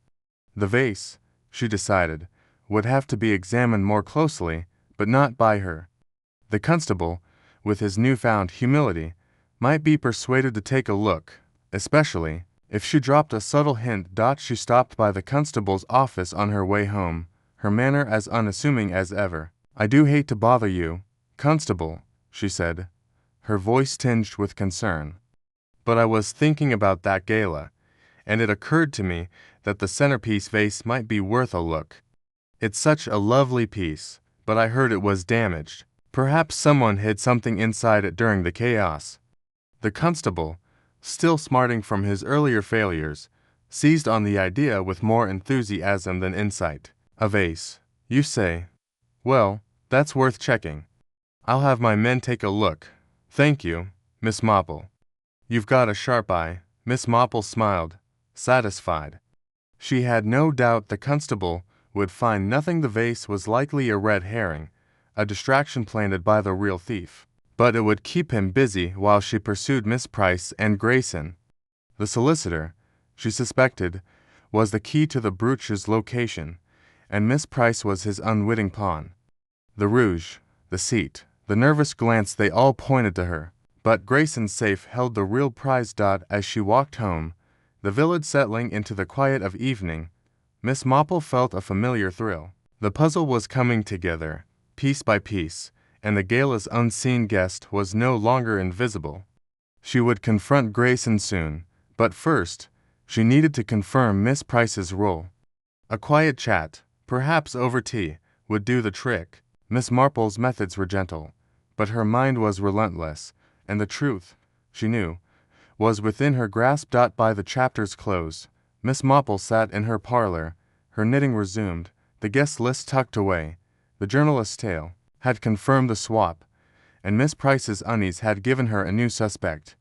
The vase, she decided, would have to be examined more closely, but not by her. The constable, with his newfound humility, might be persuaded to take a look, especially if she dropped a subtle hint. She stopped by the constable's office on her way home, her manner as unassuming as ever. "I do hate to bother you, Constable," she said, her voice tinged with concern. "But I was thinking about that gala, and it occurred to me that the centerpiece vase might be worth a look. It's such a lovely piece, but I heard it was damaged." Perhaps someone hid something inside it during the chaos. The constable, still smarting from his earlier failures, seized on the idea with more enthusiasm than insight. A vase, you say? Well, that's worth checking. I'll have my men take a look. Thank you, Miss Marple. You've got a sharp eye. Miss Marple smiled, satisfied. She had no doubt the constable would find nothing. The vase was likely a red herring, a distraction planted by the real thief. But it would keep him busy while she pursued Miss Price and Grayson. The solicitor, she suspected, was the key to the brooch's location, and Miss Price was his unwitting pawn. The rouge, the seat, the nervous glance, they all pointed to her. But Grayson's safe held the real prize. As she walked home, the village settling into the quiet of evening, Miss Marple felt a familiar thrill. The puzzle was coming together, piece by piece, and the gala's unseen guest was no longer invisible. She would confront Grayson soon, but first, she needed to confirm Miss Price's role. A quiet chat, perhaps over tea, would do the trick. Miss Marple's methods were gentle, but her mind was relentless, and the truth, she knew, was within her grasp. By the chapter's close, Miss Marple sat in her parlor, her knitting resumed, the guest list tucked away. The journalist's tale had confirmed the swap, and Miss Price's unease had given her a new suspect.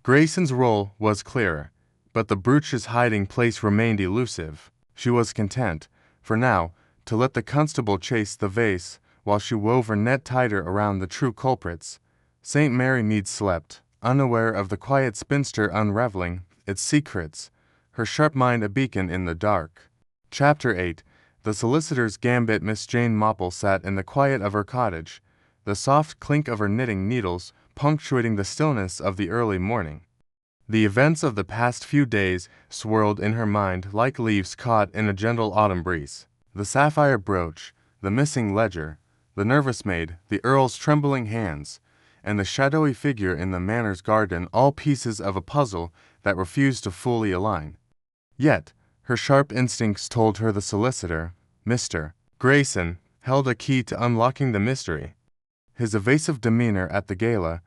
Grayson's role was clearer, but the brooch's hiding place remained elusive. She was content, for now, to let the constable chase the vase while she wove her net tighter around the true culprits. St. Mary Mead slept, unaware of the quiet spinster unraveling its secrets, her sharp mind a beacon in the dark. Chapter 8. The Solicitor's Gambit. Miss Jane Marple sat in the quiet of her cottage, the soft clink of her knitting needles punctuating the stillness of the early morning. The events of the past few days swirled in her mind like leaves caught in a gentle autumn breeze. The sapphire brooch, the missing ledger, the nervous maid, the Earl's trembling hands, and the shadowy figure in the manor's garden, all pieces of a puzzle that refused to fully align. Yet, her sharp instincts told her the solicitor, Mr. Grayson, held a key to unlocking the mystery. His evasive demeanor at the gala,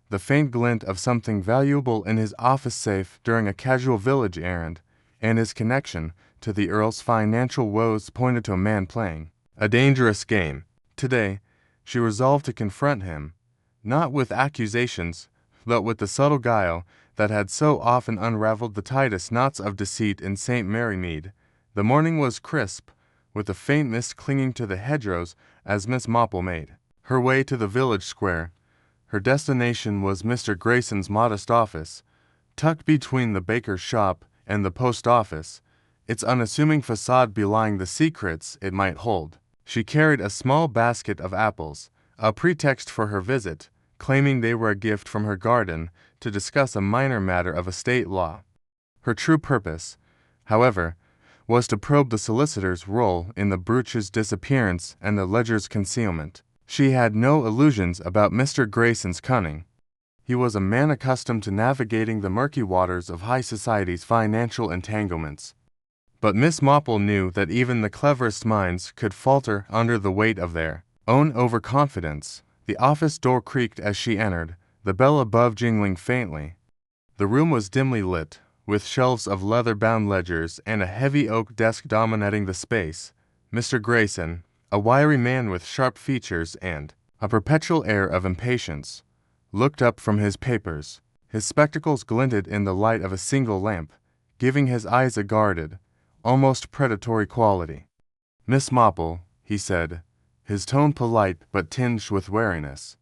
the faint glint of something valuable in his office safe during a casual village errand, and his connection to the Earl's financial woes pointed to a man playing a dangerous game. Today, she resolved to confront him, not with accusations, but with the subtle guile that had so often unraveled the tightest knots of deceit in St. Mary Mead. The morning was crisp, with a faint mist clinging to the hedgerows as Miss Marple made her way to the village square. Her destination was Mr. Grayson's modest office, tucked between the baker's shop and the post office, its unassuming facade belying the secrets it might hold. She carried a small basket of apples, a pretext for her visit, claiming they were a gift from her garden to discuss a minor matter of estate law. Her true purpose, however, was to probe the solicitor's role in the brooch's disappearance and the ledger's concealment. She had no illusions about Mr. Grayson's cunning. He was a man accustomed to navigating the murky waters of high society's financial entanglements. But Miss Marple knew that even the cleverest minds could falter under the weight of their own overconfidence. The office door creaked as she entered, the bell above jingling faintly. The room was dimly lit, with shelves of leather-bound ledgers and a heavy oak desk dominating the space. Mr. Grayson, a wiry man with sharp features and a perpetual air of impatience, looked up from his papers. His spectacles glinted in the light of a single lamp, giving his eyes a guarded, almost predatory quality. Miss Marple, he said, his tone polite but tinged with wariness.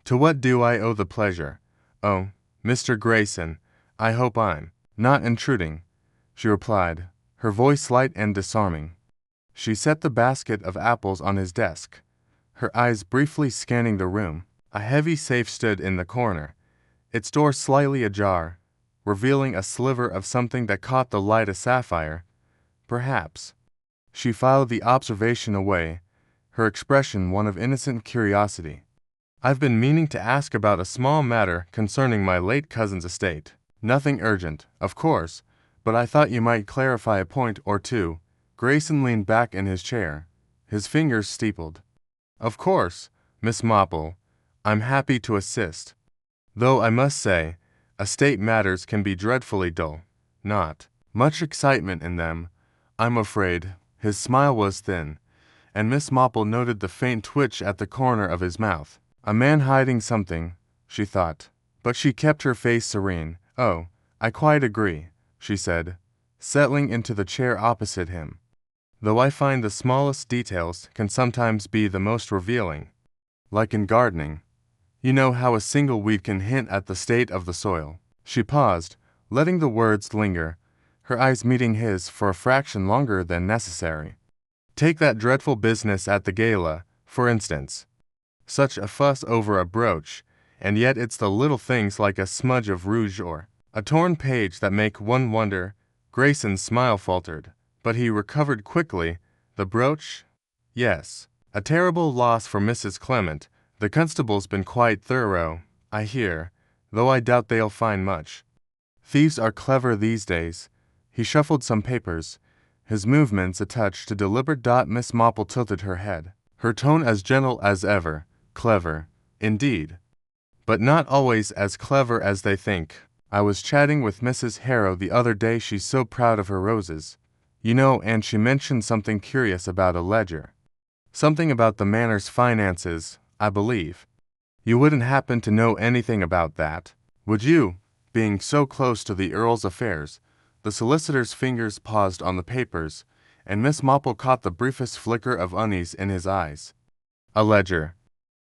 To what do I owe the pleasure? Oh, Mr. Grayson, I hope I'm not intruding, she replied, her voice light and disarming. She set the basket of apples on his desk, her eyes briefly scanning the room. A heavy safe stood in the corner, its door slightly ajar, revealing a sliver of something that caught the light. A sapphire, perhaps. She filed the observation away, her expression one of innocent curiosity. I've been meaning to ask about a small matter concerning my late cousin's estate. Nothing urgent, of course, but I thought you might clarify a point or two. Grayson leaned back in his chair, his fingers steepled. Of course, Miss Marple, I'm happy to assist. Though I must say, estate matters can be dreadfully dull. Not much excitement in them, I'm afraid." His smile was thin, and Miss Marple noted the faint twitch at the corner of his mouth. A man hiding something, she thought. But she kept her face serene. "Oh, I quite agree," she said, settling into the chair opposite him. "Though I find the smallest details can sometimes be the most revealing. Like in gardening. You know how a single weed can hint at the state of the soil." She paused, letting the words linger, her eyes meeting his for a fraction longer than necessary. "Take that dreadful business at the gala, for instance. Such a fuss over a brooch, and yet it's the little things like a smudge of rouge or a torn page that make one wonder." Grayson's smile faltered, but he recovered quickly. "The brooch? Yes. A terrible loss for Mrs. Clement. The constable's been quite thorough, I hear, though I doubt they'll find much. Thieves are clever these days." He shuffled some papers, his movements a touch too deliberate. Miss Marple tilted her head, her tone as gentle as ever. "Clever, indeed. But not always as clever as they think. I was chatting with Mrs. Harrow the other day. She's so proud of her roses, you know, and she mentioned something curious about a ledger. Something about the manor's finances, I believe. You wouldn't happen to know anything about that, would you, being so close to the Earl's affairs?" The solicitor's fingers paused on the papers, and Miss Marple caught the briefest flicker of unease in his eyes. "A ledger.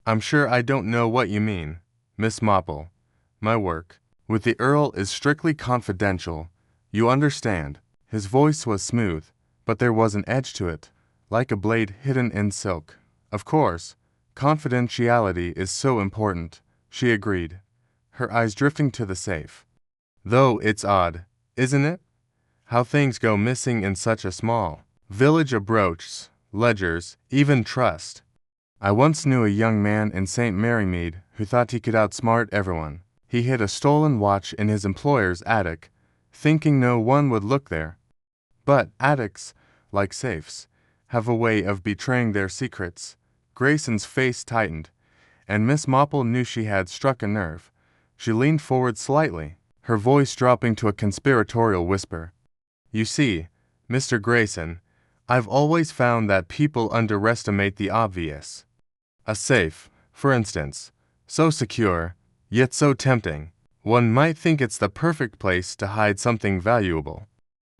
I'm sure I don't know what you mean, Miss Marple. My work with the Earl is strictly confidential, you understand." His voice was smooth, but there was an edge to it, like a blade hidden in silk. "Of course, confidentiality is so important," she agreed, her eyes drifting to the safe. "Though it's odd, isn't it, how things go missing in such a small village of brooches, ledgers, even trust. I once knew a young man in St. Mary Mead who thought he could outsmart everyone. He hid a stolen watch in his employer's attic, thinking no one would look there. But attics, like safes, have a way of betraying their secrets." Grayson's face tightened, and Miss Marple knew she had struck a nerve. She leaned forward slightly, her voice dropping to a conspiratorial whisper. "You see, Mr. Grayson, I've always found that people underestimate the obvious. A safe, for instance, so secure, yet so tempting. One might think it's the perfect place to hide something valuable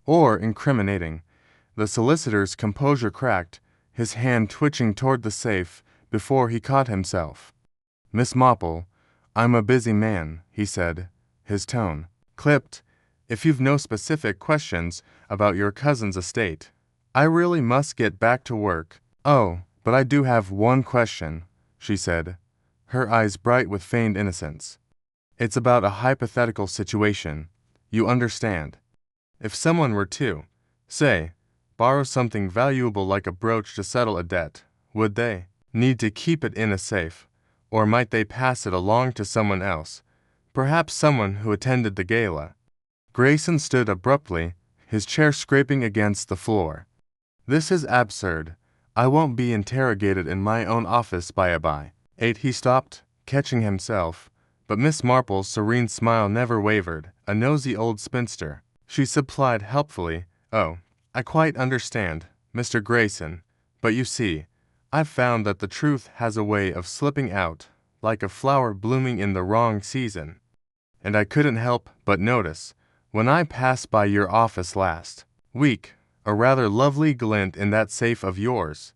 or incriminating." The solicitor's composure cracked, his hand twitching toward the safe before he caught himself. "Miss Marple, I'm a busy man," he said, his tone clipped. "If you've no specific questions about your cousin's estate, I really must get back to work." "Oh, but I do have one question," she said, her eyes bright with feigned innocence. "It's about a hypothetical situation, you understand. If someone were to, say, borrow something valuable like a brooch to settle a debt, would they need to keep it in a safe, or might they pass it along to someone else, perhaps someone who attended the gala?" Grayson stood abruptly, his chair scraping against the floor. "This is absurd. I won't be interrogated in my own office by a by." He stopped, catching himself, but Miss Marple's serene smile never wavered. "A nosy old spinster," she supplied helpfully. "Oh, I quite understand, Mr. Grayson, but you see, I've found that the truth has a way of slipping out, like a flower blooming in the wrong season. And I couldn't help but notice, when I passed by your office last week, a rather lovely glint in that safe of yours.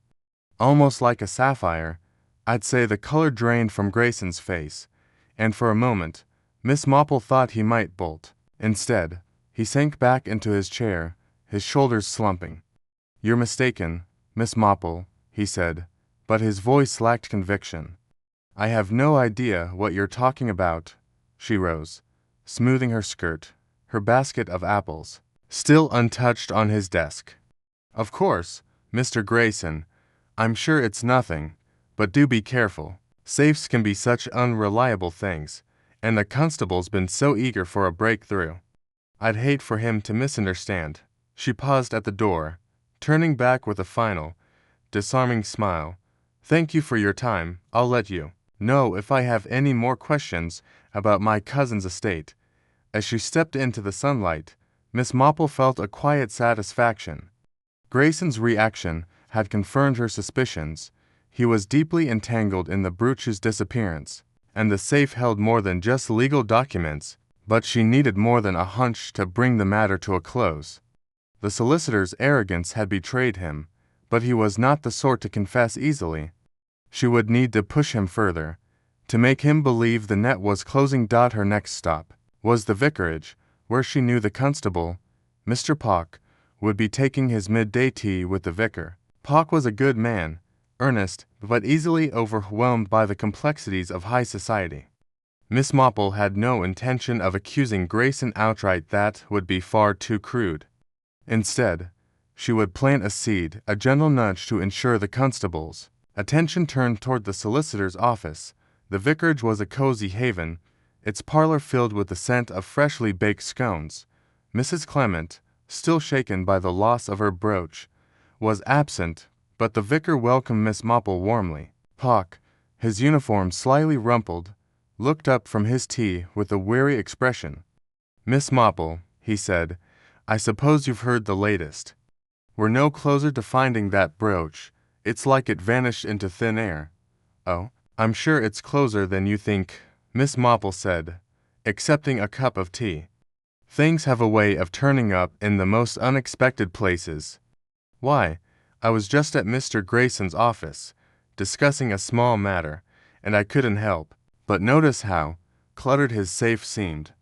Almost like a sapphire." I'd say the color drained from Grayson's face, and for a moment, Miss Marple thought he might bolt. Instead, he sank back into his chair, his shoulders slumping. "You're mistaken, Miss Marple," he said, but his voice lacked conviction. "I have no idea what you're talking about." She rose, smoothing her skirt, her basket of apples still untouched on his desk. "Of course, Mr. Grayson, I'm sure it's nothing, but do be careful. Safes can be such unreliable things, and the constable's been so eager for a breakthrough. I'd hate for him to misunderstand." She paused at the door, turning back with a final, disarming smile. "Thank you for your time. I'll let you know if I have any more questions about my cousin's estate." As she stepped into the sunlight, Miss Marple felt a quiet satisfaction. Grayson's reaction had confirmed her suspicions. He was deeply entangled in the brooch's disappearance, and the safe held more than just legal documents, but she needed more than a hunch to bring the matter to a close. The solicitor's arrogance had betrayed him, but he was not the sort to confess easily. She would need to push him further, to make him believe the net was closing. Her next stop was the vicarage, where she knew the constable, Mr. Pock, would be taking his midday tea with the vicar. Pock was a good man, earnest, but easily overwhelmed by the complexities of high society. Miss Marple had no intention of accusing Grayson outright. That would be far too crude. Instead, she would plant a seed, a gentle nudge to ensure the constable's attention turned toward the solicitor's office. The vicarage was a cozy haven, its parlor filled with the scent of freshly baked scones. Mrs. Clement, still shaken by the loss of her brooch, was absent, but the vicar welcomed Miss Marple warmly. Pock, his uniform slightly rumpled, looked up from his tea with a weary expression. "Miss Marple," he said, "I suppose you've heard the latest. We're no closer to finding that brooch. It's like it vanished into thin air." "Oh, I'm sure it's closer than you think," Miss Marple said, accepting a cup of tea. "Things have a way of turning up in the most unexpected places. Why, I was just at Mr. Grayson's office, discussing a small matter, and I couldn't help but notice how cluttered his safe seemed.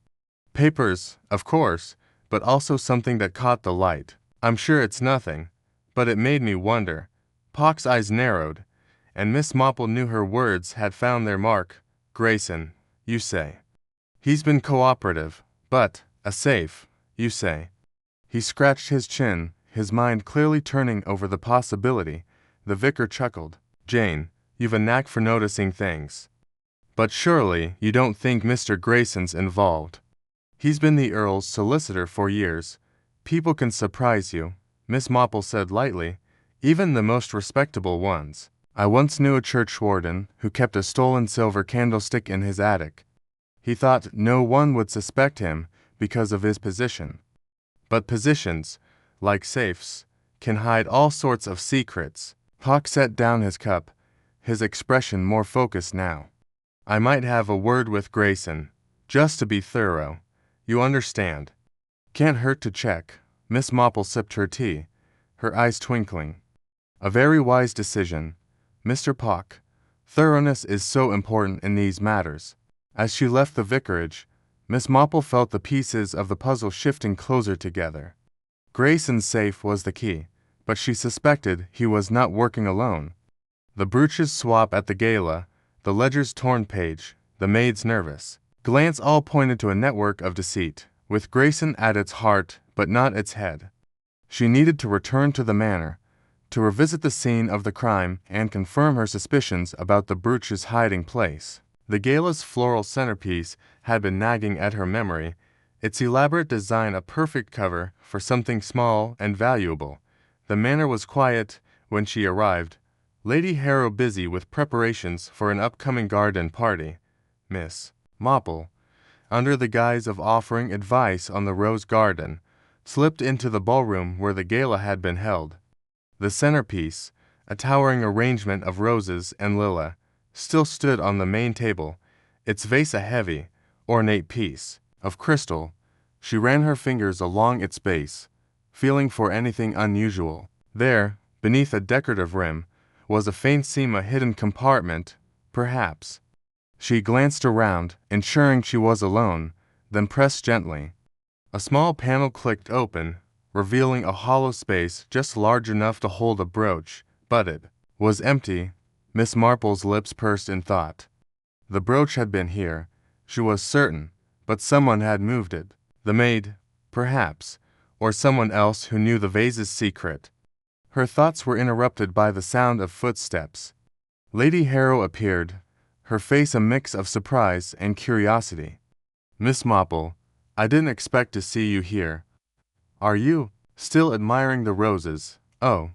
Papers, of course, but also something that caught the light. I'm sure it's nothing, but it made me wonder." Pock's eyes narrowed, and Miss Marple knew her words had found their mark. "Grayson, you say. He's been cooperative, but a safe, you say." He scratched his chin, his mind clearly turning over the possibility. The vicar chuckled. "Jane, you've a knack for noticing things. But surely you don't think Mr. Grayson's involved? He's been the Earl's solicitor for years. People can surprise you," Miss Marple said lightly, "even the most respectable ones. I once knew a churchwarden who kept a stolen silver candlestick in his attic. He thought no one would suspect him because of his position. But positions, like safes, can hide all sorts of secrets." Pock set down his cup, his expression more focused now. "I might have a word with Grayson, just to be thorough. You understand. Can't hurt to check." Miss Marple sipped her tea, her eyes twinkling. "A very wise decision, Mr. Pock. Thoroughness is so important in these matters." As she left the vicarage, Miss Marple felt the pieces of the puzzle shifting closer together. Grayson's safe was the key, but she suspected he was not working alone. The brooch's swap at the gala, the ledger's torn page, the maid's nervous glance all pointed to a network of deceit, with Grayson at its heart but not its head. She needed to return to the manor, to revisit the scene of the crime and confirm her suspicions about the brooch's hiding place. The gala's floral centerpiece had been nagging at her memory, its elaborate design a perfect cover for something small and valuable. The manor was quiet when she arrived, Lady Harrow busy with preparations for an upcoming garden party. Miss Marple, under the guise of offering advice on the rose garden, slipped into the ballroom where the gala had been held. The centerpiece, a towering arrangement of roses and lilac, still stood on the main table, its vase a heavy, ornate piece of crystal. She ran her fingers along its base, feeling for anything unusual. There, beneath a decorative rim, was a faint seam, a hidden compartment, perhaps. She glanced around, ensuring she was alone, then pressed gently. A small panel clicked open, revealing a hollow space just large enough to hold a brooch, but it was empty. Miss Marple's lips pursed in thought. The brooch had been here, she was certain, but someone had moved it. The maid, perhaps, or someone else who knew the vase's secret. Her thoughts were interrupted by the sound of footsteps. Lady Harrow appeared, her face a mix of surprise and curiosity. "Miss Marple, I didn't expect to see you here. Are you still admiring the roses?" "Oh,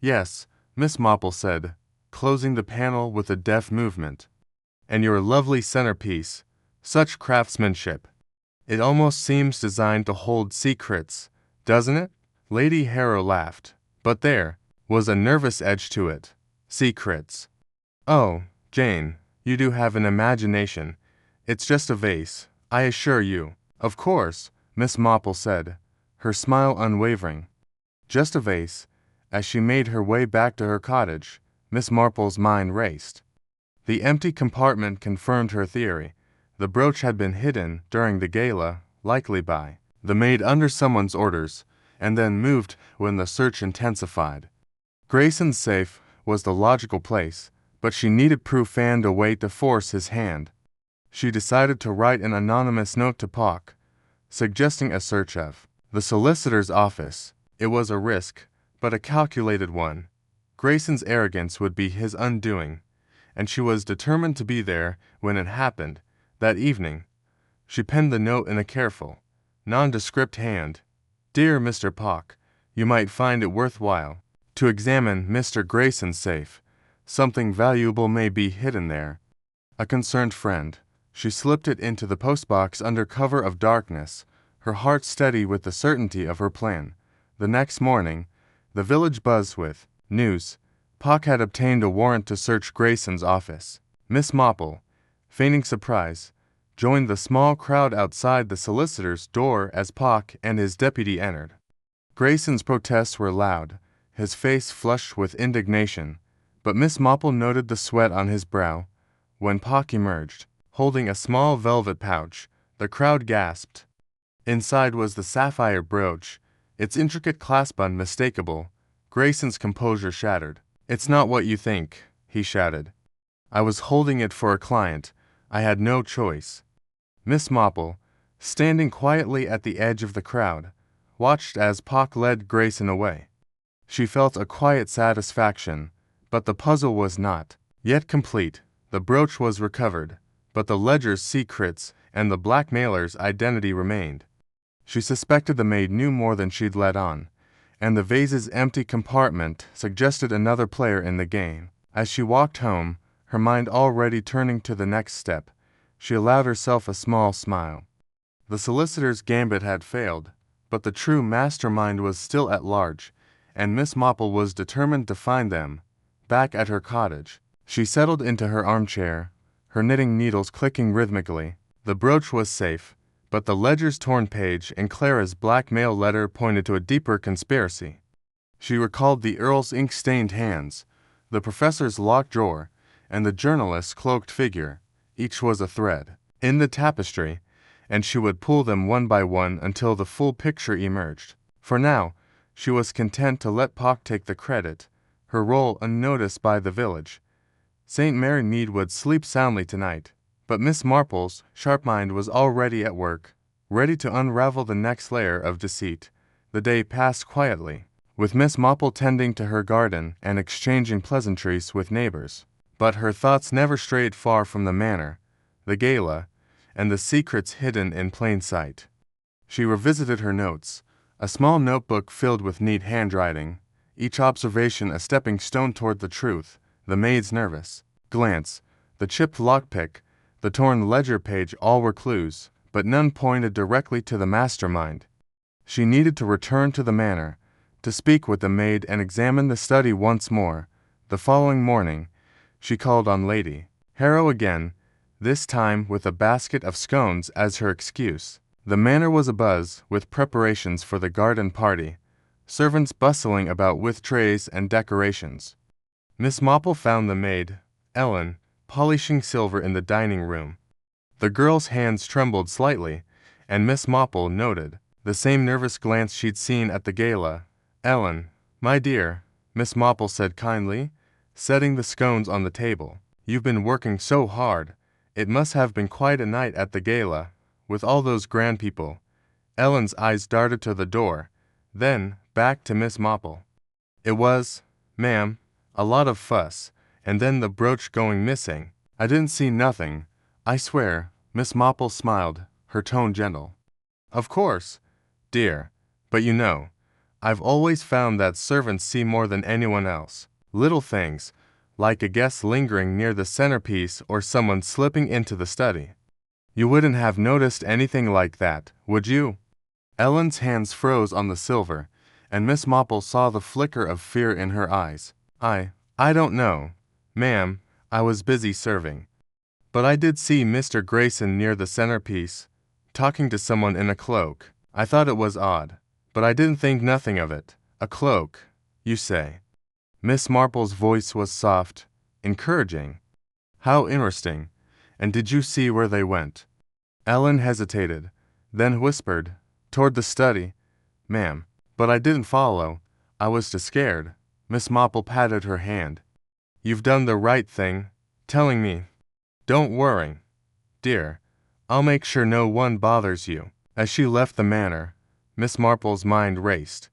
yes," Miss Marple said, closing the panel with a deft movement. And your lovely centerpiece. Such craftsmanship. It almost seems designed to hold secrets, doesn't it? Lady Harrow laughed. But there was a nervous edge to it. Secrets. Oh, Jane, you do have an imagination. It's just a vase, I assure you. Of course, Miss Marple said, her smile unwavering. Just a vase. As she made her way back to her cottage, Miss Marple's mind raced. The empty compartment confirmed her theory. The brooch had been hidden during the gala, likely by the maid under someone's orders, and then moved when the search intensified. Grayson's safe was the logical place, but she needed proof and a way to force his hand. She decided to write an anonymous note to Pock, suggesting a search of the solicitor's office. It was a risk, but a calculated one. Grayson's arrogance would be his undoing, and she was determined to be there when it happened. That evening, she penned the note in a careful, nondescript hand. Dear Mr. Pock, you might find it worthwhile to examine Mr. Grayson's safe. Something valuable may be hidden there. A concerned friend. She slipped it into the postbox under cover of darkness, her heart steady with the certainty of her plan. The next morning, the village buzzed with news. Pock had obtained a warrant to search Grayson's office. Miss Marple, feigning surprise, joined the small crowd outside the solicitor's door as Pock and his deputy entered. Grayson's protests were loud, his face flushed with indignation, but Miss Marple noted the sweat on his brow. When Pock emerged, holding a small velvet pouch, the crowd gasped. Inside was the sapphire brooch, its intricate clasp unmistakable. Grayson's composure shattered. It's not what you think, he shouted. I was holding it for a client. I had no choice. Miss Marple, standing quietly at the edge of the crowd, watched as Pock led Grayson away. She felt a quiet satisfaction, but the puzzle was not yet complete. The brooch was recovered, but the ledger's secrets and the blackmailer's identity remained. She suspected the maid knew more than she'd let on, and the vase's empty compartment suggested another player in the game. As she walked home, her mind already turning to the next step, she allowed herself a small smile. The solicitor's gambit had failed, but the true mastermind was still at large, and Miss Marple was determined to find them. Back at her cottage, she settled into her armchair, her knitting needles clicking rhythmically. The brooch was safe, but the ledger's torn page and Clara's blackmail letter pointed to a deeper conspiracy. She recalled the Earl's ink-stained hands, the professor's locked drawer, and the journalist's cloaked figure. Each was a thread in the tapestry, and she would pull them one by one until the full picture emerged. For now, she was content to let Pock take the credit, her role unnoticed by the village. St. Mary Mead would sleep soundly tonight, but Miss Marple's sharp mind was already at work, ready to unravel the next layer of deceit. The day passed quietly, with Miss Marple tending to her garden and exchanging pleasantries with neighbors. But her thoughts never strayed far from the manor, the gala, and the secrets hidden in plain sight. She revisited her notes, a small notebook filled with neat handwriting, each observation a stepping stone toward the truth. The maid's nervous glance, the chipped lockpick, the torn ledger page, all were clues, but none pointed directly to the mastermind. She needed to return to the manor, to speak with the maid and examine the study once more. The following morning, she called on Lady Harrow again, this time with a basket of scones as her excuse. The manor was abuzz with preparations for the garden party, servants bustling about with trays and decorations. Miss Marple found the maid, Ellen, polishing silver in the dining room. The girl's hands trembled slightly, and Miss Marple noted the same nervous glance she'd seen at the gala. Ellen, my dear, Miss Marple said kindly, setting the scones on the table. You've been working so hard. It must have been quite a night at the gala, with all those grand people. Ellen's eyes darted to the door, then back to Miss Marple. It was, ma'am, a lot of fuss, and then the brooch going missing. I didn't see nothing, I swear. Miss Marple smiled, her tone gentle. Of course, dear, but you know, I've always found that servants see more than anyone else. Little things, like a guest lingering near the centerpiece or someone slipping into the study. You wouldn't have noticed anything like that, would you? Ellen's hands froze on the silver, and Miss Marple saw the flicker of fear in her eyes. I don't know, ma'am, I was busy serving. But I did see Mr. Grayson near the centerpiece, talking to someone in a cloak. I thought it was odd, but I didn't think nothing of it. A cloak, you say? Miss Marple's voice was soft, encouraging. How interesting. And did you see where they went? Ellen hesitated, then whispered, toward the study. Ma'am, but I didn't follow. I was too scared. Miss Marple patted her hand. You've done the right thing, telling me. Don't worry, dear. I'll make sure no one bothers you. As she left the manor, Miss Marple's mind raced.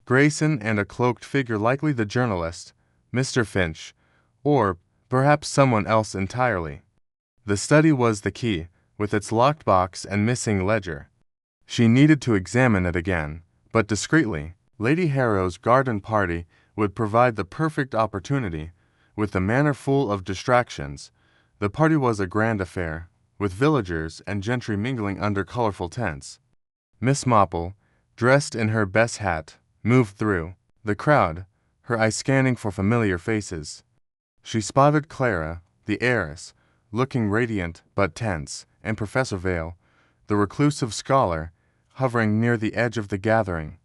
Grayson and a cloaked figure, likely the journalist, Mr. Finch, or perhaps someone else entirely. The study was the key, with its locked box and missing ledger. She needed to examine it again, but discreetly. Lady Harrow's garden party would provide the perfect opportunity. With the manor full of distractions, the party was a grand affair, with villagers and gentry mingling under colorful tents. Miss Marple, dressed in her best hat, moved through the crowd, her eyes scanning for familiar faces. She spotted Clara, the heiress, looking radiant but tense, and Professor Vale, the reclusive scholar, hovering near the edge of the gathering.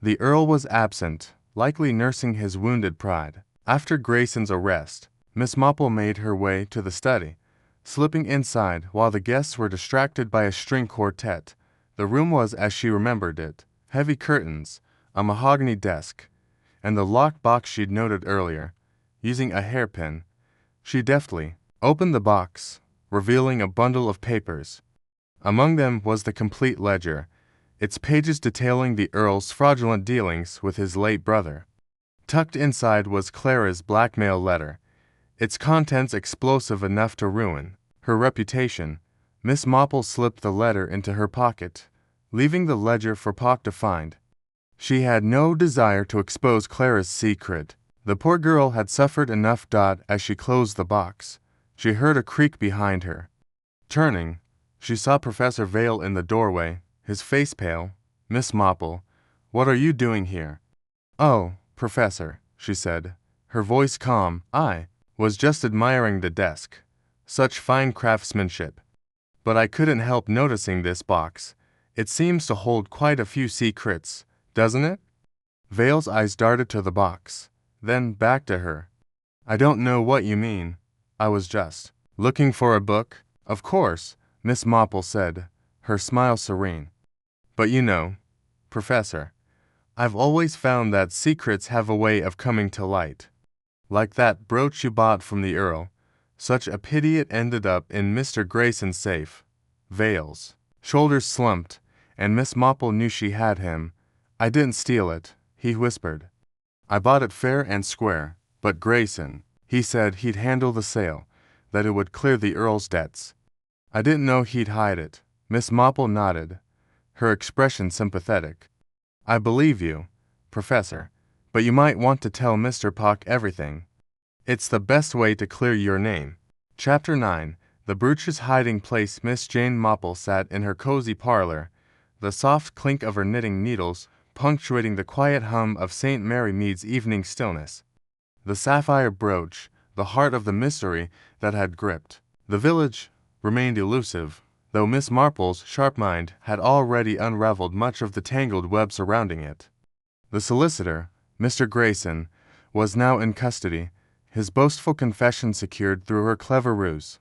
The Earl was absent, likely nursing his wounded pride. After Grayson's arrest, Miss Marple made her way to the study, slipping inside while the guests were distracted by a string quartet. The room was as she remembered it: heavy curtains, a mahogany desk, and the locked box she'd noted earlier. Using a hairpin, she deftly opened the box, revealing a bundle of papers. Among them was the complete ledger, its pages detailing the Earl's fraudulent dealings with his late brother. Tucked inside was Clara's blackmail letter, its contents explosive enough to ruin her reputation. Miss Marple slipped the letter into her pocket, leaving the ledger for Pock to find. She had no desire to expose Clara's secret. The poor girl had suffered enough. As she closed the box, she heard a creak behind her. Turning, she saw Professor Vale in the doorway, his face pale. Miss Marple, what are you doing here? Oh, Professor, she said, her voice calm. I was just admiring the desk. Such fine craftsmanship. But I couldn't help noticing this box. It seems to hold quite a few secrets, doesn't it? Vale's eyes darted to the box, then back to her. I don't know what you mean. I was just looking for a book. Of course, Miss Marple said, her smile serene. But you know, Professor, I've always found that secrets have a way of coming to light. Like that brooch you bought from the Earl. Such a pity it ended up in Mr. Grayson's safe. Vale's shoulders slumped, and Miss Marple knew she had him. I didn't steal it, he whispered. I bought it fair and square, but Grayson, he said he'd handle the sale, that it would clear the Earl's debts. I didn't know he'd hide it. Miss Marple nodded, her expression sympathetic. I believe you, Professor, but you might want to tell Mr. Pock everything. It's the best way to clear your name. Chapter 9. The brooch's hiding place. Miss Jane Marple sat in her cozy parlor, the soft clink of her knitting needles punctuating the quiet hum of St. Mary Mead's evening stillness. The sapphire brooch, the heart of the mystery that had gripped the village, remained elusive, though Miss Marple's sharp mind had already unraveled much of the tangled web surrounding it. The solicitor, Mr. Grayson, was now in custody, his boastful confession secured through her clever ruse.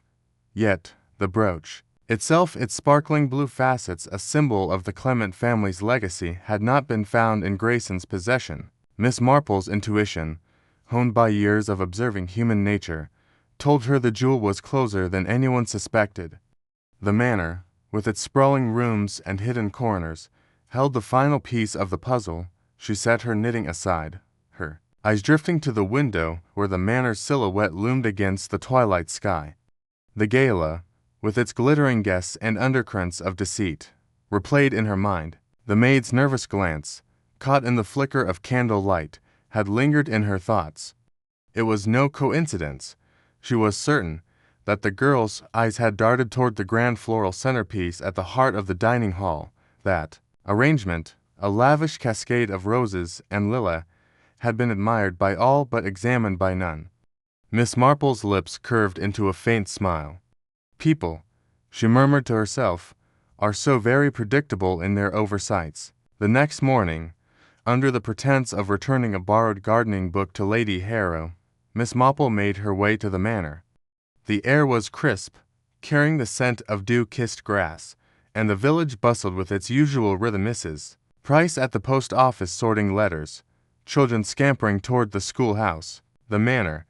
Yet, the brooch, itself its sparkling blue facets a symbol of the Clement family's legacy, had not been found in Grayson's possession. Miss Marple's intuition, honed by years of observing human nature, told her the jewel was closer than anyone suspected. The manor, with its sprawling rooms and hidden corners, held the final piece of the puzzle. She set her knitting aside, her eyes drifting to the window where the manor's silhouette loomed against the twilight sky. The gala, with its glittering guests and undercurrents of deceit, replayed in her mind. The maid's nervous glance, caught in the flicker of candle light, had lingered in her thoughts. It was no coincidence. She was certain that the girl's eyes had darted toward the grand floral centerpiece at the heart of the dining hall. That arrangement, a lavish cascade of roses and lilac, had been admired by all but examined by none. Miss Marple's lips curved into a faint smile. People, she murmured to herself, are so very predictable in their oversights. The next morning, under the pretense of returning a borrowed gardening book to Lady Harrow, Miss Marple made her way to the manor. The air was crisp, carrying the scent of dew-kissed grass, and the village bustled with its usual rhythmices. Price at the post office sorting letters, children scampering toward the schoolhouse. The manor,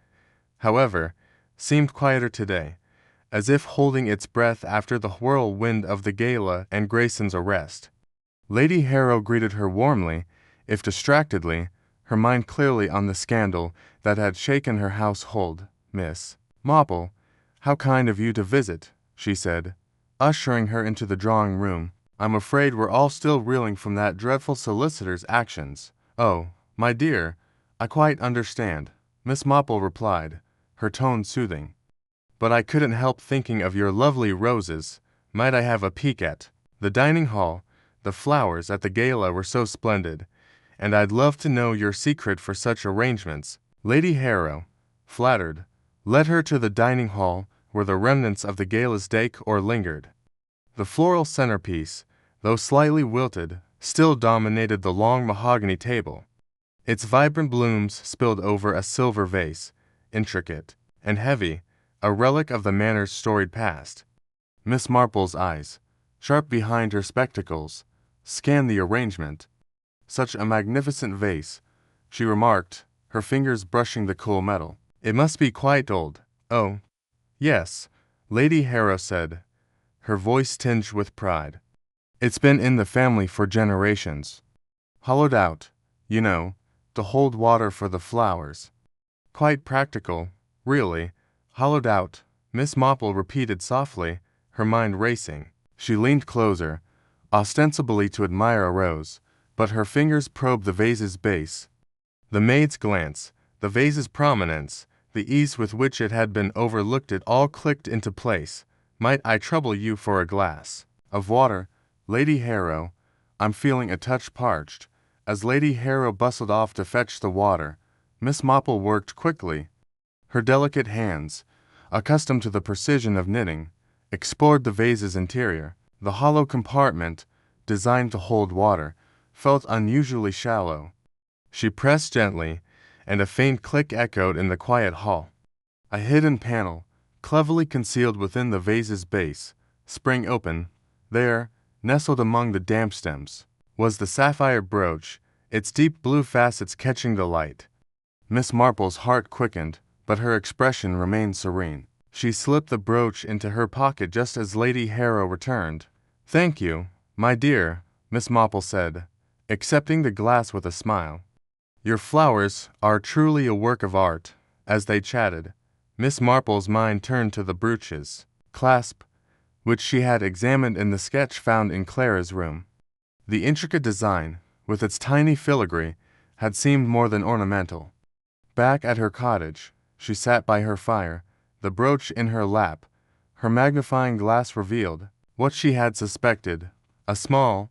however, seemed quieter today, as if holding its breath after the whirlwind of the gala and Grayson's arrest. Lady Harrow greeted her warmly, if distractedly, her mind clearly on the scandal that had shaken her household. "Miss Marple, how kind of you to visit," she said, ushering her into the drawing-room. "I'm afraid we're all still reeling from that dreadful solicitor's actions." "Oh, my dear, I quite understand," Miss Marple replied, her tone soothing. "But I couldn't help thinking of your lovely roses. Might I have a peek at the dining hall? The flowers at the gala were so splendid, and I'd love to know your secret for such arrangements." Lady Harrow, flattered, led her to the dining hall where the remnants of the gala's decor lingered. The floral centerpiece, though slightly wilted, still dominated the long mahogany table. Its vibrant blooms spilled over a silver vase, intricate and heavy, a relic of the manor's storied past. Miss Marple's eyes, sharp behind her spectacles, scanned the arrangement. "Such a magnificent vase," she remarked, her fingers brushing the cool metal. "It must be quite old." "Oh, yes," Lady Harrow said, her voice tinged with pride. "It's been in the family for generations. Hollowed out, you know, to hold water for the flowers. Quite practical, really. Hollowed out," Miss Marple repeated softly, her mind racing. She leaned closer, ostensibly to admire a rose, but her fingers probed the vase's base. The maid's glance, the vase's prominence, the ease with which it had been overlooked, it all clicked into place. "Might I trouble you for a glass of water, Lady Harrow? I'm feeling a touch parched." As Lady Harrow bustled off to fetch the water, Miss Marple worked quickly. Her delicate hands, accustomed to the precision of knitting, explored the vase's interior. The hollow compartment, designed to hold water, felt unusually shallow. She pressed gently, and a faint click echoed in the quiet hall. A hidden panel, cleverly concealed within the vase's base, sprang open. There, nestled among the damp stems, was the sapphire brooch, its deep blue facets catching the light. Miss Marple's heart quickened, but her expression remained serene. She slipped the brooch into her pocket just as Lady Harrow returned. "Thank you, my dear," Miss Marple said, accepting the glass with a smile. "Your flowers are truly a work of art." As they chatted, Miss Marple's mind turned to the brooch's clasp, which she had examined in the sketch found in Clara's room. The intricate design, with its tiny filigree, had seemed more than ornamental. Back at her cottage, she sat by her fire, the brooch in her lap. Her magnifying glass revealed what she had suspected, a small,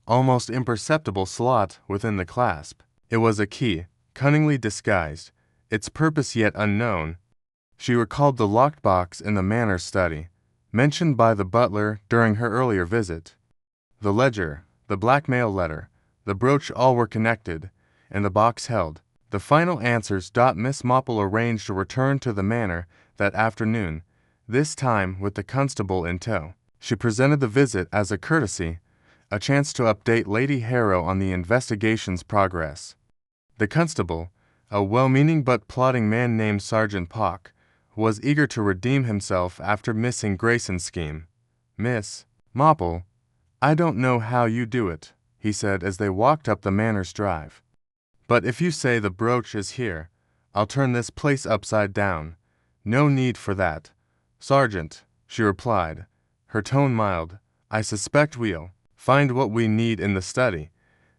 almost imperceptible slot within the clasp. It was a key, cunningly disguised, its purpose yet unknown. She recalled the locked box in the manor study, mentioned by the butler during her earlier visit. The ledger, the blackmail letter, the brooch, all were connected, and the box held the final answers. Miss Marple arranged a return to the manor that afternoon, this time with the constable in tow. She presented the visit as a courtesy, a chance to update Lady Harrow on the investigation's progress. The constable, a well-meaning but plotting man named Sergeant Pock, was eager to redeem himself after missing Grayson's scheme. "Miss Marple, I don't know how you do it," he said as they walked up the manor's drive. "But if you say the brooch is here, I'll turn this place upside down." "No need for that, Sergeant," she replied, her tone mild. "I suspect we'll find what we need in the study."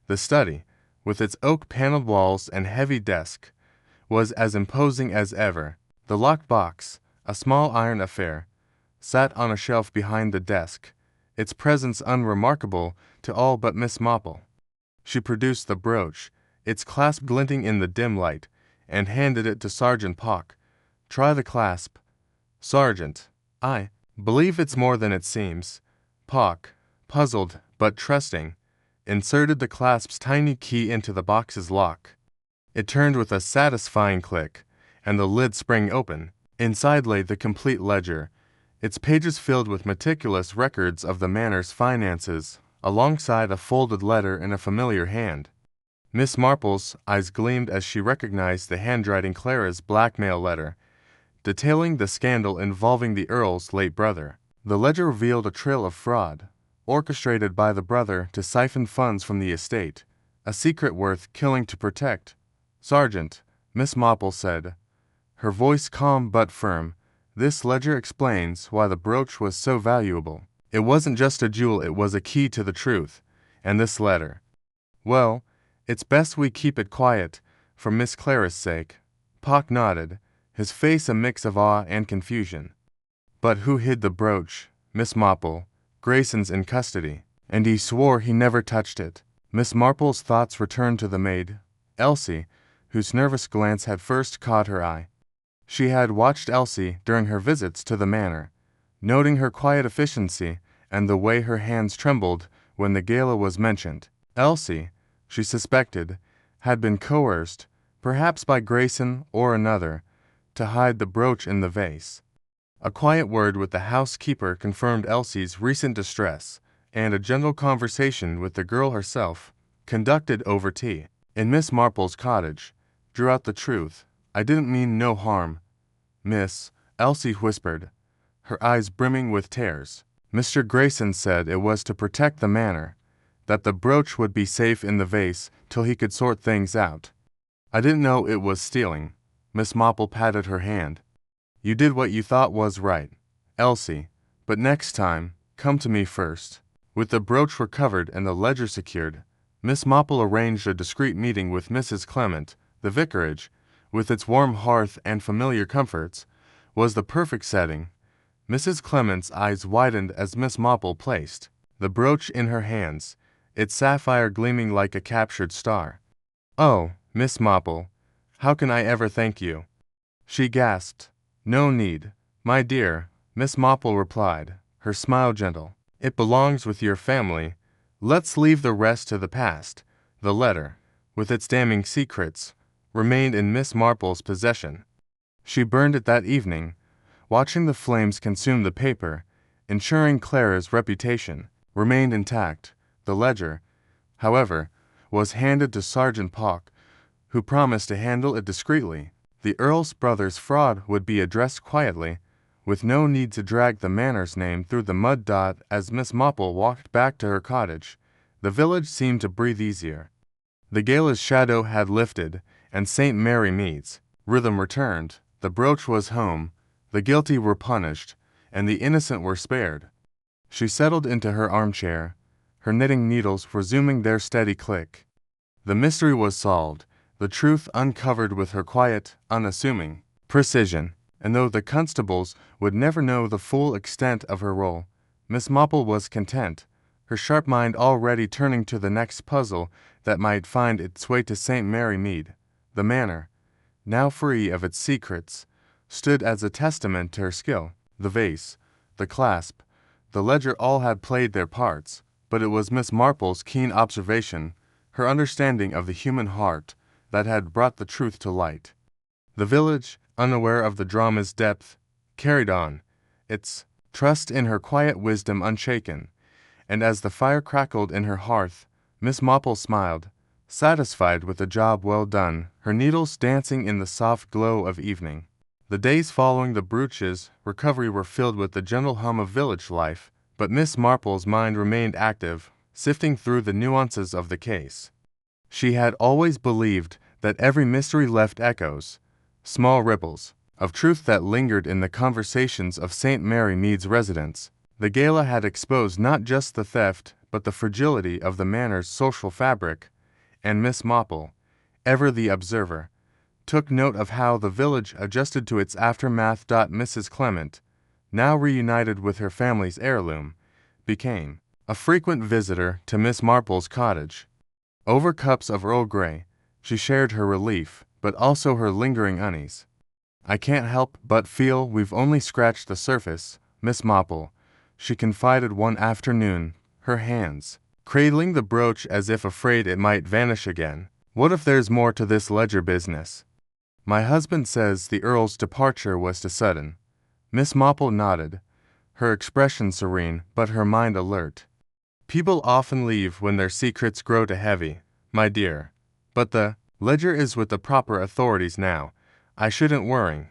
The study, with its oak-paneled walls and heavy desk, was as imposing as ever. The locked box, a small iron affair, sat on a shelf behind the desk, its presence unremarkable to all but Miss Marple. She produced the brooch, its clasp glinting in the dim light, and handed it to Sergeant Pock. "Try the clasp." "Sergeant, I believe it's more than it seems." Pock, puzzled but trusting, inserted the clasp's tiny key into the box's lock. It turned with a satisfying click, and the lid sprang open. Inside lay the complete ledger, its pages filled with meticulous records of the manor's finances, alongside a folded letter in a familiar hand. Miss Marple's eyes gleamed as she recognized the handwriting Clara's blackmail letter, detailing the scandal involving the Earl's late brother. The ledger revealed a trail of fraud, orchestrated by the brother to siphon funds from the estate, a secret worth killing to protect. "Sergeant," Miss Marple said, her voice calm but firm, "this ledger explains why the brooch was so valuable. It wasn't just a jewel, it was a key to the truth. And this letter, well, it's best we keep it quiet, for Miss Clara's sake." Pock nodded, his face a mix of awe and confusion. "But who hid the brooch?" "Miss Marple. Grayson's in custody, and he swore he never touched it." Miss Marple's thoughts returned to the maid, Elsie, whose nervous glance had first caught her eye. She had watched Elsie during her visits to the manor, noting her quiet efficiency and the way her hands trembled when the gala was mentioned. Elsie, she suspected, had been coerced, perhaps by Grayson or another, to hide the brooch in the vase. A quiet word with the housekeeper confirmed Elsie's recent distress, and a gentle conversation with the girl herself, conducted over tea in Miss Marple's cottage, drew out the truth. "I didn't mean no harm, miss," Elsie whispered, her eyes brimming with tears. "Mr. Grayson said it was to protect the manor, that the brooch would be safe in the vase till he could sort things out. I didn't know it was stealing." Miss Marple patted her hand. "You did what you thought was right, Elsie, but next time, come to me first." With the brooch recovered and the ledger secured, Miss Marple arranged a discreet meeting with Mrs. Clement. The vicarage, with its warm hearth and familiar comforts, was the perfect setting. Mrs. Clement's eyes widened as Miss Marple placed the brooch in her hands, its sapphire gleaming like a captured star. "Oh, Miss Marple, how can I ever thank you?" she gasped. "No need, my dear," Miss Marple replied, her smile gentle. "It belongs with your family. Let's leave the rest to the past." The letter, with its damning secrets, remained in Miss Marple's possession. She burned it that evening, watching the flames consume the paper, ensuring Clara's reputation remained intact. The ledger, however, was handed to Sergeant Pock, who promised to handle it discreetly. The Earl's brother's fraud would be addressed quietly, with no need to drag the manor's name through the mud. As Miss Marple walked back to her cottage, the village seemed to breathe easier. The gala's shadow had lifted, and St. Mary Mead's rhythm returned. The brooch was home, the guilty were punished, and the innocent were spared. She settled into her armchair, her knitting needles resuming their steady click. The mystery was solved, the truth uncovered with her quiet, unassuming precision, and though the constables would never know the full extent of her role, Miss Marple was content, her sharp mind already turning to the next puzzle that might find its way to St. Mary Mead. The manor, now free of its secrets, stood as a testament to her skill. The vase, the clasp, the ledger all had played their parts, but it was Miss Marple's keen observation, her understanding of the human heart, that had brought the truth to light. The village, unaware of the drama's depth, carried on, its trust in her quiet wisdom unshaken, and as the fire crackled in her hearth, Miss Marple smiled, satisfied with a job well done, her needles dancing in the soft glow of evening. The days following the brooch's recovery were filled with the gentle hum of village life, but Miss Marple's mind remained active, sifting through the nuances of the case. She had always believed that every mystery left echoes, small ripples, of truth that lingered in the conversations of St. Mary Mead's residents. The gala had exposed not just the theft, but the fragility of the manor's social fabric, and Miss Marple, ever the observer, took note of how the village adjusted to its aftermath. Mrs. Clement, now reunited with her family's heirloom, became a frequent visitor to Miss Marple's cottage. Over cups of Earl Grey, she shared her relief, but also her lingering unease. "I can't help but feel we've only scratched the surface, Miss Marple," she confided one afternoon, her hands cradling the brooch as if afraid it might vanish again. "What if there's more to this ledger business? My husband says the Earl's departure was too sudden." Miss Marple nodded, her expression serene but her mind alert. "People often leave when their secrets grow too heavy, my dear. But the ledger is with the proper authorities now. I shouldn't worry."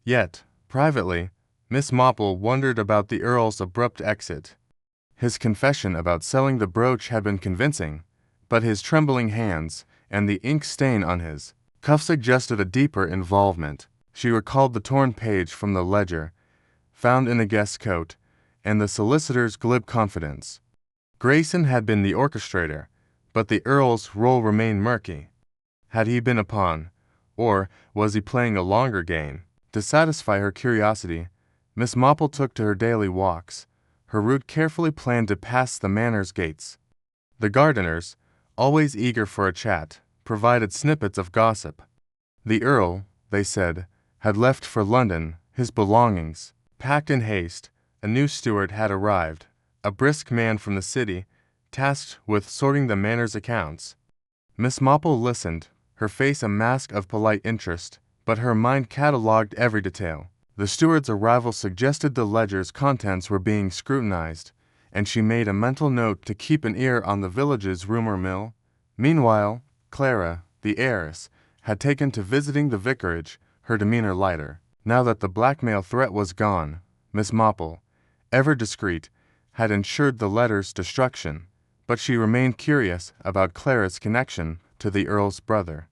Yet, privately, Miss Marple wondered about the Earl's abrupt exit. His confession about selling the brooch had been convincing, but his trembling hands and the ink stain on his cuff suggested a deeper involvement. She recalled the torn page from the ledger, found in a guest's coat, and the solicitor's glib confidence. Grayson had been the orchestrator, but the Earl's role remained murky. Had he been a pawn, or was he playing a longer game? To satisfy her curiosity, Miss Marple took to her daily walks, her route carefully planned to pass the manor's gates. The gardeners, always eager for a chat, provided snippets of gossip. The Earl, they said, had left for London, his belongings packed in haste. A new steward had arrived, a brisk man from the city, tasked with sorting the manor's accounts. Miss Marple listened, her face a mask of polite interest, but her mind catalogued every detail. The steward's arrival suggested the ledger's contents were being scrutinized, and she made a mental note to keep an ear on the village's rumor mill. Meanwhile, Clara, the heiress, had taken to visiting the vicarage, her demeanor lighter. Now that the blackmail threat was gone, Miss Marple, ever discreet, had ensured the letter's destruction, but she remained curious about Clara's connection to the Earl's brother.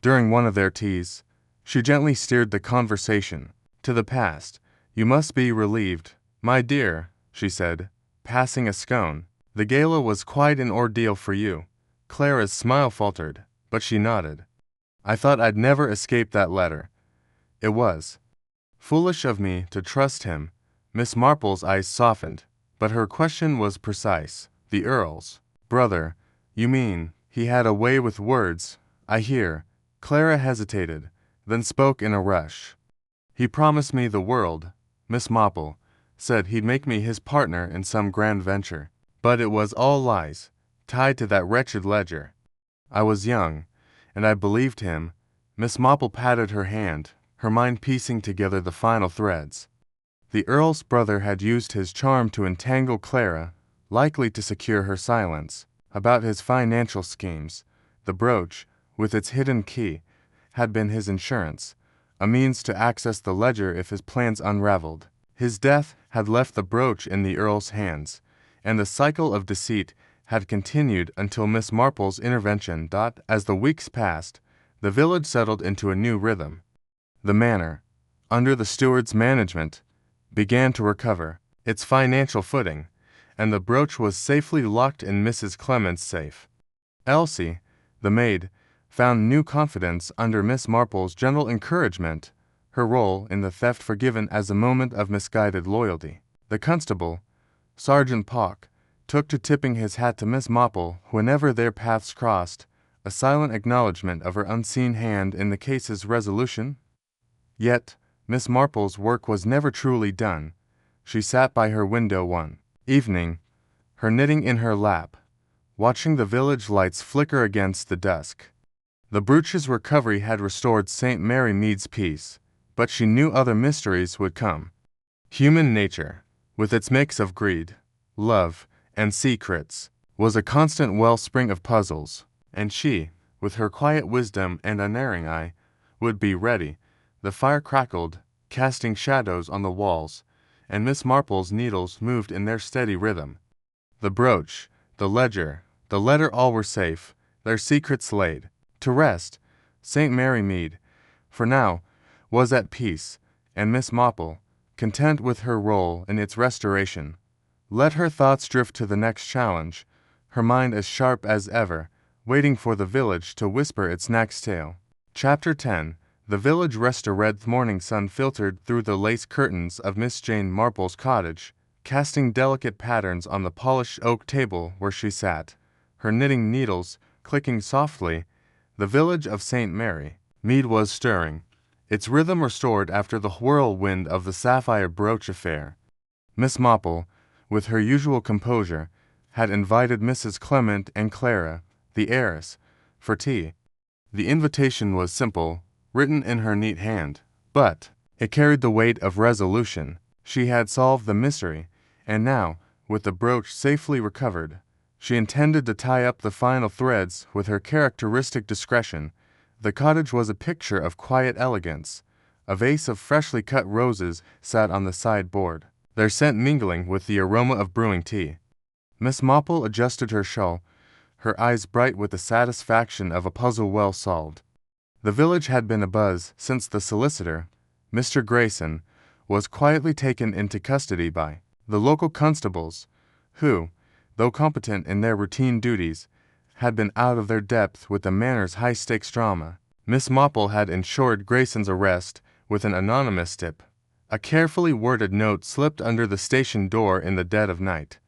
During one of their teas, she gently steered the conversation to the past. "You must be relieved, my dear," she said, passing a scone. "The gala was quite an ordeal for you." Clara's smile faltered, but she nodded. "I thought I'd never escape that letter. It was foolish of me to trust him." Miss Marple's eyes softened, but her question was precise. "The Earl's brother, you mean? He had a way with words, I hear." Clara hesitated, then spoke in a rush. "He promised me the world," Miss Marple said. "He'd make me his partner in some grand venture. But it was all lies, tied to that wretched ledger. I was young, and I believed him." Miss Marple patted her hand, her mind piecing together the final threads. The Earl's brother had used his charm to entangle Clara, likely to secure her silence about his financial schemes. The brooch, with its hidden key, had been his insurance, a means to access the ledger if his plans unraveled. His death had left the brooch in the Earl's hands, and the cycle of deceit had continued until Miss Marple's intervention. As the weeks passed, the village settled into a new rhythm. The manor, under the steward's management, began to recover its financial footing, and the brooch was safely locked in Mrs. Clement's safe. Elsie, the maid, found new confidence under Miss Marple's gentle encouragement, her role in the theft forgiven as a moment of misguided loyalty. The constable, Sergeant Pock, took to tipping his hat to Miss Marple whenever their paths crossed, a silent acknowledgment of her unseen hand in the case's resolution. Yet, Miss Marple's work was never truly done. She sat by her window one evening, her knitting in her lap, watching the village lights flicker against the dusk. The brooch's recovery had restored St. Mary Mead's peace, but she knew other mysteries would come. Human nature, with its mix of greed, love, and secrets, was a constant wellspring of puzzles, and she, with her quiet wisdom and unerring eye, would be ready. The fire crackled, casting shadows on the walls, and Miss Marple's needles moved in their steady rhythm. The brooch, the ledger, the letter, all were safe, their secrets laid to rest. St. Mary Mead, for now, was at peace, and Miss Marple, content with her role in its restoration, let her thoughts drift to the next challenge, her mind as sharp as ever, waiting for the village to whisper its next tale. Chapter 10. The village rest. A red morning sun filtered through the lace curtains of Miss Jane Marple's cottage, casting delicate patterns on the polished oak table where she sat, her knitting needles clicking softly. The village of St. Mary, Mead was stirring, its rhythm restored after the whirlwind of the sapphire brooch affair. Miss Marple, with her usual composure, had invited Mrs. Clement and Clara, the heiress, for tea. The invitation was simple, written in her neat hand, but it carried the weight of resolution. She had solved the mystery, and now, with the brooch safely recovered, she intended to tie up the final threads with her characteristic discretion. The cottage was a picture of quiet elegance. A vase of freshly cut roses sat on the sideboard, their scent mingling with the aroma of brewing tea. Miss Marple adjusted her shawl, her eyes bright with the satisfaction of a puzzle well solved. The village had been abuzz since the solicitor, Mr. Grayson, was quietly taken into custody by the local constables, who, though competent in their routine duties, had been out of their depth with the Manor's high-stakes drama. Miss Marple had ensured Grayson's arrest with an anonymous tip. A carefully worded note slipped under the station door in the dead of night.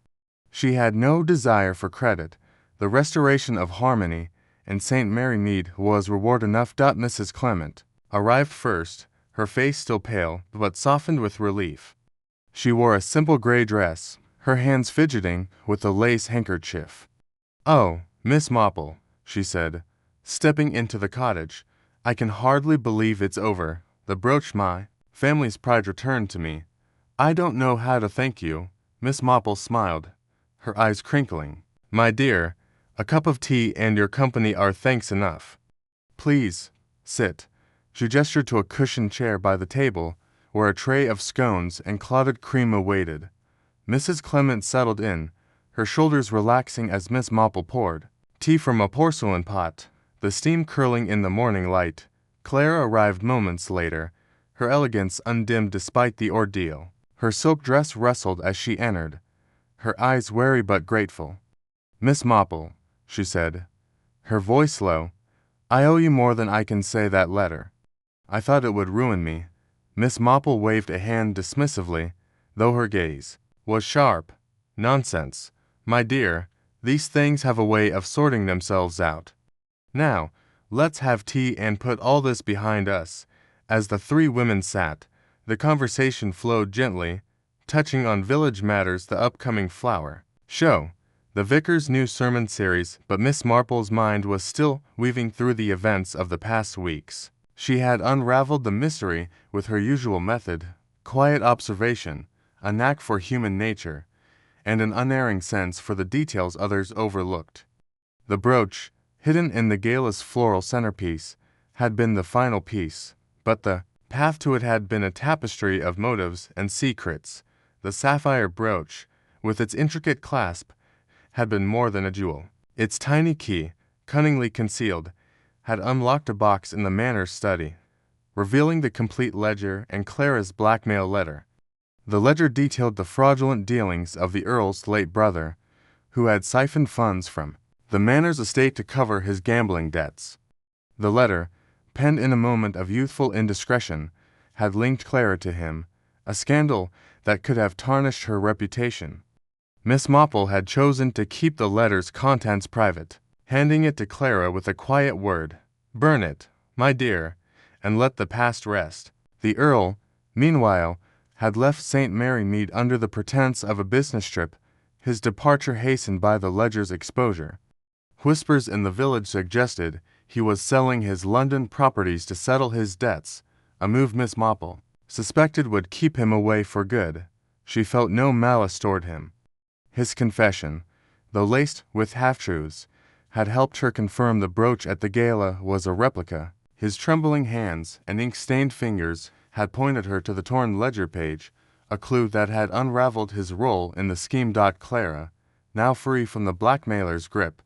She had no desire for credit. The restoration of harmony in St. Mary Mead was reward enough. Mrs. Clement arrived first, her face still pale, but softened with relief. She wore a simple gray dress, her hands fidgeting with a lace handkerchief. "Oh, Miss Marple," she said, stepping into the cottage, "I can hardly believe it's over. The brooch, my family's pride, returned to me. I don't know how to thank you." Miss Marple smiled, her eyes crinkling. "My dear, a cup of tea and your company are thanks enough. Please, sit." She gestured to a cushioned chair by the table, where a tray of scones and clotted cream awaited. Mrs. Clement settled in, her shoulders relaxing as Miss Marple poured tea from a porcelain pot, the steam curling in the morning light. Clara arrived moments later, her elegance undimmed despite the ordeal. Her silk dress rustled as she entered, her eyes wary but grateful. "Miss Marple," she said, her voice low, "I owe you more than I can say. That letter, I thought it would ruin me." Miss Marple waved a hand dismissively, though her gaze was sharp. "Nonsense, my dear, these things have a way of sorting themselves out. Now, let's have tea and put all this behind us." As the three women sat, the conversation flowed gently, touching on village matters, the upcoming flower show, the vicar's new sermon series, but Miss Marple's mind was still weaving through the events of the past weeks. She had unraveled the mystery with her usual method, quiet observation, a knack for human nature, and an unerring sense for the details others overlooked. The brooch, hidden in the gala's floral centerpiece, had been the final piece, but the path to it had been a tapestry of motives and secrets. The sapphire brooch, with its intricate clasp, had been more than a jewel. Its tiny key, cunningly concealed, had unlocked a box in the Manor's study, revealing the complete ledger and Clara's blackmail letter. The ledger detailed the fraudulent dealings of the Earl's late brother, who had siphoned funds from the Manor's estate to cover his gambling debts. The letter, penned in a moment of youthful indiscretion, had linked Clara to him, a scandal that could have tarnished her reputation. Miss Marple had chosen to keep the letter's contents private, handing it to Clara with a quiet word, "Burn it, my dear, and let the past rest." The Earl, meanwhile, had left St. Mary Mead under the pretense of a business trip, his departure hastened by the ledger's exposure. Whispers in the village suggested he was selling his London properties to settle his debts, a move Miss Marple suspected would keep him away for good. She felt no malice toward him. His confession, though laced with half-truths, had helped her confirm the brooch at the gala was a replica. His trembling hands and ink-stained fingers had pointed her to the torn ledger page, a clue that had unraveled his role in the scheme. Clara, now free from the blackmailer's grip,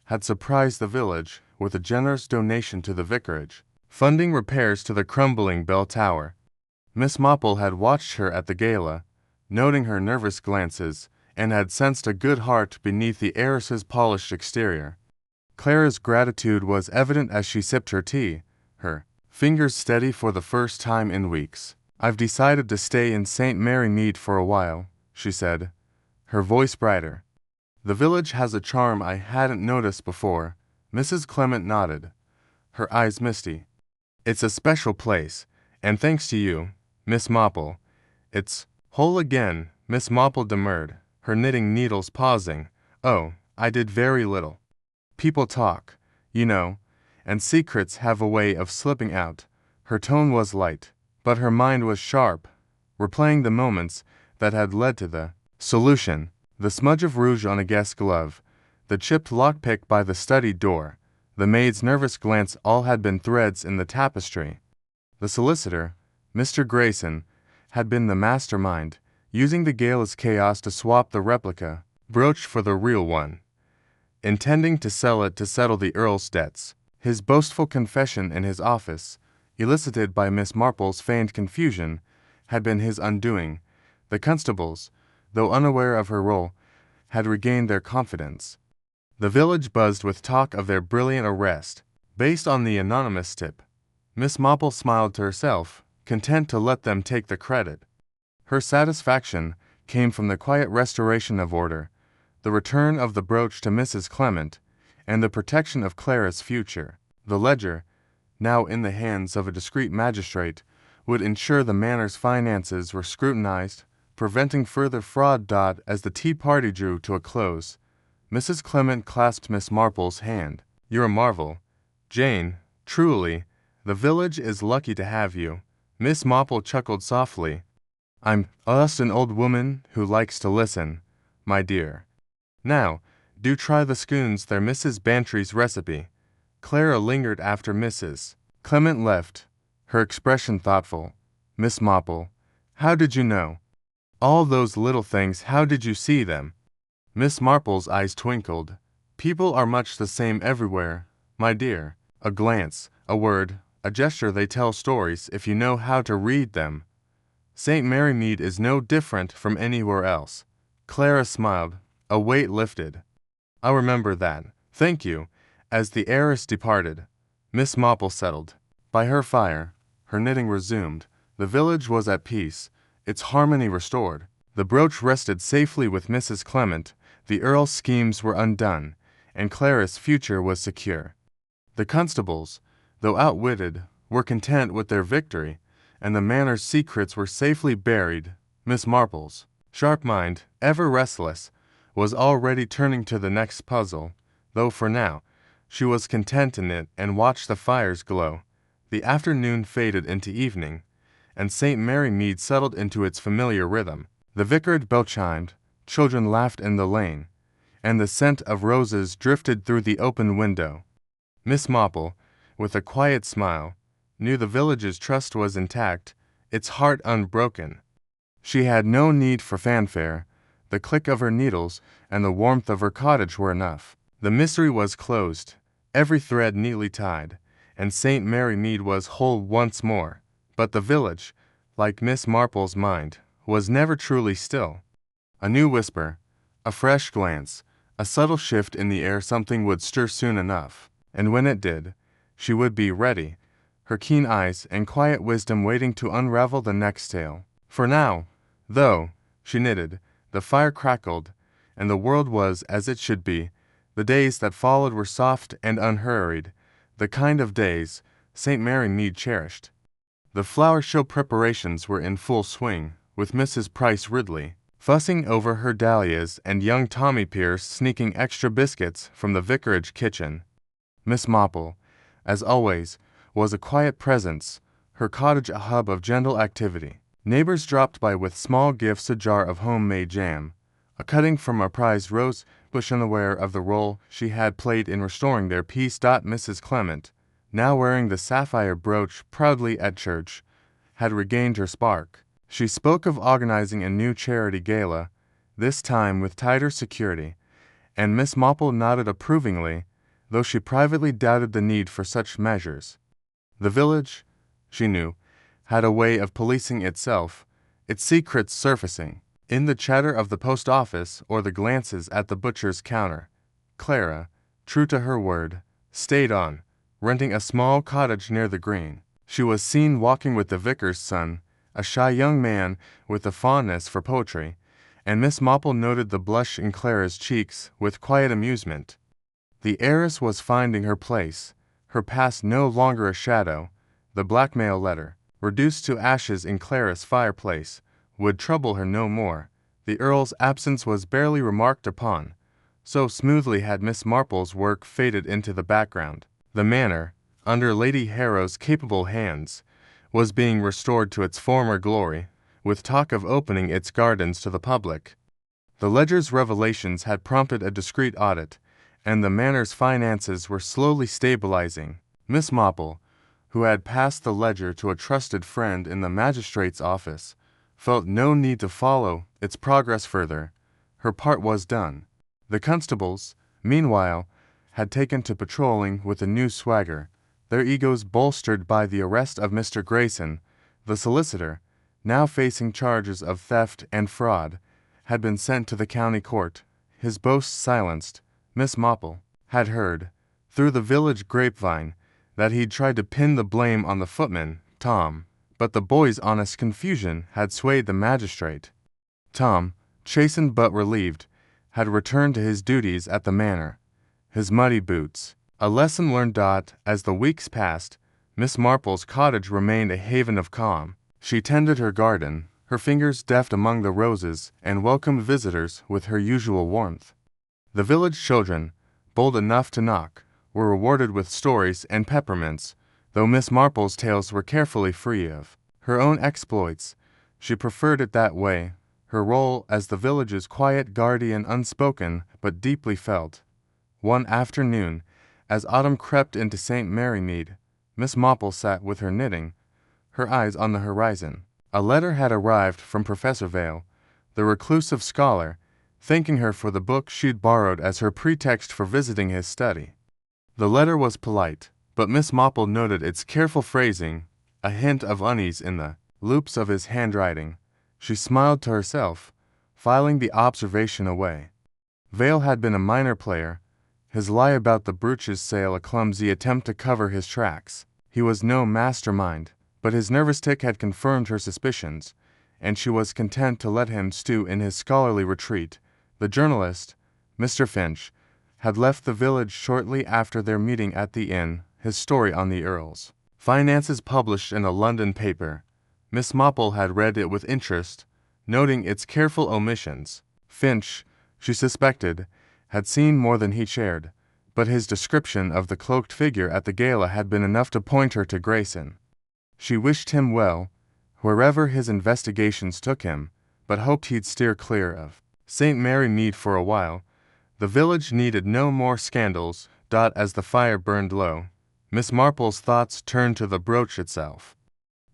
had surprised the village with a generous donation to the vicarage, funding repairs to the crumbling bell tower. Miss Marple had watched her at the gala, noting her nervous glances, and had sensed a good heart beneath the heiress's polished exterior. Clara's gratitude was evident as she sipped her tea, her fingers steady for the first time in weeks. "I've decided to stay in St. Mary Mead for a while," she said, her voice brighter. "The village has a charm I hadn't noticed before." Mrs. Clement nodded, her eyes misty. "It's a special place, and thanks to you, Miss Marple, it's whole again." Miss Marple demurred, her knitting needles pausing. "Oh, I did very little. People talk, you know, and secrets have a way of slipping out." Her tone was light, but her mind was sharp, replaying the moments that had led to the solution. The smudge of rouge on a guest glove, the chipped lockpick by the study door, the maid's nervous glance, all had been threads in the tapestry. The solicitor, Mr. Grayson, had been the mastermind, using the gala's chaos to swap the replica brooch for the real one, intending to sell it to settle the Earl's debts. His boastful confession in his office, elicited by Miss Marple's feigned confusion, had been his undoing. The constables, though unaware of her role, had regained their confidence. The village buzzed with talk of their brilliant arrest, based on the anonymous tip. Miss Marple smiled to herself, content to let them take the credit. Her satisfaction came from the quiet restoration of order, the return of the brooch to Mrs. Clement, and the protection of Clara's future. The ledger, now in the hands of a discreet magistrate, would ensure the manor's finances were scrutinized, preventing further fraud. As the tea party drew to a close, Mrs. Clement clasped Miss Marple's hand. "You're a marvel, Jane, truly. The village is lucky to have you." Miss Marple chuckled softly. "I'm just an old woman who likes to listen, my dear. Now, do try the scones. They're Mrs. Bantry's recipe." Clara lingered after Mrs. Clement left, her expression thoughtful. "Miss Marple, how did you know? All those little things, how did you see them?" Miss Marple's eyes twinkled. "People are much the same everywhere, my dear. A glance, a word, a gesture, they tell stories if you know how to read them. St. Mary Mead is no different from anywhere else." Clara smiled, a weight lifted. "I'll remember that. Thank you." As the heiress departed, Miss Marple settled. By her fire, her knitting resumed. The village was at peace, its harmony restored. The brooch rested safely with Mrs. Clement, the Earl's schemes were undone, and Clara's future was secure. The constables, though outwitted, were content with their victory, and the manor's secrets were safely buried. Miss Marple's sharp mind, ever restless, was already turning to the next puzzle, though for now she was content in it and watched the fires glow. The afternoon faded into evening, and St. Mary Mead settled into its familiar rhythm. The vicarage bell chimed, children laughed in the lane, and the scent of roses drifted through the open window. Miss Marple, with a quiet smile, knew the village's trust was intact, its heart unbroken. She had no need for fanfare. The click of her needles and the warmth of her cottage were enough. The mystery was closed, every thread neatly tied, and St. Mary Mead was whole once more. But the village, like Miss Marple's mind, was never truly still. A new whisper, a fresh glance, a subtle shift in the air, something would stir soon enough, and when it did, she would be ready, her keen eyes and quiet wisdom waiting to unravel the next tale. For now, though, she knitted, the fire crackled, and the world was as it should be. The days that followed were soft and unhurried, the kind of days St. Mary Mead cherished. The flower show preparations were in full swing, with Mrs. Price Ridley fussing over her dahlias and young Tommy Pierce sneaking extra biscuits from the vicarage kitchen. Miss Marple, as always, was a quiet presence, her cottage a hub of gentle activity. Neighbors dropped by with small gifts, a jar of homemade jam, a cutting from a prized rose bush, unaware of the role she had played in restoring their peace. Mrs. Clement, now wearing the sapphire brooch proudly at church, had regained her spark. She spoke of organizing a new charity gala, this time with tighter security, and Miss Marple nodded approvingly, though she privately doubted the need for such measures. The village, she knew, had a way of policing itself, its secrets surfacing in the chatter of the post office or the glances at the butcher's counter. Clara, true to her word, stayed on, renting a small cottage near the green. She was seen walking with the vicar's son, a shy young man with a fondness for poetry, and Miss Marple noted the blush in Clara's cheeks with quiet amusement. The heiress was finding her place, her past no longer a shadow. The blackmail letter, reduced to ashes in Clara's fireplace, would trouble her no more. The Earl's absence was barely remarked upon. So smoothly had Miss Marple's work faded into the background. The manor, under Lady Harrow's capable hands, was being restored to its former glory, with talk of opening its gardens to the public. The ledger's revelations had prompted a discreet audit, and the manor's finances were slowly stabilizing. Miss Marple, who had passed the ledger to a trusted friend in the magistrate's office, felt no need to follow its progress further. Her part was done. The constables, meanwhile, had taken to patrolling with a new swagger, their egos bolstered by the arrest of Mr. Grayson. The solicitor, now facing charges of theft and fraud, had been sent to the county court. His boasts silenced, Miss Marple had heard, through the village grapevine, that he'd tried to pin the blame on the footman, Tom, but the boy's honest confusion had swayed the magistrate. Tom, chastened but relieved, had returned to his duties at the manor, his muddy boots, a lesson learned. As the weeks passed, Miss Marple's cottage remained a haven of calm. She tended her garden, her fingers deft among the roses, and welcomed visitors with her usual warmth. The village children, bold enough to knock, were rewarded with stories and peppermints, though Miss Marple's tales were carefully free of her own exploits. She preferred it that way, her role as the village's quiet guardian unspoken but deeply felt. One afternoon, as autumn crept into St. Mary Mead, Miss Marple sat with her knitting, her eyes on the horizon. A letter had arrived from Professor Vale, the reclusive scholar, thanking her for the book she'd borrowed as her pretext for visiting his study. The letter was polite, but Miss Marple noted its careful phrasing, a hint of unease in the loops of his handwriting. She smiled to herself, filing the observation away. Vale had been a minor player, his lie about the brooch's sale a clumsy attempt to cover his tracks. He was no mastermind, but his nervous tic had confirmed her suspicions, and she was content to let him stew in his scholarly retreat. The journalist, Mr. Finch, had left the village shortly after their meeting at the inn, his story on the Earl's finances published in a London paper. Miss Marple had read it with interest, noting its careful omissions. Finch, she suspected, had seen more than he shared, but his description of the cloaked figure at the gala had been enough to point her to Grayson. She wished him well, wherever his investigations took him, but hoped he'd steer clear of St. Mary Mead for a while. The village needed no more scandals. As the fire burned low, Miss Marple's thoughts turned to the brooch itself.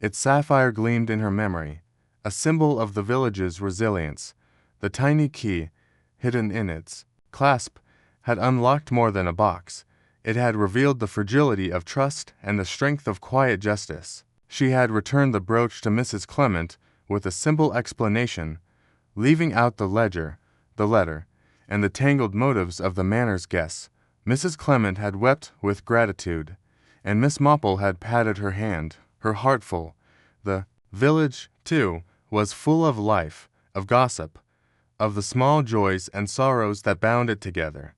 Its sapphire gleamed in her memory, a symbol of the village's resilience. The tiny key, hidden in its clasp, had unlocked more than a box. It had revealed the fragility of trust and the strength of quiet justice. She had returned the brooch to Mrs. Clement with a simple explanation, leaving out the ledger, the letter, and the tangled motives of the manor's guests. Mrs. Clement had wept with gratitude, and Miss Marple had patted her hand, her heart full. The village, too, was full of life, of gossip, of the small joys and sorrows that bound it together.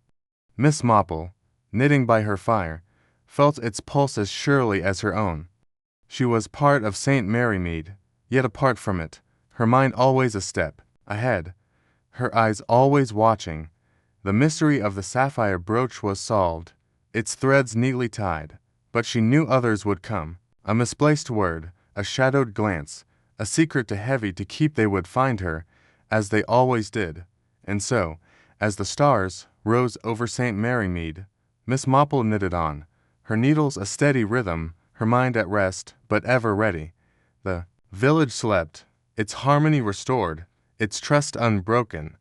Miss Marple, knitting by her fire, felt its pulse as surely as her own. She was part of St. Mary Mead, yet apart from it, her mind always a step ahead, her eyes always watching. The mystery of the sapphire brooch was solved, its threads neatly tied, but she knew others would come. A misplaced word, a shadowed glance, a secret too heavy to keep, they would find her, as they always did. And so, as the stars rose over St. Mary Mead, Miss Marple knitted on, her needles a steady rhythm, her mind at rest, but ever ready. The village slept, its harmony restored, its trust unbroken.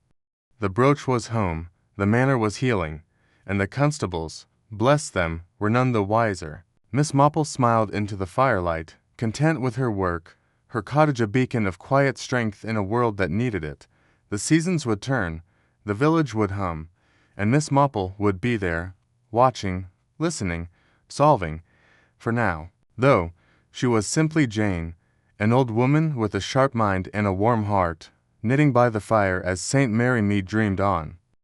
The brooch was home, the manor was healing, and the constables, bless them, were none the wiser. Miss Marple smiled into the firelight, content with her work, her cottage a beacon of quiet strength in a world that needed it. The seasons would turn, the village would hum, and Miss Marple would be there, watching, listening, solving, for now. Though she was simply Jane, an old woman with a sharp mind and a warm heart, knitting by the fire as St. Mary Mead dreamed on.